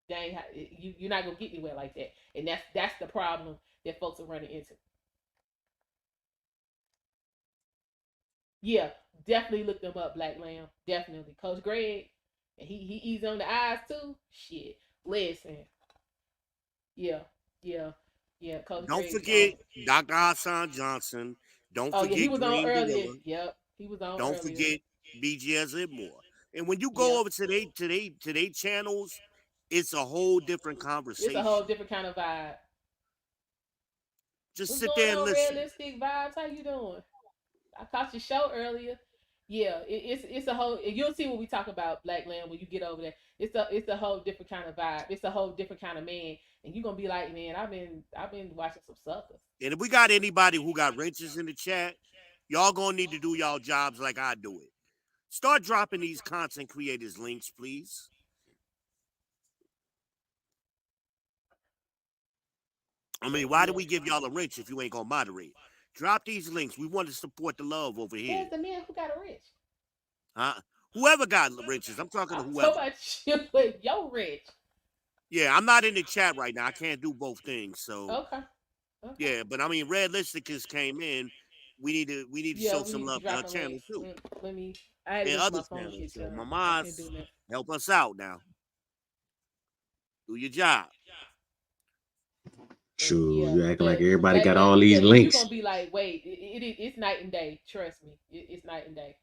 They ain't you're not gonna get anywhere like that, and that's the problem that folks are running into. Yeah, definitely look them up, Black Lamb. Definitely, Coach Greg, and he easy on the eyes too. Shit, listen. Yeah, yeah, yeah. Coach Don't Greg. forget Dr. Hassan Johnson. Don't Oh yeah, he forget was on Dream earlier. Gorilla. Yep, he was on Don't earlier. forget BGS Idmore. And when you go Yep, over to they channels, it's a whole different it's a whole conversation. different kind of vibe. Just What's sit going there and on, listen. realistic vibes? How you doing? I caught your show earlier. Yeah, it's a whole. You'll see what we talk about, Black Lamb, when you get over there. It's a whole different kind of vibe. It's a whole different kind of man, and you're gonna be like, man, I've been watching some suckers. And if we got anybody who got wrenches in the chat, y'all gonna need to do y'all jobs like I do it. Start dropping these content creators links, please. I mean, But why do yeah, we give y'all a wrench if you ain't gonna moderate? Drop these links. We want to support the love over there's here. the man who got a rich. Huh? Whoever got wrenches, I'm talking to I'm whoever. talking about you with your rich. Yeah, I'm not in the chat right now. I can't do both things. So Okay, okay. yeah, but I mean, Red Lipsticus came in. We need to Yeah, show we some need to be love to her dropping channel links. too, Let me. I had to and wait for other my phone to channels. get So charged. I can't do Mamas, that. help us out now. Do your job. But True. yeah, You acting like but everybody Black got Lamb, all yeah, these you links. gonna be like, wait, it's night and day. Trust me, it's night and day.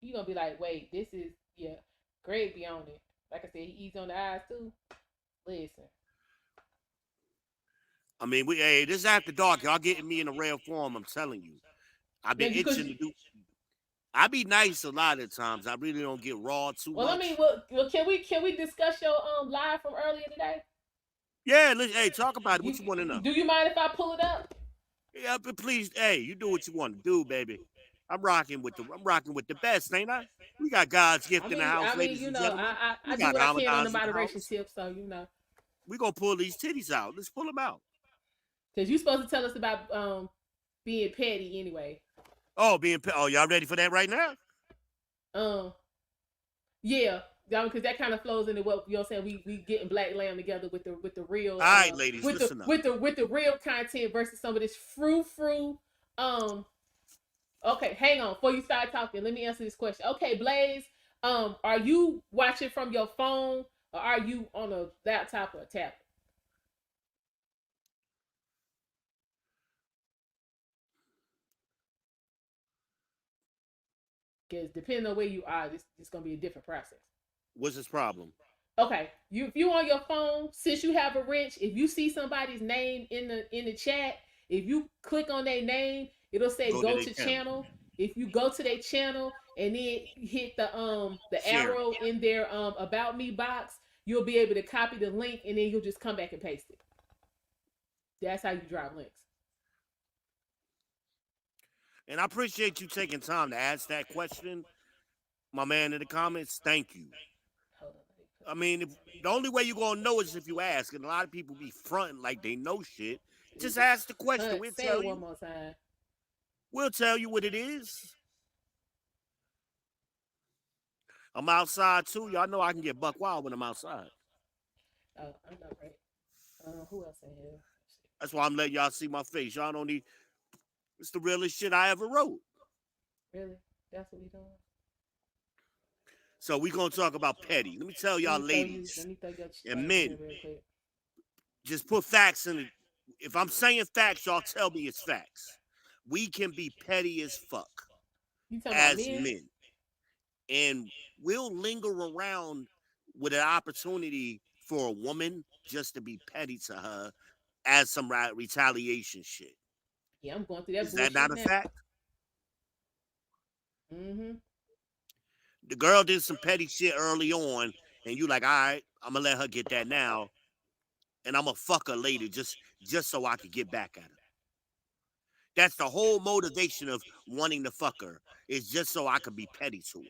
You gonna be like, wait, this is yeah, Greg be on it. Like I said, he's on the eyes too. Listen, I mean, hey, this is after dark. Y'all getting me in a rare form. I'm telling you. I've yeah, been because itching to do. I be nice a lot of times. I really don't get raw too well, I mean, much. can we discuss your live from earlier today? Yeah, hey, talk about it. You What you want to know? do you mind if I pull it up? Yeah, but please, hey, you do what you want to do, baby. I'm rocking with the best, ain't I? We got God's gift in the house, I mean, ladies you and know, gentlemen. I We do got what I can on the Ramadan's in the moderation house. tip, so you know, We gonna pull these titties out. Let's pull them out. because you supposed to tell us about being petty anyway. Oh, y'all ready for that right now? Um, yeah, because that kind of flows into what you know. What I'm saying we getting Black Lamb together with the real All right, ladies, listen up. with the real content versus some of this frou. Um, okay, hang on before you start talking. Let me answer this question. Okay, Blaze, are you watching from your phone or are you on a laptop or a tablet? Because depending on where you are, this gonna be a different process. What's his problem? Okay, if you on your phone, since you have a wrench, if you see somebody's name in the chat, if you click on their name, it'll say Go to go their to channel. channel. If you go to their channel and then hit the Share. arrow in their about me box, you'll be able to copy the link and then you'll just come back and paste it. That's how you drop links. And I appreciate you taking time to ask that question, my man in the comments. Thank you. Hold on, let me put I mean, the only way you gonna know is if you ask, and a lot of people be fronting like they know shit. Just ask the question. Hunt, We'll say it tell one you. more time. We'll tell you what it is. I'm outside too. Y'all know I can get buck wild when I'm outside. Oh, I know, right? Who else in here? That's why I'm letting y'all see my face. Y'all don't need. It's the realest shit I ever wrote. Really? That's what we doing? So we gonna talk about petty. Let me tell Let y'all, me throw you. Let ladies me throw your and spank in here men, real quick. just put facts in it. If I'm saying facts, y'all tell me it's facts. We can be petty as fuck You talking about as men? men, and we'll linger around with an opportunity for a woman just to be petty to her as some retaliation shit. Yeah, I'm going through that Is that not bullshit a now. fact? Mm-hmm. The girl did some petty shit early on, and you like, all right, I'm gonna let her get that now, and I'm gonna fuck her later just so I could get back at her. That's the whole motivation of wanting to fuck her. Is just so I could be petty to her.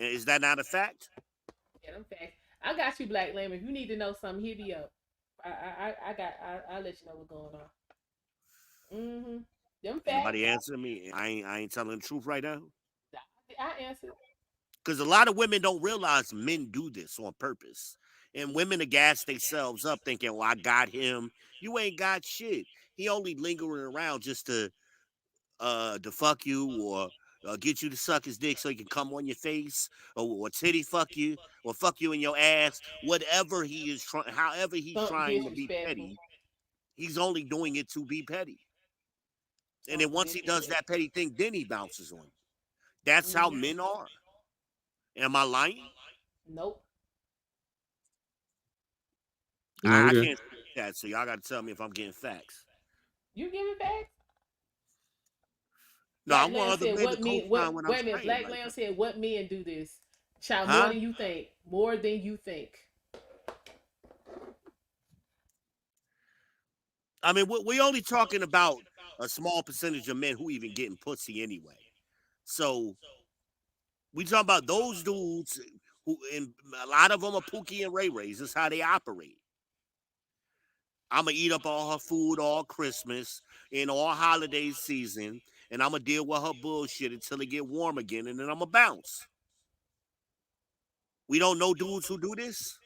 Is that not a fact? Yeah, them facts. I got you, Black Lamb. If you need to know something, hit me up. I'll let you know what's going on. Mm-hmm. Them Ain't facts. nobody answering me. I ain't telling the truth right now. I answered. Because a lot of women don't realize men do this on purpose. And women to gas themselves up thinking, well, I got him. You ain't got shit. He only lingering around just to fuck you or get you to suck his dick so he can come on your face or titty fuck you or fuck you in your ass. Whatever he is trying, however he's Something trying to be disrespectful. petty, he's only doing it to be petty. And then Something once he does disrespectful. that petty thing, then he bounces on you. That's how Mm-hmm. men are. Am I lying? Nope. No, I we good. can't speak to that, so y'all got to tell me if I'm getting facts. You give it back. No, I Black want Lamb other said, men to "What men? What? co-sign what I'm Wait a minute." saying. Black Like, Lamb said, "What men do this? Child, more huh? than you think. More than you think." I mean, we only talking about a small percentage of men who even getting pussy anyway. So we talking about those dudes who, and a lot of them are Pookie and Ray Rays. That's how they operate. I'm gonna eat up all her food all Christmas and all holiday season, and I'm gonna deal with her bullshit until it get warm again, and then I'm gonna bounce. We don't know dudes who do this.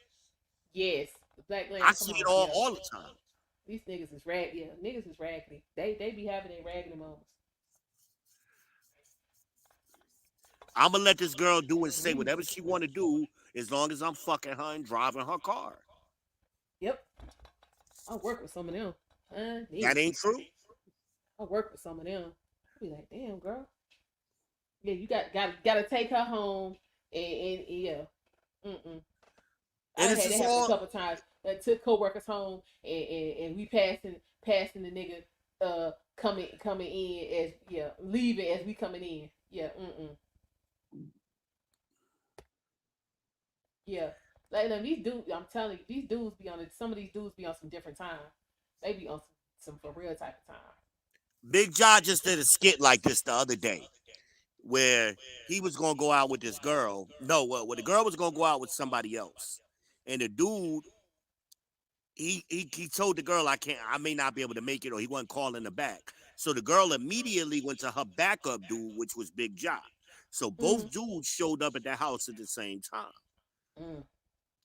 Yes, Black I Lamb. Come see it on, yeah. all the time. These niggas is rag. Yeah, niggas is raggedy. They be having their raggedy moments. I'm gonna let this girl do and say Mm. whatever she want to do as long as I'm fucking her and driving her car. Yep. I work with some of them. That Niggas. ain't true. I work with some of them. I be like, damn, girl. Yeah, you gotta take her home and yeah. Mm-mm. I And done this had that is happen a all. couple times. I took coworkers home and we passing the nigga coming in as yeah leaving as we coming in yeah yeah like these dudes I'm telling you these dudes be on it some of these dudes be on some different time they be on some for real type of time. Big John just did a skit like this the other day where he was gonna go out with this girl. No, well, the girl was gonna go out with somebody else, and the dude he told the girl I may not be able to make it, or he wasn't calling her back. So the girl immediately went to her backup dude, which was Big John. So Mm-hmm. both dudes showed up at the house at the same time. Mm.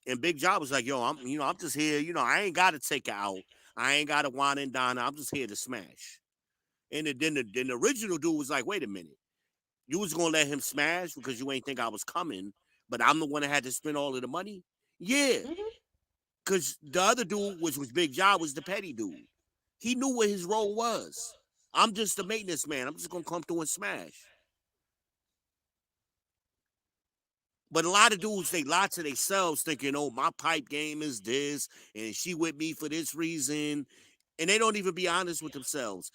And Big John was like, "Yo, I'm just here. I ain't got to take her out. I ain't got to wine and dine her. I'm just here to smash." And then the original dude was like, "Wait a minute, you was gonna let him smash because you ain't think I was coming, but I'm the one that had to spend all of the money." Yeah, Mm-hmm. because the other dude, which was Big John, was the petty dude. He knew what his role was. I'm just the maintenance man. I'm just gonna come through and smash. But a lot of dudes, they lie to themselves thinking, oh, my pipe game is this, and she with me for this reason. And they don't even be honest with themselves.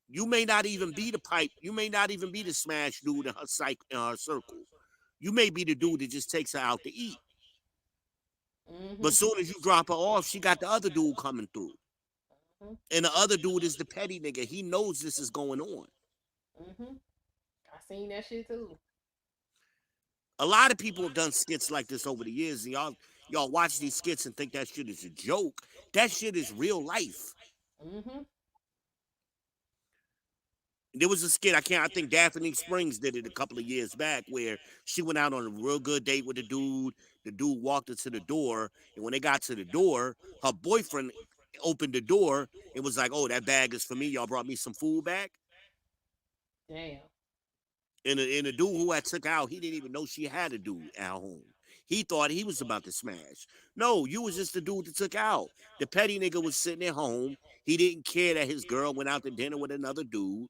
You may not even be the pipe. You may not even be the smash dude in her circle. You may be the dude that just takes her out to eat. But Mm-hmm. soon as you drop her off, she got the other dude coming through. Mm-hmm. And the other dude is the petty nigga. He knows this is going on. Mm-hmm. I seen that shit too. A lot of people have done skits like this over the years, and y'all watch these skits and think that shit is a joke. That shit is real life. Mm-hmm. There was a skit, I think Daphne Springs did it a couple of years back where she went out on a real good date with a dude. The dude walked her to the door, and when they got to the door, her boyfriend opened the door and was like, "Oh, that bag is for me. Y'all brought me some food back." Damn. And the dude who I took out, he didn't even know she had a dude at home. He thought he was about to smash. No, you was just the dude that took out. The petty nigga was sitting at home. He didn't care that his girl went out to dinner with another dude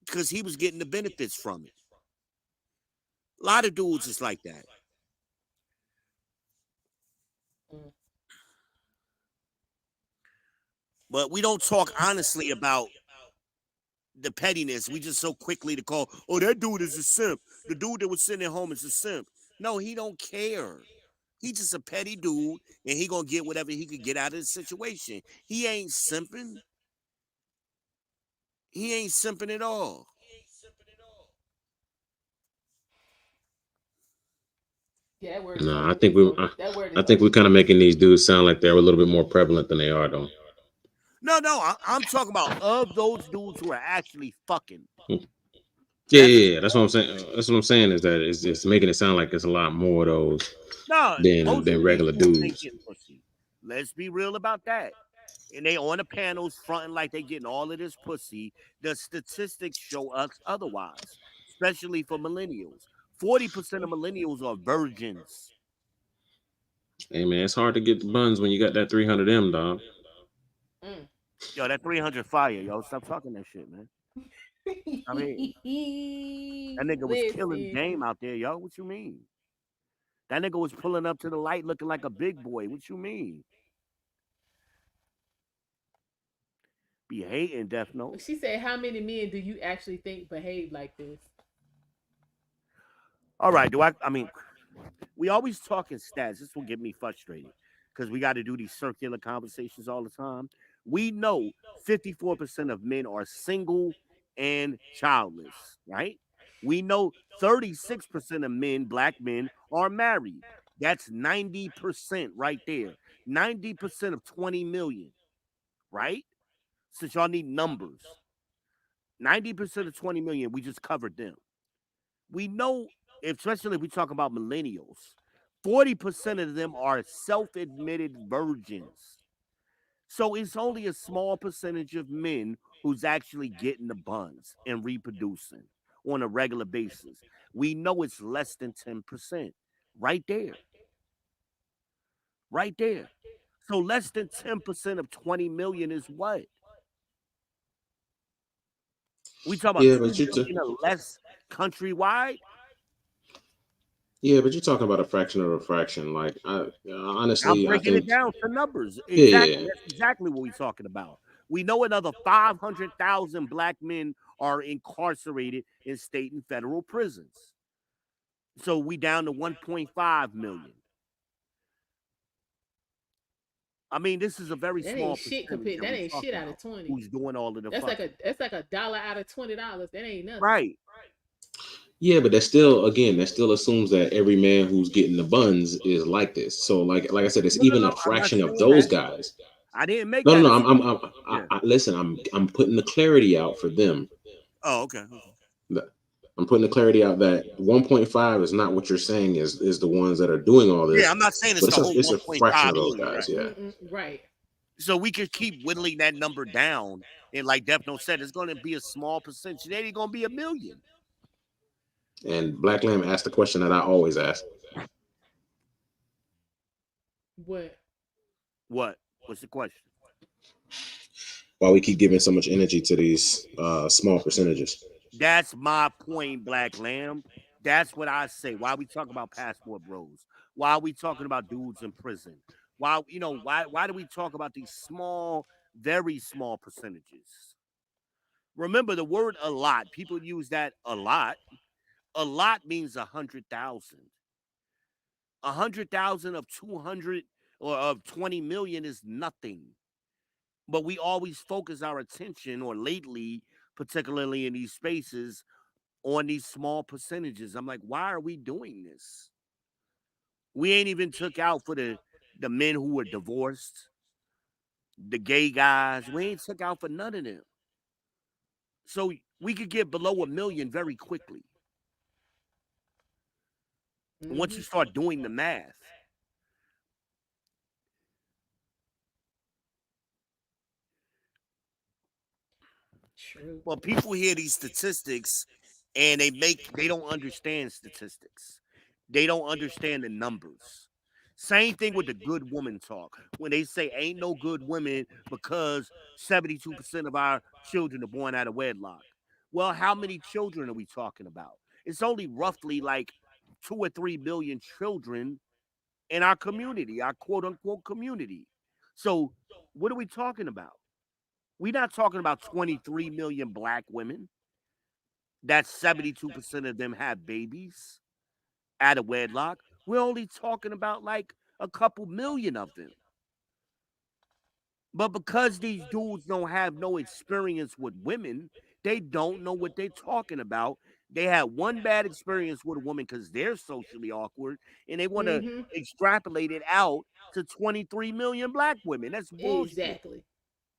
because he was getting the benefits from it. A lot of dudes is like that. Mm. But we don't talk honestly about the pettiness. We just so quickly to call, oh, that dude is a simp. The dude that was sitting at home is a simp. No, he don't care. He just a petty dude, and he gonna get whatever he could get out of the situation. He ain't simping. He ain't simping at all. Yeah, that word is No, I so think we, I, that word I is think we're kind of overused. making these dudes sound like they're a little bit more prevalent than they are, though. No, I'm talking about of those dudes who are actually fucking. Yeah, That's what. yeah, yeah. That's what I'm saying. That's what I'm saying is that it's making it sound like it's a lot more of those No, most than of these regular dudes ain't dudes. getting pussy. Let's be real about that. And they on the panels fronting like they getting all of this pussy. The statistics show us otherwise, especially for millennials. 40% of millennials are virgins. Hey man, it's hard to get the buns when you got that 300M, dog. Mm. Yo, that 300 fire, yo. Stop talking that shit, man. I mean, that nigga was killing Listen. game out there, yo. What you mean? That nigga was pulling up to the light looking like a big boy. What you mean? Be hating, Death Note. She said, "How many men do you actually think behave like this?" All right, do I mean, we always talking stats. This will get me frustrated because we got to do these circular conversations all the time. We know 54% of men are single and childless, right? We know 36% of men, black men, are married. That's 90% right there. 90% of 20 million, right? Since y'all need numbers, 90% of 20 million, we just covered them. We know, especially if we talk about millennials, 40% of them are self admitted virgins. So it's only a small percentage of men who's actually getting the buns and reproducing on a regular basis. We know it's less than 10%. Right there. Right there. So less than 10% of 20 million is what? We talk about Yeah, 2 but million or less countrywide. yeah, but you're talking about a fraction of a fraction. Like, I'm honestly, I breaking it think, down to numbers. yeah, Exactly. yeah, That's exactly what we're talking about. We know another 500,000 black men are incarcerated in state and federal prisons. So we down to 1.5 million. I mean, this is a very That small ain't shit percentage compared. that That we ain't talk shit out of about 20. who's doing all of the fucking. That's like a dollar out of $20. That ain't nothing. Right. yeah, but that still, again, that still assumes that every man who's getting the buns is like this. So, like I said, it's No, no, even no. a I'm not fraction of saying those that. guys. I didn't make No, no, that no. assumption. I, Yeah. listen. I'm putting the clarity out for them. Oh, okay. Okay. I'm putting the clarity out that 1.5 is not what you're saying is the ones that are doing all Yeah, this, I'm not saying it's but the whole it's a fraction 1.5 of those million, guys. right? Yeah, Mm-mm, right. So we could keep whittling that number down. And like Defno said, it's going to be a small percentage. It ain't going to be a million. and Black Lamb asked the question that I always ask: What? What? What's the question? why we keep giving so much energy to these small percentages? That's my point, Black Lamb. That's what I say. Why we talk about passport bros? Why we talking about dudes in prison? Why do we talk about these small, very small percentages? Remember the word a lot. People use that a lot. A lot means 100,000. 100,000 of 200 or of 20 million is nothing. But we always focus our attention, or lately, particularly in these spaces, on these small percentages. I'm like, why are we doing this? We ain't even took out for the men who were divorced, the gay guys. We ain't took out for none of them. So we could get below a million very quickly. And once Mm-hmm. you start doing the math, True. well, people hear these statistics and they don't understand statistics. They don't understand the numbers. Same thing with the good woman talk. When they say ain't no good women because 72% of our children are born out of wedlock. Well, how many children are we talking about? It's only roughly like 2 or 3 million children in our community, our quote unquote community. So, what are we talking about? We're not talking about 23 million black women. That's 72% of them have babies out of wedlock. We're only talking about like a couple million of them. But because these dudes don't have no experience with women, they don't know what they're talking about. They had one bad experience with a woman because they're socially awkward and they want to Mm-hmm. extrapolate it out to 23 million black women. That's bullshit. Exactly.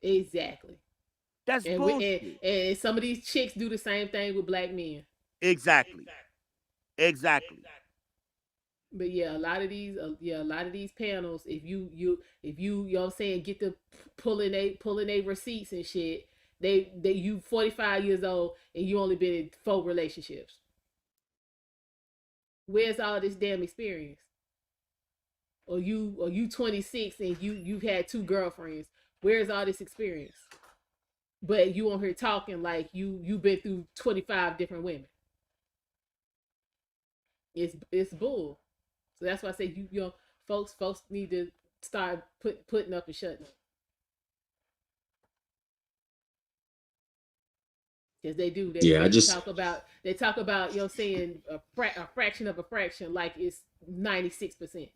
Exactly. That's And we bullshit. and some of these chicks do the same thing with black men. Exactly. Exactly. But yeah, a lot of these panels, if you know what I'm saying, get the pulling they receipts and shit, they you 45 years old and you only been in 4 relationships. Where's all this damn experience? Or you 26 and you've had 2 girlfriends. Where's all this experience? But you on here talking like you've been through 25 different women. It's bull. So that's why I say you know folks need to start putting up and shutting up. Because they do. Yeah, I They just talk about you know saying a fraction of a fraction like it's 96%.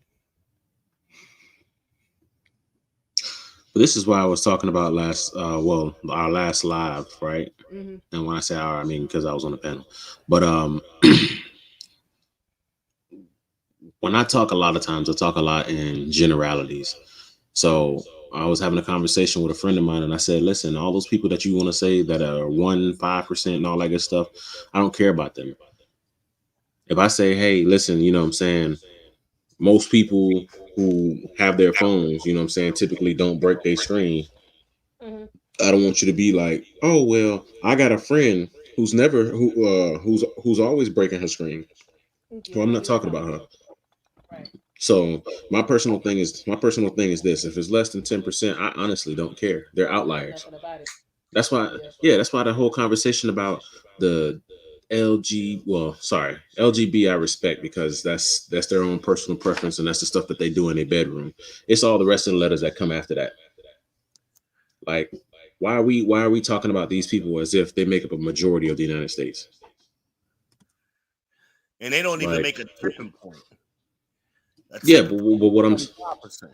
this is why I was talking about our last live, right? Mm-hmm. And when I say our, I mean because I was on the panel. But when I talk a lot of times, I talk a lot in generalities. So I was having a conversation with a friend of mine, and I said, "Listen, all those people that you want to say that are 1, 5%, and all that good stuff, I don't care about them. If I say, hey, listen, you know what I'm saying, most people who have their phones, you know what I'm saying, typically don't break their screen. Mm-hmm. I don't want you to be like, oh well, I got a friend who's always breaking her screen. Yeah, Well, we I'm don't not give a talking fuck. about her. Right. So my personal thing is this: if it's less than 10%, I honestly don't care. They're outliers. Nothing about it. That's why, Yeah. yeah, that's why the whole conversation about the LGB I respect because that's their own personal preference and that's the stuff that they do in their bedroom. It's all the rest of the letters that come after that. Like, why are we talking about these people as if they make up a majority of the United States? And they don't even Like, make a tipping point. A yeah, tipping point but what is I'm 25%.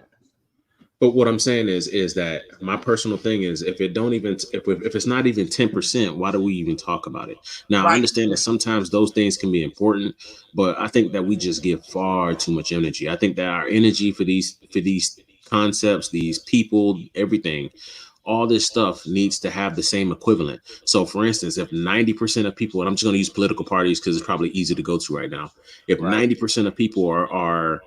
But what I'm saying is that my personal thing is if it's not even 10%, why do we even talk about it? Now I Right. understand that sometimes those things can be important, but I think that we just give far too much energy. I think that our energy for these concepts, these people, everything, all this stuff needs to have the same equivalent. So for instance, if 90% of people, and I'm just going to use political parties because it's probably easy to go to right now, if Right. 90% of people are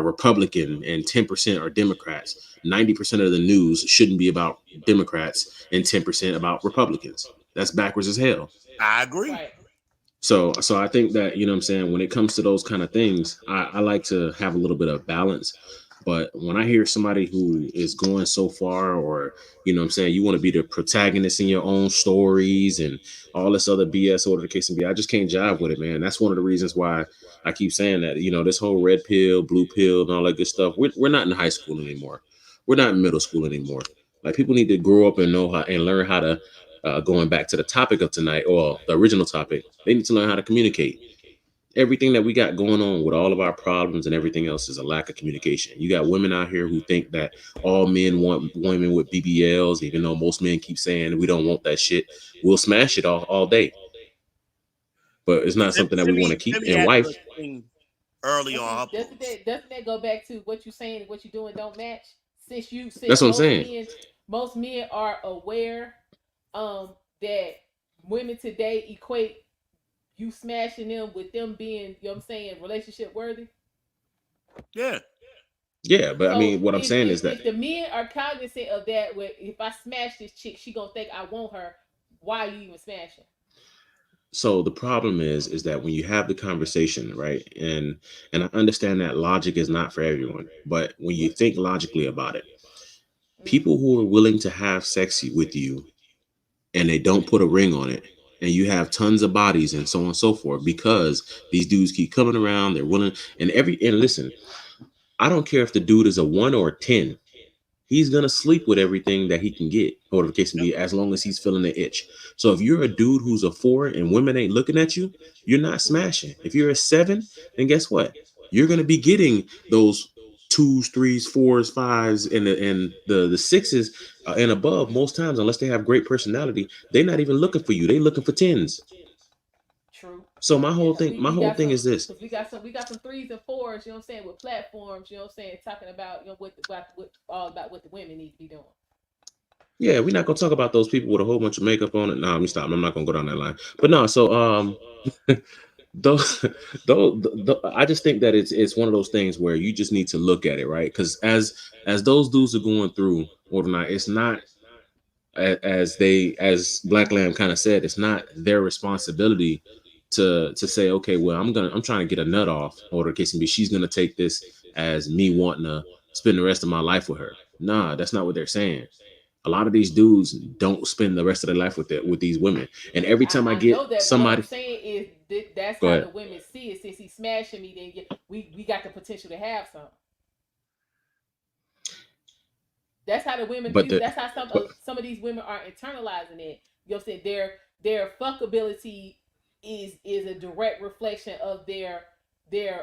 Republican and 10% are Democrats, 90% of the news shouldn't be about Democrats and 10% about Republicans. That's backwards as hell. I agree. Right. So I think that, you know what I'm saying, when it comes to those kind of things, I like to have a little bit of balance. But when I hear somebody who is going so far, or, you know what I'm saying, you want to be the protagonist in your own stories and all this other BS, or whatever the case may be, I just can't jive with it, man. That's one of the reasons why I keep saying that, this whole red pill, blue pill, and all that good stuff, we're not in high school anymore. We're not in middle school anymore. Like, people need to grow up and know how and learn how to, going back to the topic of tonight, or the original topic, they need to learn how to communicate. Everything that we got going on with all of our problems and everything else is a lack of communication. You got women out here who think that all men want women with BBLs, even though most men keep saying we don't want that shit. We'll smash it all day, but it's not something that we want to keep. Jimmy And asked wife, a thing early And on see, her post. doesn't that go back to what you're saying and what you're doing don't match? that's Since what I'm saying. most men are aware that women today equate you smashing them with them being, you know what I'm saying, relationship worthy. Yeah. Yeah, but I So mean, what I'm if saying if, is that if the men are cognizant of that, where if I smash this chick, she gonna think I want her. Why are you even smashing? so the problem is that when you have the conversation, right? And I understand that logic is not for everyone, but when you think logically about it, Mm-hmm. people who are willing to have sex with you and they don't put a ring on it, and you have tons of bodies and so on and so forth, because these dudes keep coming around, they're willing, and listen, I don't care if the dude is a 1 or a 10. He's gonna sleep with everything that he can get, or the case may Yep. be, as long as he's feeling the itch. So if you're a dude who's a 4 and women ain't looking at you, you're not smashing. If you're a 7, then guess what? You're gonna be getting those twos, threes, fours, fives, and the sixes and above most times, unless they have great personality. They're not even looking for you. They looking for tens. True. So Yeah, cause my we whole got thing some, is this. we got some threes and fours. You know what I'm saying, with platforms. You know what I'm saying, talking about, you know, what all about what the women need to be doing. Yeah, we're not gonna talk about those people with a whole bunch of makeup on it. No, let me stop. I'm not gonna go down that line. But no, so those, I just think that it's one of those things where you just need to look at it, right? Because as those dudes are going through or not, it's not as Black Lamb kind of said, it's not their responsibility to say, okay, well, I'm trying to get a nut off, or the case may be, she's gonna take this as me wanting to spend the rest of my life with her. Nah, that's not what they're saying. A lot of these dudes don't spend the rest of their life with these women. And every time I I get know that, but what I'm somebody, saying is that's go how ahead. the women see it. Since he's smashing me, then yeah, we got the potential to have some. That's how the women. But the That's how but some of these women are internalizing it. You know what I'm saying? Their fuckability is a direct reflection of their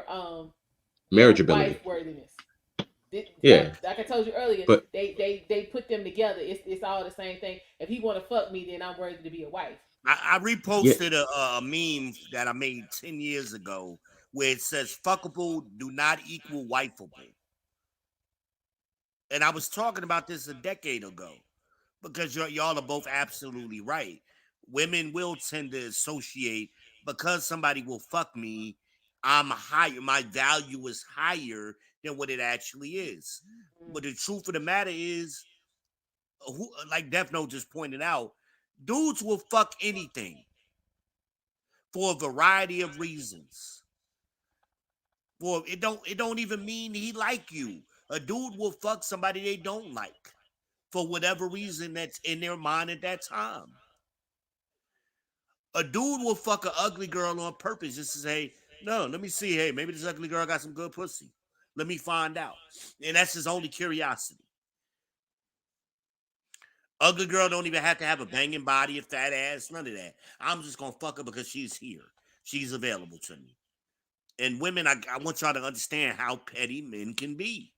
wife marriageability, worthiness. yeah. Like I told you earlier, But they put them together. It's all the same thing. If he want to fuck me, then I'm worthy to be a wife. I yeah, reposted a meme that I made 10 years ago where it says fuckable do not equal wifeable. And I was talking about this a decade ago because y'all are both absolutely right. Women will tend to associate because somebody will fuck me, I'm higher. My value is higher than what it actually is. Mm. But the truth of the matter is, who, like Death Note just pointed out, dudes will fuck anything for a variety of reasons. For it don't even mean he like you. A dude will fuck somebody they don't like for whatever reason that's in their mind at that time. A dude will fuck an ugly girl on purpose just to say, no, let me see. Hey, maybe this ugly girl got some good pussy. Let me find out. And that's his only curiosity. Ugly girl don't even have to have a banging body, a fat ass, none of that. I'm just gonna fuck her because she's here. She's available to me. And women, I want y'all to understand how petty men can be.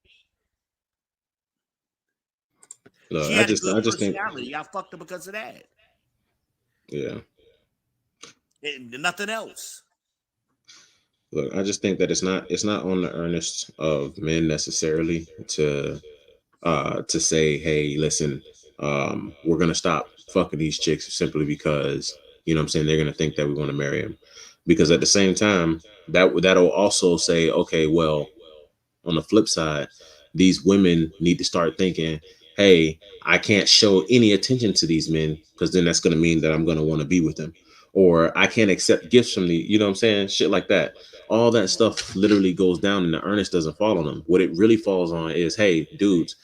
look, She had a good I just think, personality. I fucked her because of that. yeah. And nothing else. Look, I just think that it's not on the earnest of men necessarily to say, hey, listen, we're gonna stop fucking these chicks simply because, you know what I'm saying, they're gonna think that we want to marry them. Because at the same time, that'll also say, okay, well, on the flip side, these women need to start thinking, hey, I can't show any attention to these men because then that's going to mean that I'm going to want to be with them. Or I can't accept gifts from the, you know what I'm saying? Shit like that. All that Mm. stuff literally goes down and the earnest doesn't fall on them. What it really falls on is, hey, dudes,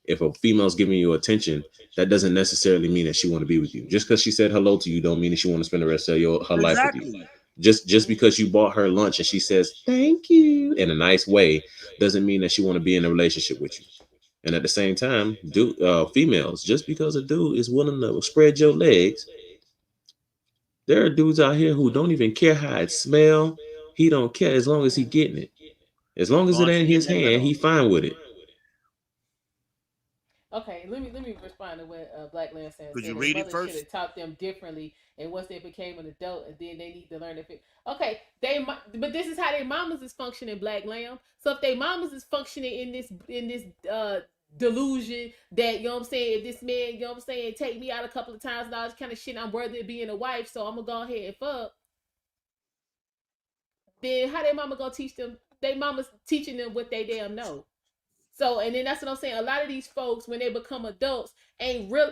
if a female's giving you attention, that doesn't necessarily mean that she want to be with you. Just because she said hello to you don't mean that she want to spend the rest of her life with you. Exactly. Just Mm. because you bought her lunch and she says thank you in a nice way doesn't mean that she want to be in a relationship with you. And at the same time, females, just because a dude is willing to spread your legs, there are dudes out here who don't even care how it smell. He don't care as long as he getting it. As long As as long it as ain't you're getting his that nut hand, he off. fine with it. Okay, let me respond to what Black Land said. Could you Said their read it mother should first? have taught them differently, and once they became an adult, and then they need to learn it. Okay, but this is how their mamas is functioning, Black Lamb. So if their mamas is functioning in this delusion that, you know what I'm saying, if this man, you know what I'm saying, take me out a couple of times and all this kind of shit, I'm worthy of being a wife, so I'm gonna go ahead and fuck. Then how their mama gonna teach them? They mama's teaching them what they damn know. So, and then that's what I'm saying. A lot of these folks, when they become adults, ain't real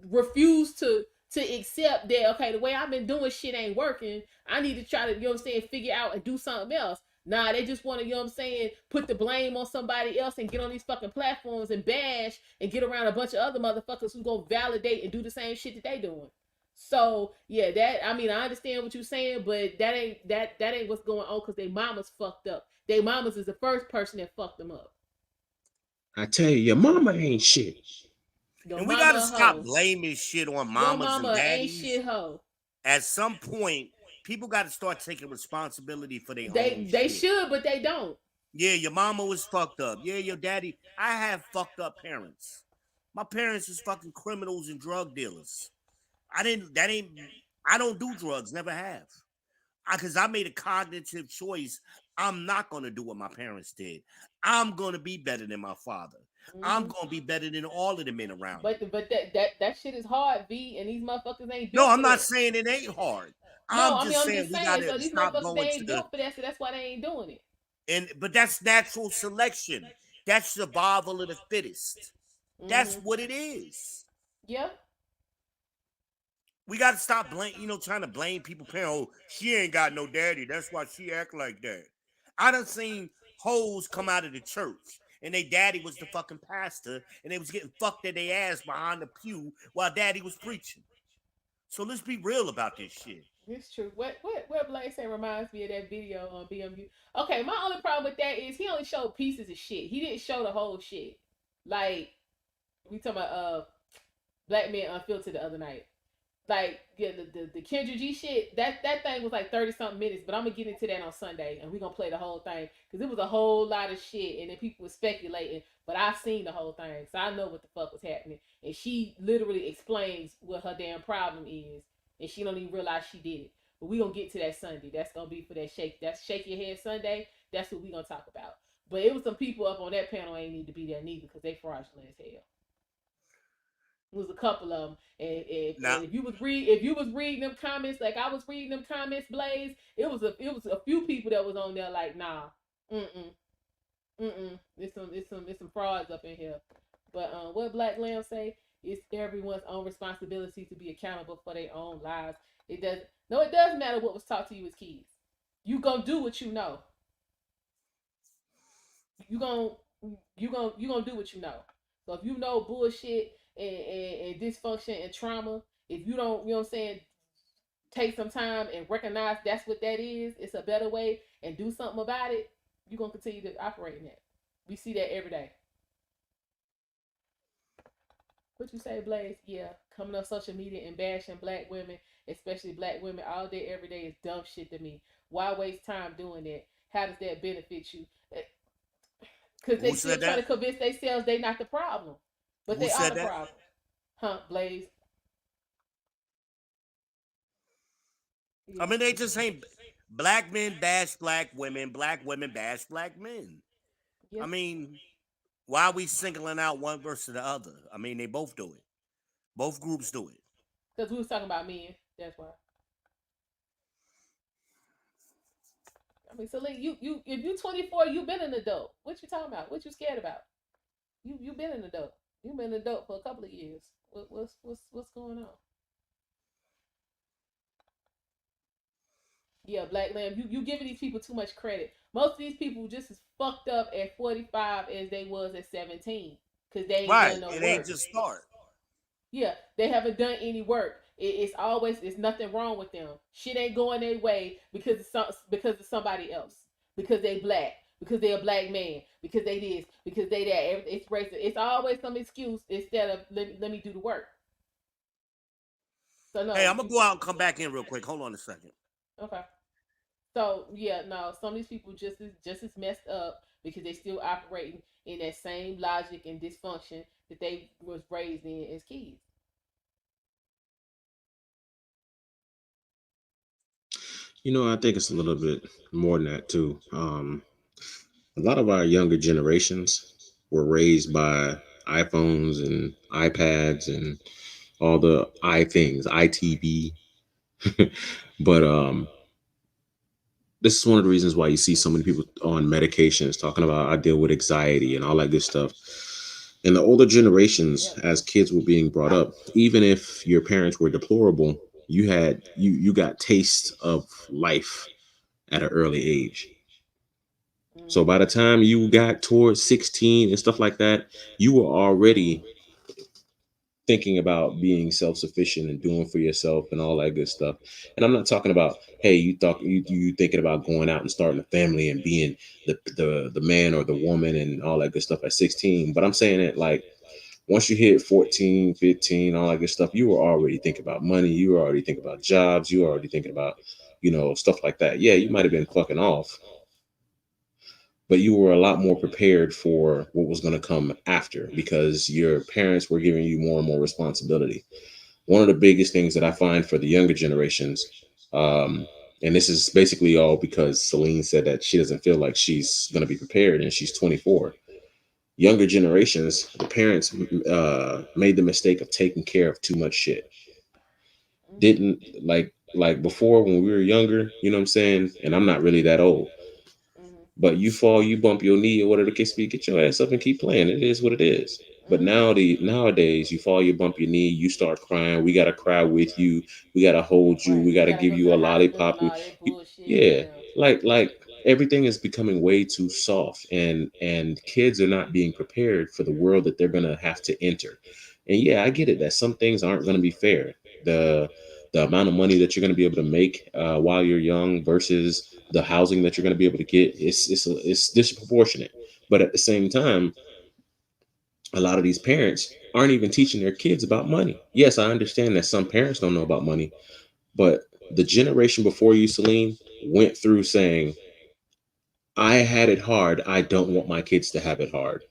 refuse to accept that, okay, the way I've been doing shit ain't working. I need to try to, you know what I'm saying, figure out and do something else. Nah, they just want to, you know what I'm saying, put the blame on somebody else and get on these fucking platforms and bash and get around a bunch of other motherfuckers who gonna validate and do the same shit that they doing. So yeah, that, I mean, I understand what you're saying, but that ain't what's going on, because they mamas fucked up. They mamas is the first person that fucked them up. I tell you, your mama ain't shit. Your And we mama gotta a stop hoe. blaming shit on Your mamas mama and ain't daddies. shit hoe. At some point, people got to start taking responsibility for their own They shit. should, but they don't. Yeah, your mama was fucked up. Yeah, your daddy. I have fucked up parents. My parents was fucking criminals and drug dealers. I don't do drugs, never have. Because I made a cognitive choice. I'm not going to do what my parents did. I'm going to be better than my father. I'm going to be better than all of the men around me. But that shit is hard, V, and these motherfuckers ain't No, built I'm for not that. saying it ain't hard. No, I'm I mean, just I'm saying just we got saying. to So these stop motherfuckers, they going ain't to built for that, so that's why they ain't doing it. but that's natural selection. That's survival of the fittest. That's what it is. Yeah. We got to stop trying to blame people. Oh, she ain't got no daddy. That's why she act like that. I done seen hoes come out of the church and they daddy was the fucking pastor and they was getting fucked in their ass behind the pew while daddy was preaching. So let's be real about this shit. It's true. What Blake say reminds me of that video on BMU. Okay, my only problem with that is he only showed pieces of shit. He didn't show the whole shit. Like, we talking about Black Men Unfiltered the other night. Like, yeah, the Kendra G shit, that thing was like 30 something minutes, but I'm gonna get into that on Sunday and we're gonna play the whole thing, because it was a whole lot of shit and then people were speculating, but I seen the whole thing, so I know what the fuck was happening. And she literally explains what her damn problem is, and she don't even realize she did it. But we gonna get to that Sunday. That's gonna be for that shake your head Sunday. That's what we gonna talk about. But it was some people up on that panel ain't need to be there neither, because they fraudulent as hell. It was a couple of them, and if you was reading them comments like I was reading them comments, Blaze, it was a few people that was on there like, nah, it's some frauds up in here. But what Black Lamb say? It's everyone's own responsibility to be accountable for their own lives. It does matter what was taught to you as kids. You gonna do what you know. You gonna do what you know. So if you know bullshit and dysfunction and trauma, if you don't, you know what I'm saying, take some time and recognize that's what that is, it's a better way, and do something about it, you're going to continue to operate in that. We see that every day. What you say, Blaze? Yeah, coming on social media and bashing black women, especially black women, all day, every day is dumb shit to me. Why waste time doing that? How does that benefit you? Because they still try to convince themselves they not the problem. But they are the problem. Huh, Blaze? I mean, they just ain't black men bash black women bash black men. Yes. I mean, why are we singling out one versus the other? I mean, they both do it. Both groups do it. Because we was talking about men. That's why. I mean, so like if you 24, you been an adult. What you talking about? What you scared about? You been an adult. You've been an adult for a couple of years. What's going on? Yeah, Black Lamb, you giving these people too much credit. Most of these people just as fucked up at 45 as they was at 17, because they ain't done no work. It ain't just start. Yeah, they haven't done any work. It's nothing wrong with them. Shit ain't going their way because of somebody else. Because they black. Because they a black man. Because they this. Because they that. It's racist. It's always some excuse instead of let me do the work. So no. Hey, I'm gonna go out and come back in real quick. Hold on a second. Okay. So yeah, no, some of these people just as messed up because they still operating in that same logic and dysfunction that they was raised in as kids. You know, I think it's a little bit more than that too. A lot of our younger generations were raised by iPhones and iPads and all the I things, ITV. But this is one of the reasons why you see so many people on medications talking about I deal with anxiety and all that good stuff. In the older generations, Yep. as kids were being brought up, even if your parents were deplorable, you got taste of life at an early age. So by Mm-hmm. the time you got towards 16 and stuff like that, you were already thinking about being self-sufficient and doing for yourself and all that good stuff. And I'm not talking about, hey, you thinking about going out and starting a family and being the man or the woman and all that good stuff at 16. But I'm saying it like once you hit 14, 15, all that good stuff, you were already thinking about money, you were already thinking about jobs, you were already thinking about, stuff like that. Yeah, you might have been fucking off, but you were a lot more prepared for what was going to come after because your parents were giving you more and more responsibility. One of the biggest things that I find for the younger generations, um, and this is basically all because Celine said that she doesn't feel like she's going to be prepared and she's 24. Younger generations, the parents made the mistake of taking care of too much shit. Mm-hmm. Didn't like before when we were younger, you know what I'm saying? And I'm not really that old. Mm-hmm. But you fall, you bump your knee or whatever the case be, get your ass up and keep playing. It is what it is. But Mm-hmm. nowadays, you fall, you bump your knee, you start crying. We gotta cry with you. We gotta hold you. Right. We We gotta gotta give go to you the a hospital and lollipop. all that You- bullshit. yeah, Yeah. like everything is becoming way too soft, and kids are not being prepared for the world that they're gonna have to enter. And yeah, I get it that some things aren't gonna be fair. The amount of money that you're gonna be able to make while you're young versus the housing that you're going to be able to get it's disproportionate. But at the same time, a lot of these parents aren't even teaching their kids about money. Yes, I understand that some parents don't know about money, but the generation before you, Celine, went through saying, I had it hard, I don't want my kids to have it hard.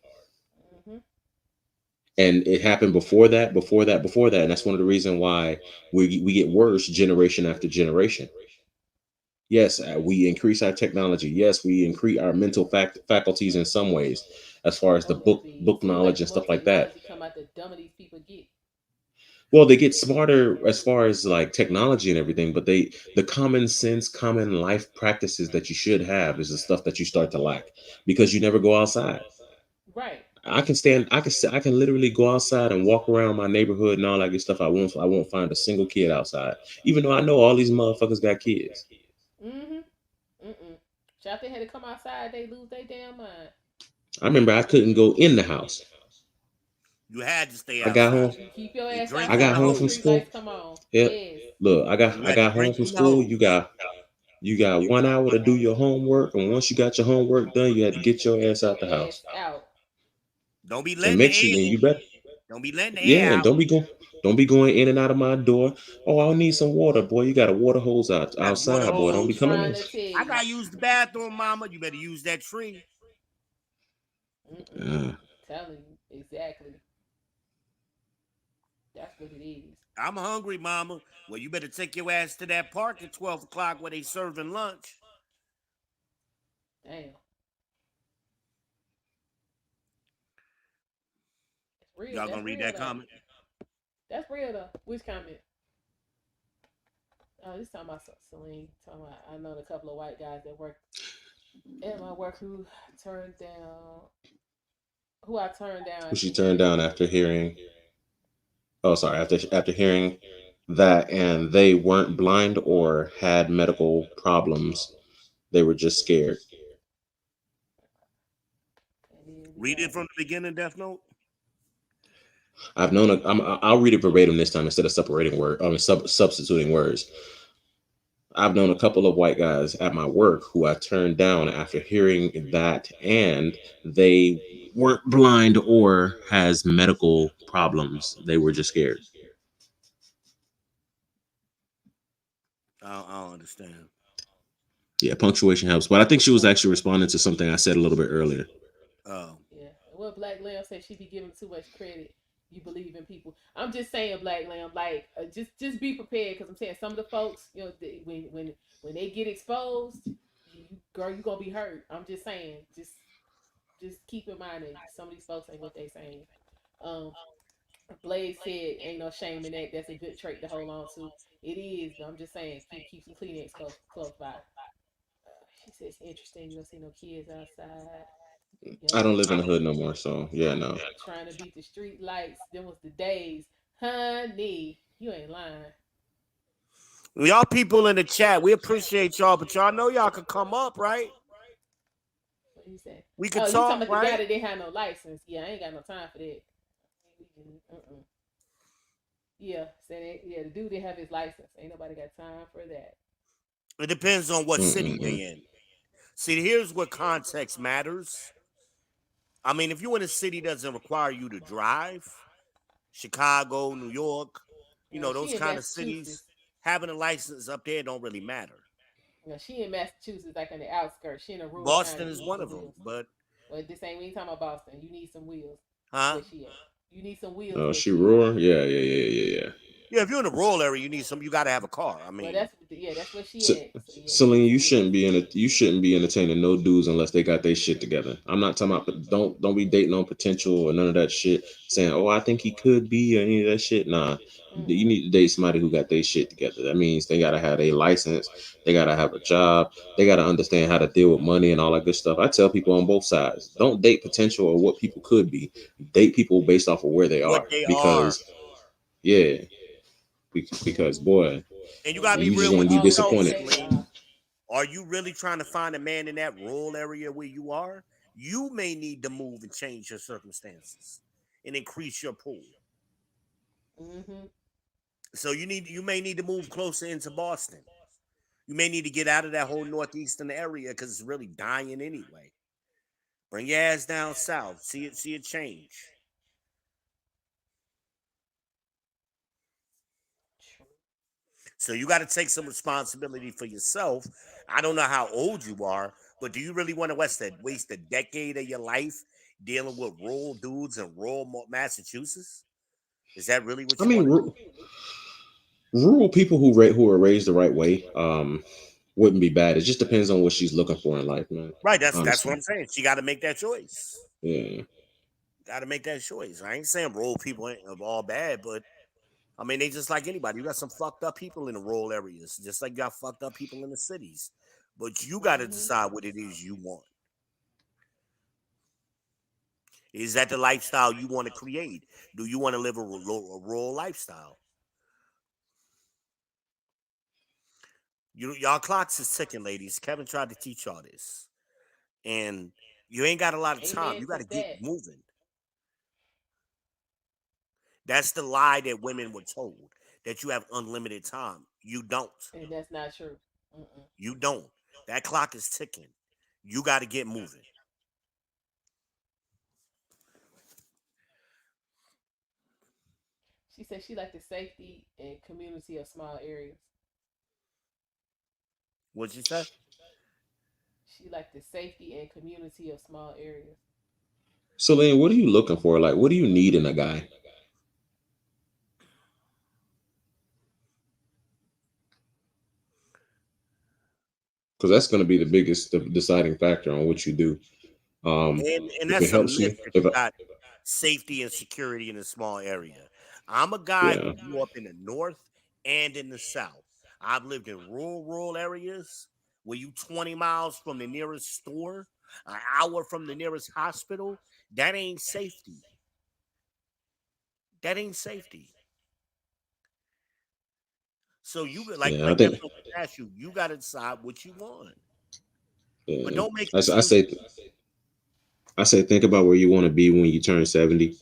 Mm-hmm. And it happened before that, before that, before that. And that's one of the reasons why we get worse generation after generation. Yes, we increase our technology. Yes, we increase our mental faculties in some ways, as far as the Oh yeah, be. It book seems like knowledge the and more stuff like that. technology come out, the dumber these people get. Well, they get smarter as far as like technology and everything, but the common sense, common life practices that you should have is the stuff that you start to lack because you never go outside. Right. I can literally go outside and walk around my neighborhood and all that good stuff. I won't find a single kid outside, even though I know all these motherfuckers got kids. Mm-hmm. Mm-mm. Shout they had to come outside, they lose their damn mind. I remember I couldn't go in the house. You had to stay I got outside. home. You keep your The ass I drinks in got the outside till home the from hose. street school. lights come on. Yep. Yes. Look, You I had the got home drinks from in the school. hose. You got 1 hour to do your homework, and once you got your homework done, you had to get your Get ass your out the ass house out. Don't be and letting the make sure. air. And you better, Don't be letting the air yeah, and out. don't be going in and out of my door. Oh, I need some water, boy. You got a water hose Got a water outside, boy. Don't I'm be hose. coming trying in. to tell I you. gotta use the bathroom, mama. You better use that tree. Mm-mm. Uh, Telling you exactly. That's what it is. I'm hungry, mama. Well, you better take your ass to that park at 12 o'clock where they serving lunch. Damn. It's real. Y'all That's gonna read real that though. comment? That's real though. Which comment? Oh, this talking about Celine. Talking about I know a couple of white guys that work at my work who turned down who I turned down who after she turned hearing. down after hearing? Oh, sorry. After hearing that, and they weren't blind or had medical problems. They were just scared. And then we Read it got from the beginning, Death Note. I'll read it verbatim this time instead of substituting words. I've known a couple of white guys at my work who I turned down after hearing that, and they weren't blind or has medical problems. They were just scared. I don't understand. Yeah, punctuation helps, but I think she was actually responding to something I said a little bit earlier. Oh, yeah. And what Black Lamb said she be giving too much credit. You believe in people. I'm just saying, Black Lamb, like just be prepared because I'm saying some of the folks, when they get exposed, girl, you gonna be hurt. I'm just saying, just keep in mind that some of these folks ain't what they saying. Um, Blaze said, "Ain't no shame in that. That's a good trait to hold on to. It is, but I'm just saying, keep some Kleenex close by." She says, "Interesting. You don't see no kids outside. I Young don't people live in the hood no more, so yeah, no. trying to beat the street lights. Them was the days, honey. You ain't lying." Y'all people in the chat, we appreciate y'all, but y'all know y'all could come up, right? What he said? We could Oh, you talking talk, about the guy right? that didn't have no license? Yeah, I ain't got no time for that. Yeah, said it. Yeah, the dude didn't have his license. Ain't nobody got time for that. It depends on what city Mm-mm-mm. you're in. See, here's what context matters. I mean, if you're in a city that doesn't require you to drive, Chicago, New York, those She in kind of cities, Massachusetts. having a license up there don't really matter. She in Massachusetts, like on the outskirts. She in a rural Boston county. You is need one some of them, wheels. but Well, this ain't we ain't talking about Boston. You need some wheels. huh? Where she at? You need some wheels Oh, where she she at. roar? Yeah, yeah, yeah, yeah, yeah. Yeah, if you're in a rural area, you got to have a car. I Well, mean, that's where she So, at. So yeah, you Celine, need some wheels. you shouldn't be entertaining no dudes unless they got their shit together. I'm not talking about, but don't be dating on potential or none of that shit. Saying, oh, I think he could be or any of that shit. Nah, you Mm-mm. need to date somebody who got their shit together. That means they gotta have a license, they gotta have a job, they gotta understand how to deal with money and all that good stuff. I tell people on both sides, don't date potential or what people could be. Date people based off of where they what are, they are, because yeah, because Mm-hmm. boy, and you And got to be date you just real people gonna with be always yourself, say disappointed. they Celine. are. Are you really trying to find a man in that rural area where you are? You may need to move and change your circumstances and increase your pool. Mm-hmm. So you may need to move closer into Boston. You may need to get out of that whole northeastern area because it's really dying anyway. Bring your ass down south. See it change. True. So you got to take some responsibility for yourself. I don't know how old you are, but do you really want to waste a decade of your life dealing with rural dudes in rural Massachusetts? Is that really what I you mean, want to do? rural people who are raised the right way, wouldn't be bad. It just depends on what she's looking for in life, man. Right, that's what Honestly, I'm saying. She got to make that choice. yeah. Got to make that choice. I ain't saying rural people ain't all bad, but I mean they just like anybody. You got some fucked up people in the rural areas, just like you got fucked up people in the cities. But you got to Mm-hmm. decide what it is you want. Is that the lifestyle you want to create? Do you want to live a rural lifestyle? Y'all clocks is ticking, ladies. Kevin tried to teach y'all this, and you ain't got a lot of time. Amen You got to to get that. moving. That's the lie that women were told, that you have unlimited time. You don't. And that's not true. Mm-mm. You don't. That clock is ticking. You got to get moving. She said she liked the safety and community of small areas. What'd you say? She liked the safety and community of small areas. Celine, what are you looking for? Like, what do you need in a guy? Because that's going to be the biggest deciding factor on what you do. And If it that's a helps myth you, that if you I, got safety and security in a small area. I'm a guy yeah, who grew up in the north and in the south. I've lived in rural areas where you 20 miles from the nearest store, an hour from the nearest hospital. That ain't safety. That ain't safety. So you yeah, I like that think, person asked you, you got to decide what you want, but yeah, don't make I, s- I excuses. say, I say, think about where you want to be when you turn 70.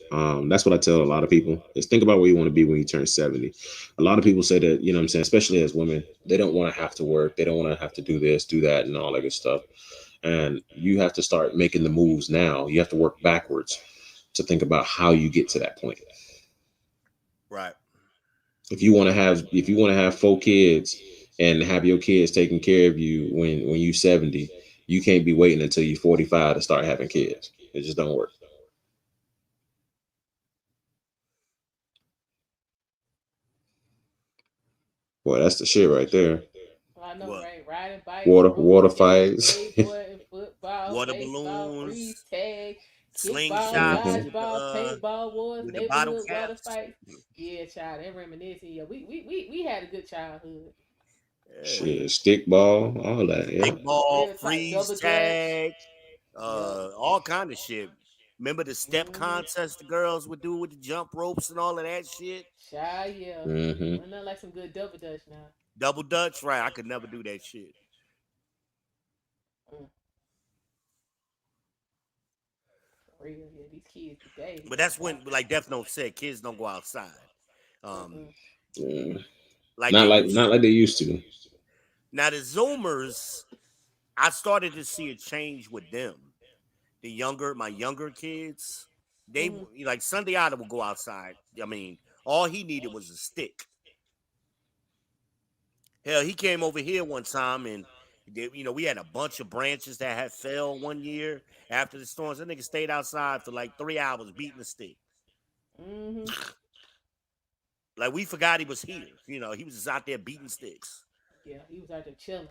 That's what I tell a lot of people is think about where you want to be when you turn 70. A lot of people say that, you know what I'm saying, especially as women, they don't want to have to work. They don't want to have to do this, do that, and all that good stuff. And you have to start making the moves now. You have to work backwards to think about how you get to that point. Right. If you want to have 4 kids and have your kids taking care of you when you 70, you can't be waiting until you're 45 to start having kids. It just don't work. Boy, that's the shit right there. Well, I know, What? right? Riding bikes, Water roller skating, fights. skateboarding, football, Water baseball, freeze balloons. tag. Kickball, Slingshots dodgeball, paintball wars, with the bottle neighborhood water caps. fights. Yeah, child, that reminiscing. Yeah, we had a good childhood. Yeah. Shit, stickball, all that. Yeah. Stickball, Real talk, freeze double dutch. tag, Yep. all kind of shit. Remember the step Mm-hmm. contest the girls would do with the jump ropes and all of that shit? Child, yeah. Mm-hmm. Wasn't nothing like some good double dutch now. Double Dutch, right? I could never do that shit. Mm, for real, yeah. These kids today, But that's child. when, like Death Note said, kids don't go outside. Um, Mm-mm. Yeah. like Not they like used not to. like they used to. Now the Zoomers, I started to see a change with them. My younger kids, they Mm-hmm. like Sunday Otter would go outside. I mean, all he needed was a stick. Hell, he came over here one time and we had a bunch of branches that had fell one year after the storms. That nigga stayed outside for like 3 hours beating the stick. Mm-hmm. Like we forgot he was here. He was just out there beating sticks. Yeah, he was out there chilling.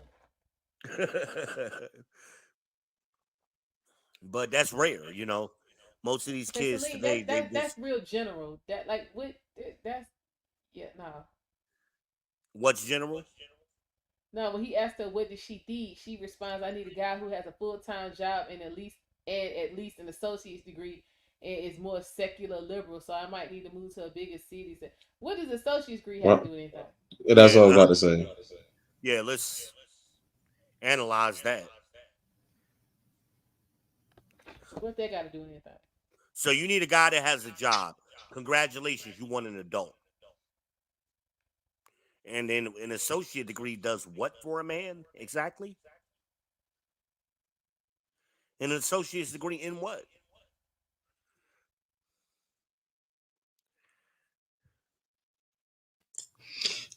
But that's rare. Most of these Okay, kids Celine, today, they that's just real general. That like what that's yeah, no. what's general? No, when he asked her what did she need, she responds, I need a guy who has a full time job and at least an associate's degree and is more secular liberal. So I might need to move to a bigger city. So, what does associate's degree have to do Well, with anything? that's Yeah, what I was about to say. yeah. Let's analyze that. What they got to do with anything? So you need a guy that has a job. Congratulations, you want an adult. And then an associate degree does what for a man exactly? An associate's degree in what?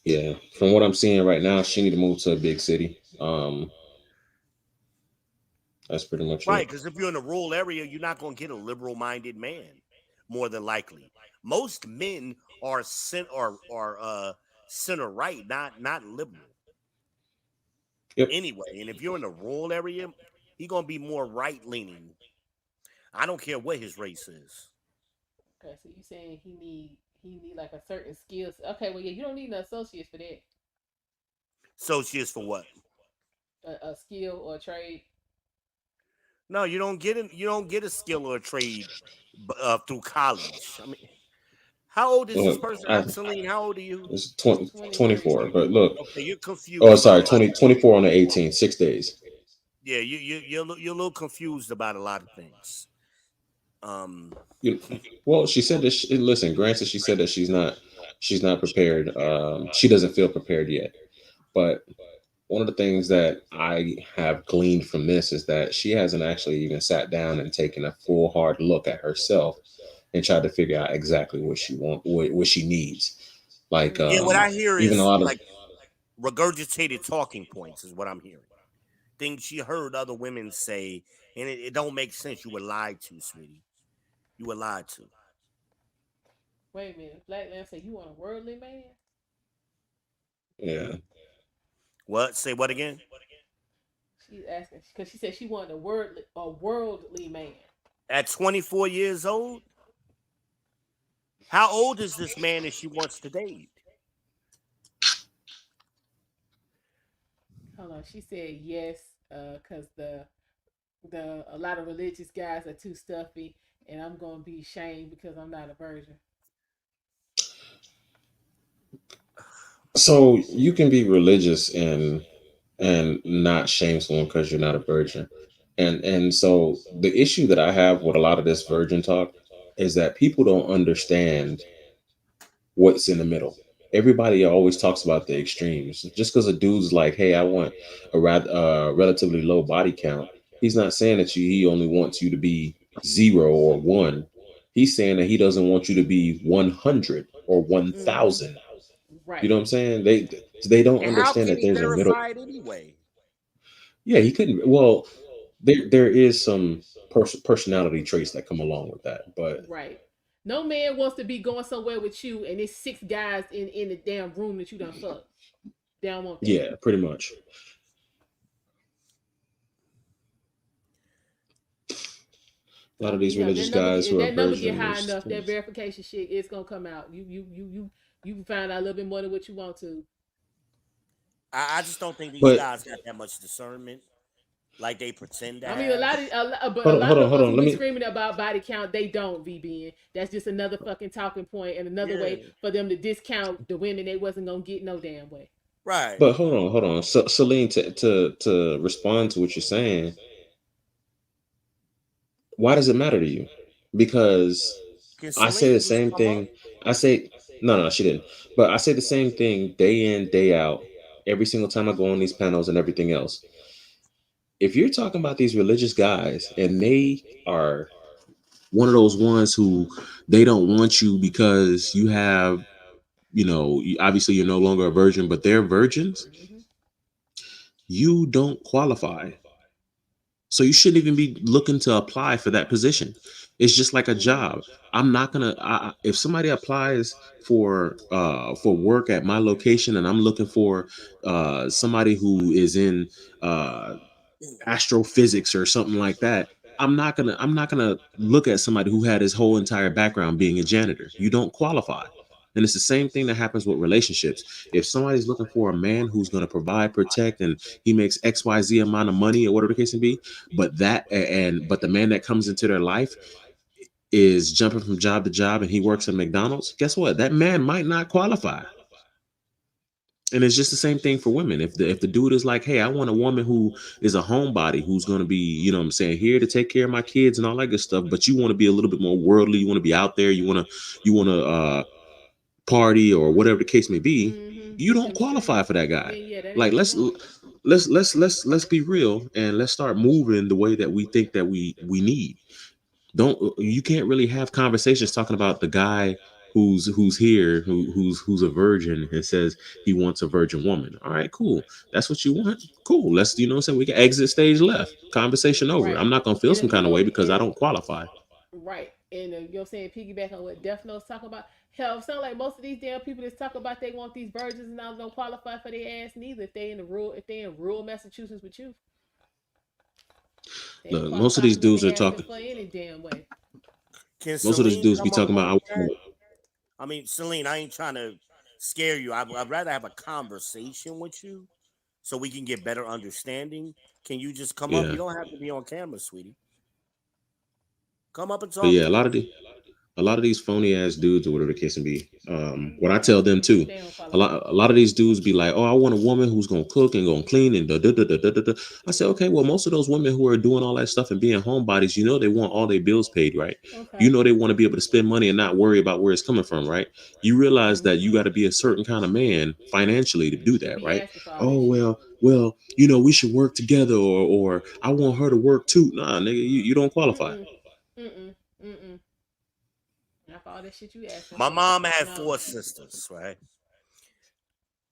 Yeah. From what I'm seeing right now, she need to move to a big city. That's pretty much Right, it. because if you're in a rural area, you're not going to get a liberal-minded man, more than likely. Most men are center right, not liberal Yep. anyway. And if you're in a rural area, he's gonna be more right-leaning. I don't care what his race is. Okay, so you saying he need like a certain skills. Okay, well yeah, you don't need an associate for that. Associates for what? A skill or a trade. No, you don't get it. You don't get a skill or a trade through college. I mean, how old is this Well, person? I, Celine, how old are you? it's 23. 24. But look, Okay, you're oh, confused about sorry, a lot of 24 on the 18, 6 days. yeah, you're a little confused about a lot of things. Um, You, well, she said that. Listen, granted, she said that she's not prepared. She doesn't feel prepared yet. But one of the things that I have gleaned from this is that she hasn't actually even sat down and taken a full hard look at herself and tried to figure out exactly what she what she needs. Like yeah, what I hear even a is lot of like regurgitated talking points is what I'm hearing. Things she heard other women say, and it don't make sense. You were lied to, sweetie. You were lied to. Wait a minute, Black man say you want a worldly man? yeah. What? Say what again? She's asking because she said she wanted a worldly man. At 24 years old? How old is this man that she wants to date? Hold on, she said yes, cause the a lot of religious guys are too stuffy, and I'm gonna be shamed because I'm not a virgin. So you can be religious and not shame someone because you're not a virgin. And so the issue that I have with a lot of this virgin talk is that people don't understand what's in the middle. Everybody always talks about the extremes. Just because a dude's like, "Hey, I want a relatively low body count," he's not saying that he only wants you to be 0 or 1. He's saying that he doesn't want you to be 100 or one Mm-hmm. thousand. You Right. know what I'm saying? They don't And how understand can that he there's a middle. verify it anyway? Yeah, he couldn't. Well, there is some personality traits that come along with that, but Right. No man wants to be going somewhere with you, and it's six guys in the damn room that you done fucked. They don't want that. yeah, pretty much. A lot of these Yeah, religious guys if who are that number get high virgins. enough, that verification shit it's gonna come out. You can find out a little bit more than what you want to. I just don't think these But guys got that much discernment like they pretend to I mean, have. but a lot of the hold ones on. who Let be me. screaming about body count, they don't VBN. That's just another fucking talking point and another Yeah, way for them to discount the women they wasn't gonna get no damn way. right. But hold on. So, Celine, to respond to what you're saying, why does it matter to you? Because Can I say Celine the just same come up? thing. I say no, she didn't. But I say the same thing day in, day out, every single time I go on these panels and everything else. If you're talking about these religious guys and they are one of those ones who they don't want you because you have, obviously you're no longer a virgin, but they're virgins, Mm-hmm. you don't qualify. So you shouldn't even be looking to apply for that position. It's just like a Mm-hmm. job. I'm not gonna. If somebody applies for work at my location, and I'm looking for somebody who is in uh, astrophysics or something like that, I'm not gonna look at somebody who had his whole entire background being a janitor. You don't qualify. And it's the same thing that happens with relationships. If somebody's looking for a man who's going to provide, protect, and he makes XYZ amount of money or whatever the case may be, but the man that comes into their life is jumping from job to job and he works at McDonald's, guess what? That man might not qualify. And it's just the same thing for women. If the dude is like, hey, I want a woman who is a homebody, who's going to be, what I'm saying, here to take care of my kids and all that good stuff, but you want to be a little bit more worldly, you want to be out there, you want to party or whatever the case may be, Mm-hmm. you don't Them street. qualify for that guy. Yeah, that Like ain't the one. let's be real and let's start moving the way that we think that we need. Don't You can't really have conversations talking about the guy who's here who's a virgin and says he wants a virgin woman. All right, cool. That's what you want. Cool. Let's what I'm saying, we can exit stage left. Conversation over. Right. I'm not gonna feel And some if we kind of way gonna because I don't qualify. right, and you know what I'm saying, piggyback on what Death Note's talking about. Hell, it sound like most of these damn people that talk about they want these virgins and now don't qualify for their ass neither. If they in rural Massachusetts with you, they ain't Look, most of qualify these for what dudes they are asking talking. for any damn way. Can Most of these Celine dudes be come up talking on about. the chat? I mean, Celine, I ain't trying to scare you. I'd rather have a conversation with you so we can get better understanding. Can you just come up? Yeah, You don't have to be on camera, sweetie. Come up and but talk yeah, to me. a lot of these phony ass dudes or whatever the case may be. What I Right, tell them too, they don't qualify. a lot of these dudes be like, "Oh, I want a woman who's gonna cook and gonna clean and da da da da da da." Da." I say, okay, well, most of those women who are doing all that stuff and being homebodies, they want all their bills paid, right? Okay. They want to be able to spend money and not worry about where it's coming from, right? You realize that you Mm-hmm. got to be a certain kind of man financially to do To that, be right? asking for all Oh this shit. well, we should work together, or I want her to work too. Nah, nigga, you don't qualify. Mm-mm. Mm-mm. Mm-mm. Not for all that shit you asking My for. mom had No. four sisters, right?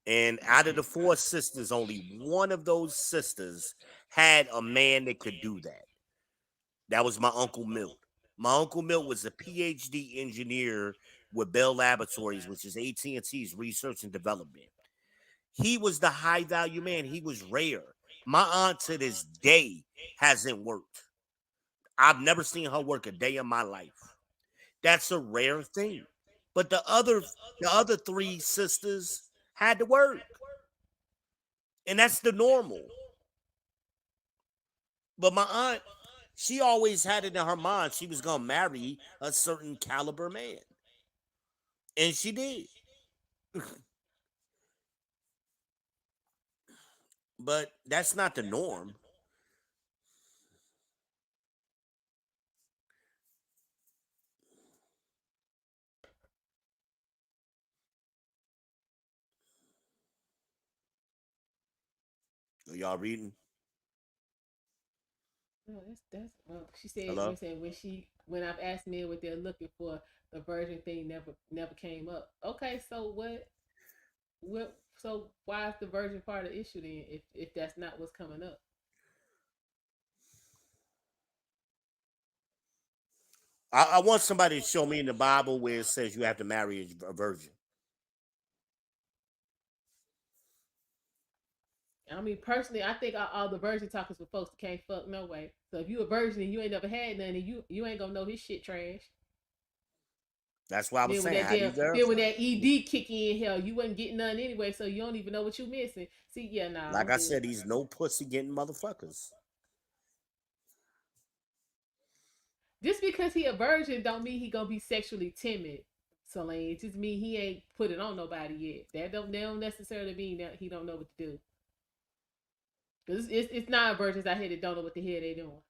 And out of the four sisters, only one of those sisters had a man that could do that. That was my Uncle Milt. My Uncle Milt was a PhD engineer with Bell Laboratories, which is AT&T's research and development. He was the high value man. He was rare. My aunt to this day hasn't worked. I've never seen her work a day in my life. That's a rare thing. But the other three sisters had to work. And that's the normal. But my aunt, she always had it in her mind she was gonna marry a certain caliber man. And she did. But that's not the norm. Are y'all reading? No, that's well. She said Hello? when said when I've asked men what they're looking for, the virgin thing never came up. Okay, so what so why is the virgin part of the issue then if that's not what's coming up? I want somebody to show me in the Bible where it says you have to marry a virgin. I mean, personally, I think all the virgin talkers for folks that can't fuck no way. So if you a virgin and you ain't never had none, and you ain't gonna know his shit trash. That's why I was Then when saying, that how do you damn, then when verify that it? ED kick in, hell, you wasn't getting none anyway, so you don't even know what you missing. See, yeah, nah, Like I'm I good. said, he's no pussy getting motherfuckers. Just because he a virgin don't mean he gonna be sexually timid. Celine, it just mean he ain't put it on nobody yet. That don't necessarily mean that he don't know what to do. Cause it's not virgins out here that don't know what the hell they doing.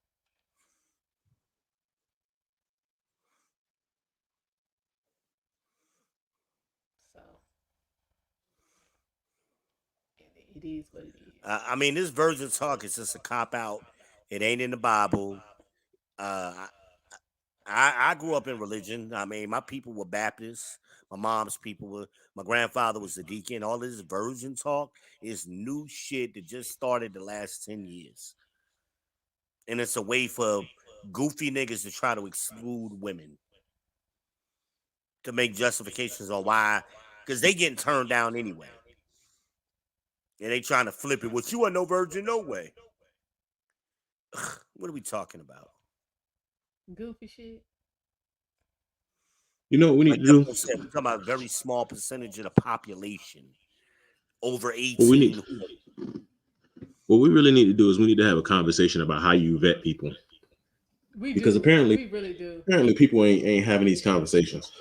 So it is what it is. I mean, this virgin talk is just a cop out. It ain't in the Bible. Uh, I grew up in religion. I mean, my people were Baptists. My mom's people were. My grandfather was a deacon. All this virgin talk is new shit that just started the last 10 years, and it's a way for goofy niggas to try to exclude women to make justifications on why, because they getting turned down anyway, and they trying to flip it. Well, you are no virgin, no way. What are we talking about? Goofy shit. You know what we Like need to do? Depo said, we're talking about a very small percentage of the population over What we need 18. what we really need to do is we need to have a conversation about how you vet people. We Because do. apparently We really do. people ain't having these conversations.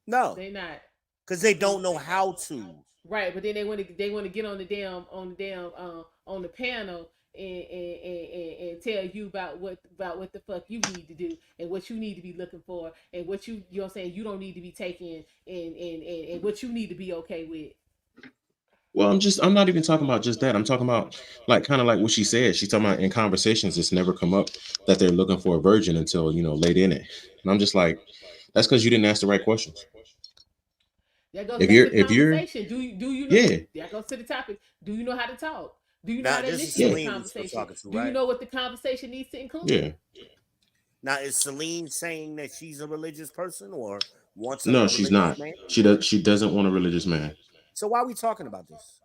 No, They not. because they don't know how to. Right, but then they want to get on the panel and tell you about what the fuck you need to do and what you need to be looking for and what you know what I'm saying you don't need to be taking and what you need to be okay with. Well, I'm not even talking about just that. I'm talking about like kind of like what she said. She's talking about in conversations it's never come up that they're looking for a virgin until, late in it. And I'm just like, that's because you didn't ask the right questions. That goes If back you're to if you're conversation. Do you know yeah, that goes to the topic. Do you know how to talk? Do you know how Now, to this is initiate yeah, a Celine we still conversation? talking to, Do you right? know what the conversation needs to include? yeah. Now, is Celine saying that she's a religious person or wants a No, she's religious not. man? She doesn't want a religious man So why are we talking about this?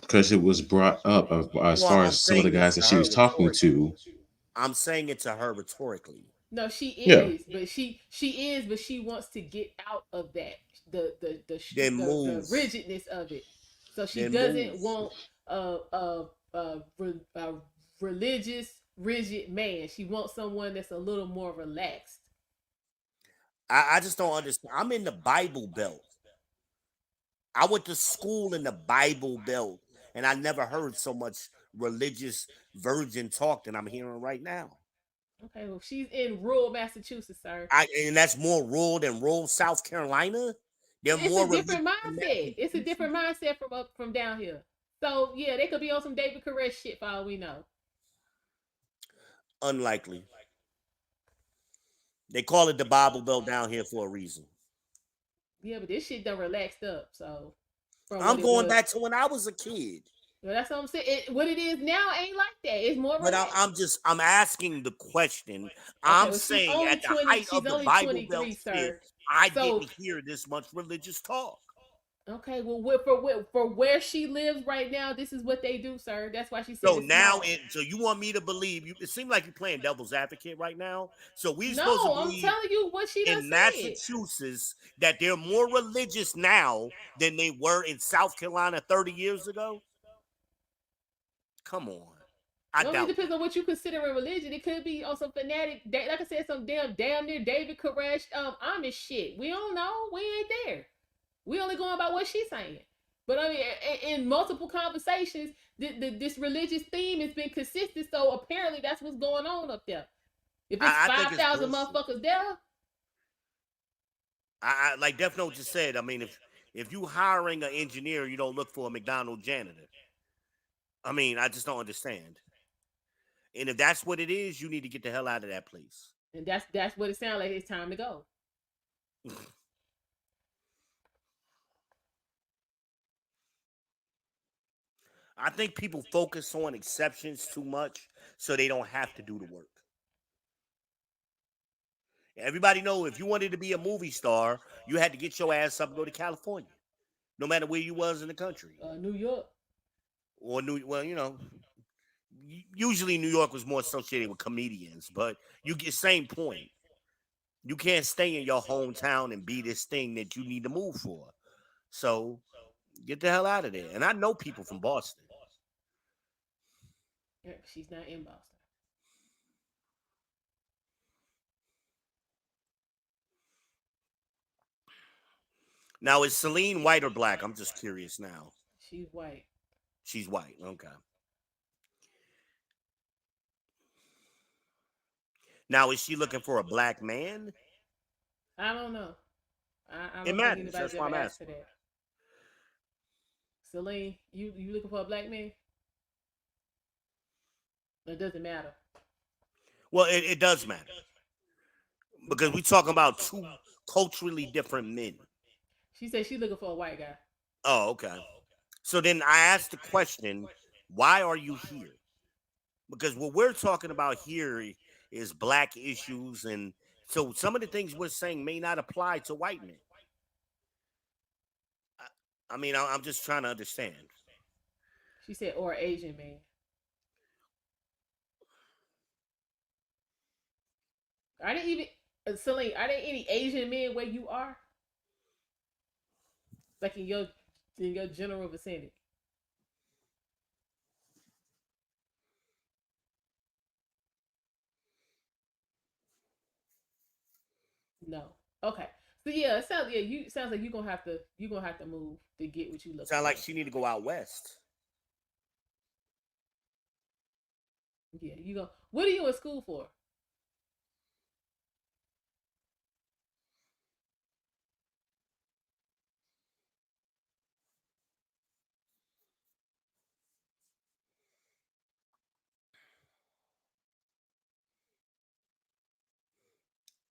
because it was brought up as Well, far I'm as some of the saying this guys to that she her was talking rhetorically. to. I'm saying it to her rhetorically. No, she Yeah. is, but she wants to get out of that Then the move. rigidness of it. So she Then move. doesn't want a religious rigid man. She wants someone that's a little more relaxed. I just don't understand. I'm in the Bible Belt. I went to school in the Bible Belt, and I never heard so much religious virgin talk than I'm hearing right now. Okay, well she's in rural Massachusetts, sir. And that's more rural than rural South Carolina. They're It's a more religious different in mindset. It's a Massachusetts. different mindset from up from down here. So yeah, they could be on some David Koresh shit for all we know. Unlikely. They call it the Bible Belt down here for a reason. Yeah, but this shit done relaxed up. So from what I'm it going was. back to when I was a kid. Well, that's what I'm saying. What it is now ain't like that. It's more But relaxed. I'm asking the question. Okay, I'm well she's saying only at the 20. height She's of the only Bible 23, Belt shit, sir. I So didn't hear this much religious talk. okay, well for where she lives right now, this is what they do, sir. That's why she said So it's now small. so you want me to believe you? It seems like you're playing devil's advocate right now. So we're supposed to No, I'm believe telling you what she done in said. Massachusetts that they're more religious now than they were in South Carolina 30 years ago? Come on. I Well, I mean, it doubt depends that. on what you consider a religion. It could be on some fanatic, like I said, some damn near David Koresh, Amish shit. We don't know. We ain't there. We only going by what she's saying. But I mean, in multiple conversations, this religious theme has been consistent. So apparently, that's what's going on up there. If it's I think five it's thousand bullshit. motherfuckers there, I like Death Note just said. I mean, if you hiring an engineer, you don't look for a McDonald's janitor. I mean, I just don't understand. And if that's what it is, you need to get the hell out of that place. and that's what it sounds like. It's time to go. I think people focus on exceptions too much, so they don't have to do the work. Everybody know if you wanted to be a movie star, you had to get your ass up and go to California, no matter where you was in the country. New York. or well, usually New York was more associated with comedians, but you get same point. You can't stay in your hometown and be this thing that you need to move for. So get the hell out of there. And I know people from Boston. Yeah, she's not in Boston. Now, is Celine white or black? I'm just curious now. She's white. She's white. Okay. Now, is she looking for a black man? I don't know. I It don't think matters. anybody's That's why ever I'm asked her asking. that. Celine, you looking for a black man? It doesn't matter. Well, it does matter because we talking about two culturally different men. She said she's looking for a white guy. Oh, okay. So then I asked the question, why are you here? Because what we're talking about here is black issues, and so some of the things we're saying may not apply to white men. I mean, I'm just trying to understand. She said, or Asian man. Are there even Celine? Are there any Asian men where you are? Like in your general vicinity? No. Okay. So yeah, it sounds like you gonna have to move to get what you looking Sound like for. she need to go out west. Yeah, you go. What are you in school for?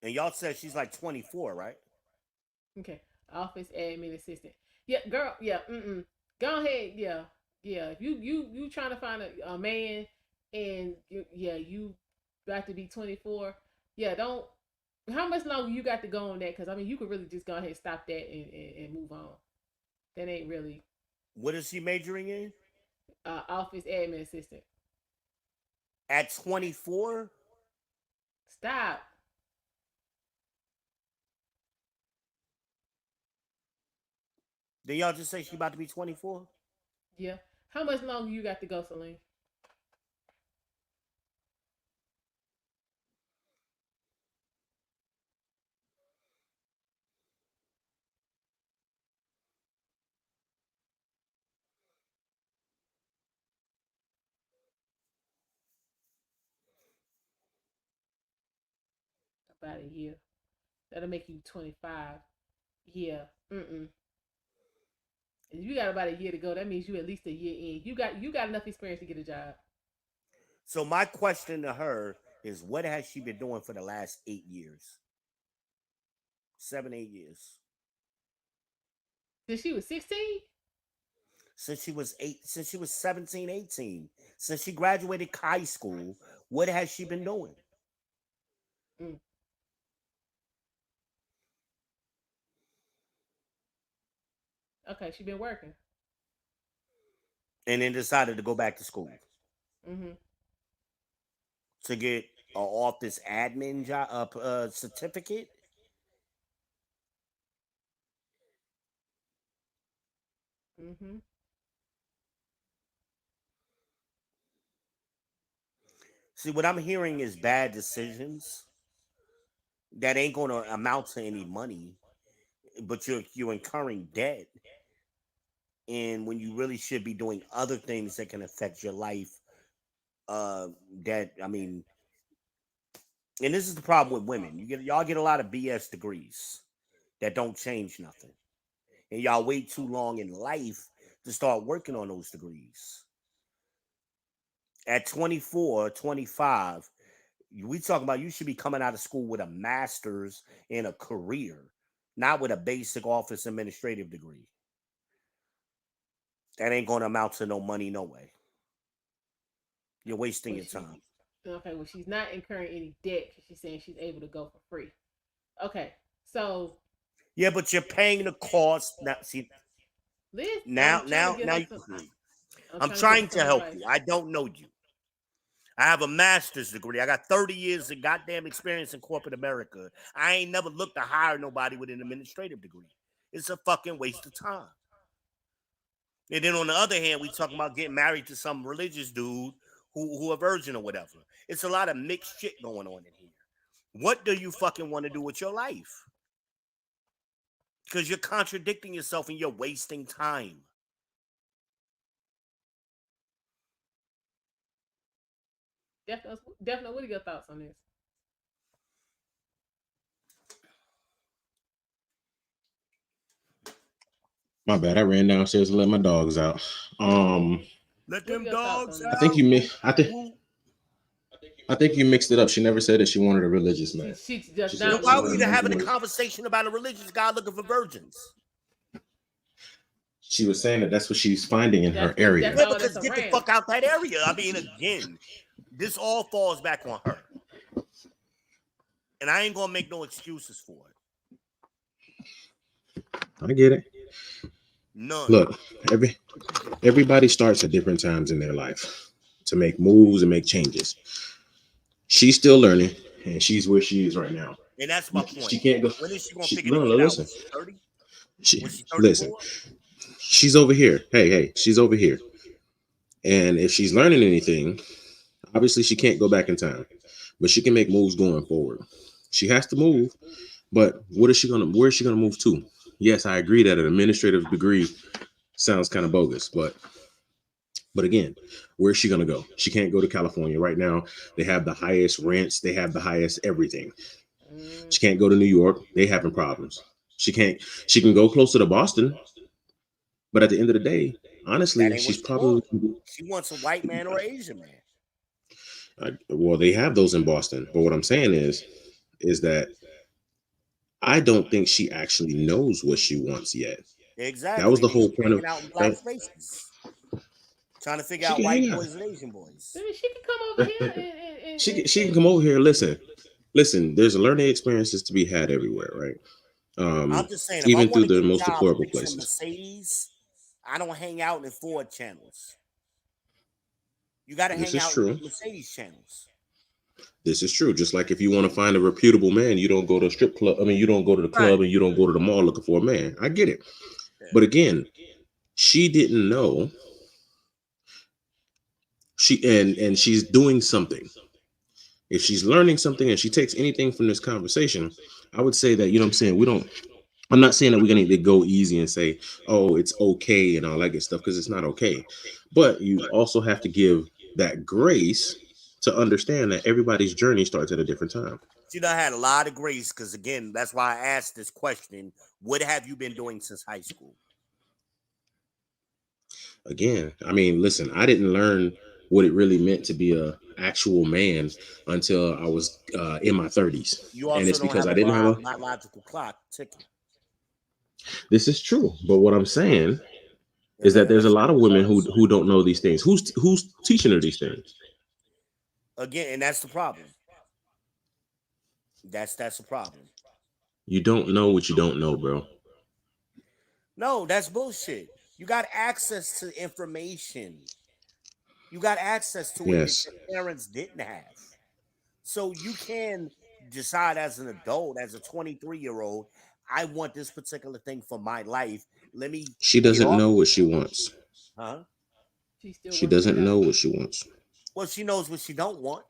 And y'all said she's like 24, right? Okay. Office admin assistant. Yeah, girl. Yeah. Go ahead. Yeah. Yeah. If you trying to find a man and you got to be 24. Yeah. Don't. How much longer you got to go on that? Because I mean, you could really just go ahead and stop that and move on. That ain't really What is she majoring in? office admin assistant. At 24? Stop. Then y'all just say she about to be 24? Yeah. How much longer you got to go, Celine? About a year. That'll make you 25. Yeah. If you got about a year to go, that means you at least a year in. You got enough experience to get a job. So my question to her is, what has she been doing for the last 8 years? 7, 8 years. Since she was 16? Since she was 17, 18. Since she graduated high school, what has she been doing? Mm. Okay, she been working. And then decided to go back to school Mm-hmm. to get an office admin job, certificate. Mm-hmm. See, what I'm hearing is bad decisions that ain't going to amount to any money, but you're incurring debt, and when you really should be doing other things that can affect your life. Uh, that I mean, and this is the problem with women. Y'all get a lot of BS degrees that don't change nothing, and y'all wait too long in life to start working on those degrees. At 24, 25, we talking about you should be coming out of school with a master's in a career, not with a basic office administrative degree. That ain't going to amount to no money, no way. You're wasting Well, your time. she's not incurring any debt because she's saying she's able to go for free. Okay, so Yeah, but you're paying the cost. Now, see, Liz, now, I'm trying to now, get now, her some. I'm I'm trying to give her trying to some help advice. you. I don't know you. I have a master's degree. I got 30 years of goddamn experience in corporate America. I ain't never looked to hire nobody with an administrative degree. It's a fucking waste of time. And then on the other hand, we talking about getting married to some religious dude who a virgin or whatever. It's a lot of mixed shit going on in here. What do you fucking want to do with your life? Because you're contradicting yourself and you're wasting time. Definitely. What are your thoughts on this? My bad. I ran downstairs to let my dogs out. Um, Let What are them your thoughts dogs on this? I think out. you Woo, mi- woo. I think you mixed it up. She never said that she wanted a religious She man. she She does said Then not that she why want are a we wanted a even man religious who having a man. would. conversation about a religious guy looking for virgins? She was saying that that's what she's finding in her That's area. Yeah, all that's because get the around. fuck out that area. I mean, again, this all falls back on her. And I ain't gonna make no excuses for it. I get it. None. Look, everybody starts at different times in their life to make moves and make changes. She's still learning, and she's where she is right now. And that's my point. She can't go. When is she gonna She figure no, this no, shit out? listen. Was she 30? She Was she listen. 34? She's over here. Hey, she's over here. And if she's learning anything, obviously she can't go back in time, but she can make moves going forward. She has to move, but what is she gonna? Where is she gonna move to? Yes, I agree that an administrative degree sounds kind of bogus, but again, where's she gonna go? She can't go to California right now. They have the highest rents. They have the highest everything. Mm, She can't go to New York. They having problems. She can't. She can go closer to Boston, but at the end of the day, That honestly, ain't what she's she probably. wants. She wants a white man or an Asian man. Well, they have those in Boston, but what I'm saying is that I don't think she actually knows what she wants yet. That was Exactly. the And then whole she point hanging of out in black that. spaces, trying to figure She out can white hang out. boys and Asian boys. maybe she can come over here and, She can come over here. Listen. There's learning experiences to be had everywhere, right? I'm just saying, if I Even want through to the get a most job deplorable fixing places. Mercedes, I don't hang out in Ford channels. You got to This hang is out in true. Mercedes channels. This is true. Just like if you want to find a reputable man, you don't go to a strip club. I mean, you don't go to the Right. club and you don't go to the mall looking for a man. I get it. Yeah. But again, she didn't know. And she's doing something. If she's learning something and she takes anything from this conversation, I would say that, you know what I'm saying, we don't I'm not saying that we're gonna need to go easy and say, oh, it's okay and all that good stuff, because it's not okay. But you also have to give that grace to understand that everybody's journey starts at a different time. She done had a lot of grace because, again, that's why I asked this question. What have you been doing since high school? Again, I mean, listen, I didn't learn what it really meant to be a actual man until I was in my 30s. You And also it's don't because have I a didn't have a biological clock ticking. this is true. But what I'm saying is And that there's a let's lot of women who don't know these things. Who's teaching her these things? again, and that's the problem. That's the problem. You don't know what you don't know, bro. No, that's bullshit. You got access to information. You got access to it that Yes. your parents didn't have. So you can decide as an adult, as a 23-year-old, I want this particular thing for my life. Let me She get doesn't off, know what she wants. huh? she's still She working it doesn't out. know what she wants. Well, she knows what she don't want.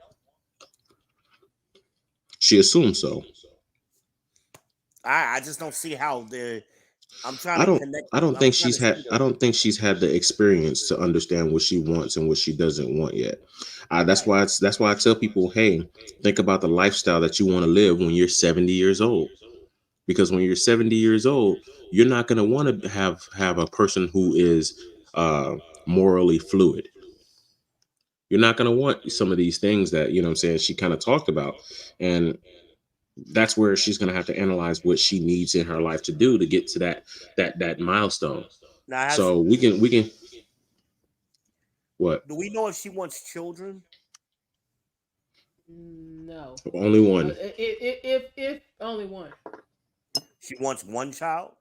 She assumes so. I just don't see how the I'm trying I to don't connect. I don't I'm think trying she's to had see I the don't think she's had the experience to understand what she wants and what she doesn't want yet. That's right. why that's why I tell people, hey, think about the lifestyle that you want to live when you're 70 years old. Because when you're 70 years old, you're not going to want to have a person who is uh morally fluid. You're not going to want some of these things that, you know what I'm saying, she kind of talked about. And that's where she's going to have to analyze what she needs in her life to do to get to that milestone. Now, has So we can what? do we know if she wants children? No. Only one. If only one. She wants one child.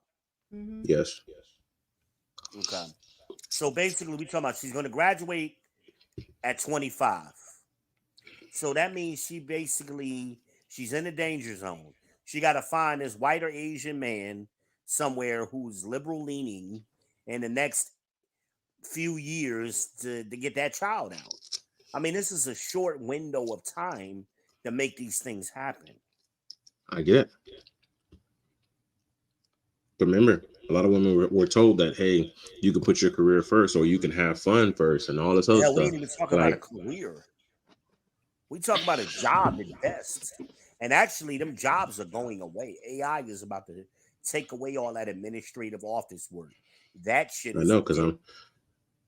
Hmm. Yes. Okay. So basically, we talking about she's going to graduate at 25. So that means she's in the danger zone. She got to find this white or Asian man somewhere who's liberal leaning in the next few years to get that child out. I mean, this is a short window of time to make these things happen. I get. But remember, a lot of women were told that, hey, you can put your career first or you can have fun first and all this other Hell, we stuff. ain't even talking about a Like, career. We talk about a job at best. And actually, them jobs are going away. AI is about to take away all that administrative office work. That shit I is know because dead.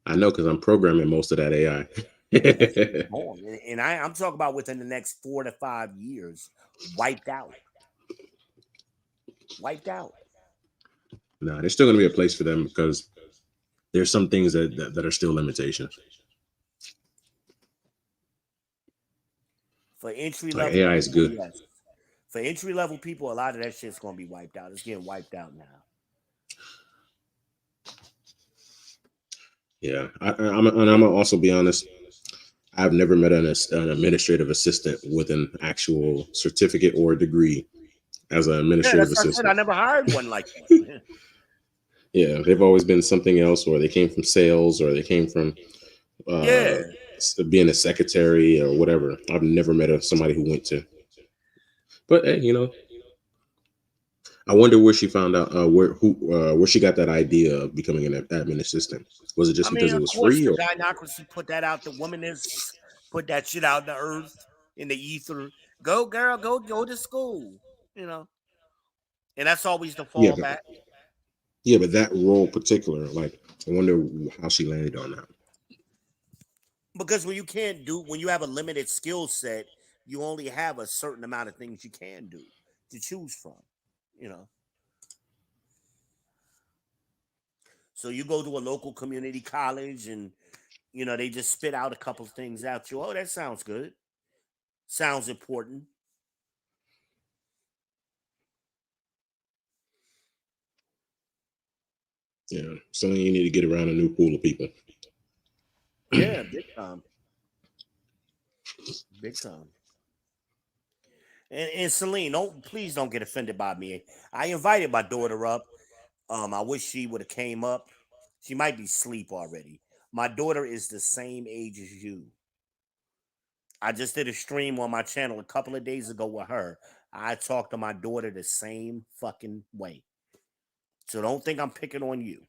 I'm programming most of that AI. That shit is gone. And I'm talking about within the next 4 to 5 years, wiped out. Wiped out. Nah, there's still gonna be a place for them because there's some things that are still limitations. For entry Like level AI is people, good. yes. For entry level people, a lot of that shit's gonna be wiped out. It's getting wiped out now. Yeah, I'm gonna also be honest. I've never met an administrative assistant with an actual certificate or degree as an Yeah, administrative that's what I said. I assistant. never hired one like that. Yeah, they've always been something else, or they came from sales, or they came from Yeah. being a secretary or whatever. I've never met somebody who went to. But hey, I wonder where she found out where she got that idea of becoming an admin assistant. Was it I just mean, because it of was course, free, the or gynocracy put that out. The womanists put that shit out in the earth, in the ether. Go, girl, go to school. You know, and that's always the yeah, but fallback. that role particular, like I wonder how she landed on that. Because when you have a limited skill set, you only have a certain amount of things you can do to choose from. You know, so you go to a local community college and they just spit out a couple things out you. Oh, that sounds good. Sounds important. Yeah, something you need to get around a new pool of people. Yeah, big time. Big time. And Celine, please don't get offended by me. I invited my daughter up. I wish she would have came up. She might be asleep already. My daughter is the same age as you. I just did a stream on my channel a couple of days ago with her. I talked to my daughter the same fucking way. So don't think I'm picking on you.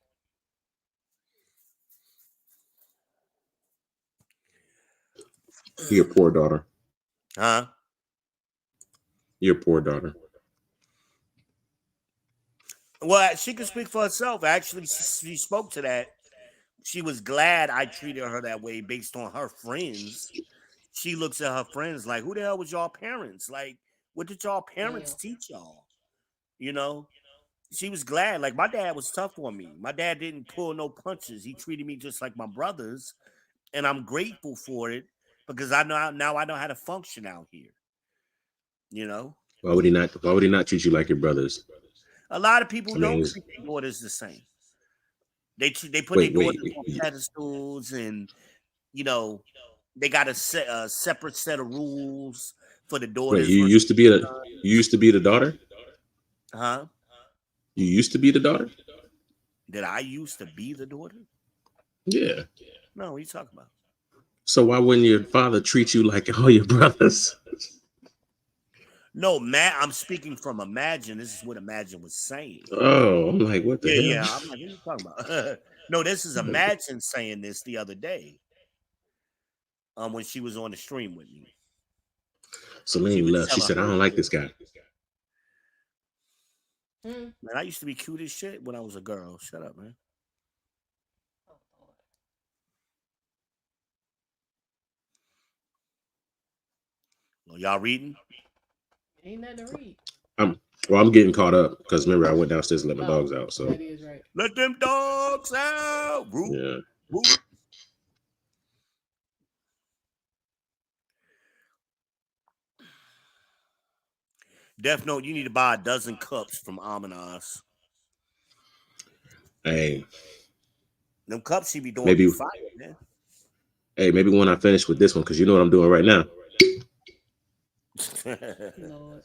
Your poor daughter. Huh? Your poor daughter. Well, she can speak for herself. Actually, she spoke to that. She was glad I treated her that way based on her friends. She looks at her friends like, who the hell was y'all parents? Like, what did y'all parents Damn. teach y'all? You know? She was glad. Like, my dad was tough on me. My dad didn't pull no punches. He treated me just like my brothers. And I'm grateful for it because I know now I know how to function out here. You know? Why would he not? Why would he not treat you like your brothers? A lot of people I mean, don't treat their daughters the same. They put their wait, daughters wait. on pedestals and you know they got a separate set of rules for the Wait, daughters versus you used to be the daughter? huh? You used to be the daughter? That I used to be the daughter? Yeah. No, what are you talking about? So why wouldn't your father treat you like all your brothers? No, Matt, I'm speaking from Imagine. This is what Imagine was saying. Oh, I'm like, what the Yeah, hell? yeah. I'm like, what are you talking about? No, this is Imagine saying this the other day. When she was on the stream with me. She Celine was left. She telling said, I her don't like this story. guy. Mm. Man, I used to be cute as shit when I was a girl. Shut up, man. Oh, Lord. Well, y'all reading? Ain't nothing to read. I'm getting caught up because remember I went downstairs and let my Oh, dogs out. So that is right. Let them dogs out. Root, yeah. root. Death Note, you need to buy a dozen cups from Amanas. Hey, Them cups she be doing be Maybe, fire, man. hey, maybe when I finish with this one, because you know what I'm doing right now. Lord.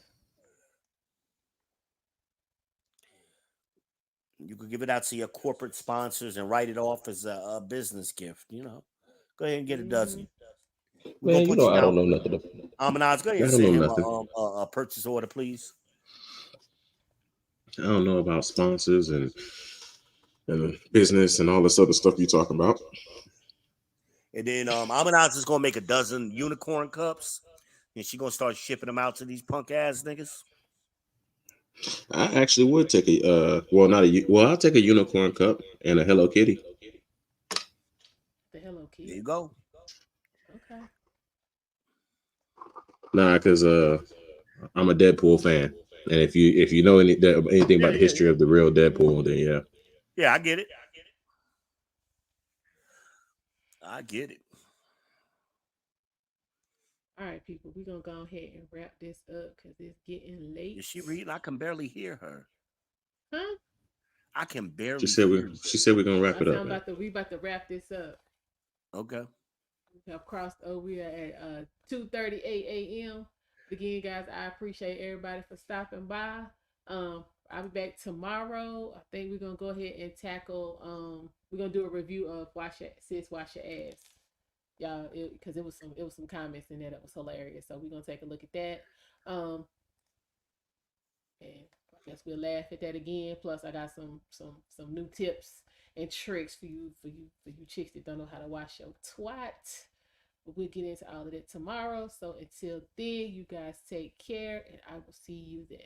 You could give it out to your corporate sponsors and write it off as a business gift. Go ahead and get a Mm-hmm. dozen. We're gonna Man, you put know you I down don't know for nothing. Amanaz. Go ahead I and don't know send him nothing. a purchase order, please. I don't know about sponsors and business and all this other stuff you talking about. And then Amanaz is gonna make a dozen unicorn cups, and she gonna start shipping them out to these punk ass niggas. I actually would take a well, not a well, I'll take a unicorn cup and a Hello Kitty. The Hello There you Kitty. go. Okay. Nah, because I'm a Deadpool fan, and if you know anything Yeah, about the yeah, history yeah. of the real Deadpool, then yeah. Yeah, I get it. I get it. All right, people. We're gonna go ahead and wrap this up because it's getting late. Is she reading? I can barely hear her. Huh? I can She barely said we hear you. she said we're gonna wrap I it said up, man. we about to wrap this up. Okay. We have crossed over. We are at 2:38 a.m. Again, guys, I appreciate everybody for stopping by. I'll be back tomorrow. I think we're gonna go ahead and tackle. We're gonna do a review of Wash Your Ass, y'all, because it was some comments in there that was hilarious. So we're gonna take a look at that. And I guess we'll laugh at that again. Plus, I got some new tips and tricks for you chicks that don't know how to wash your twat. But we'll get into all of that tomorrow. So until then, you guys take care, and I will see you then.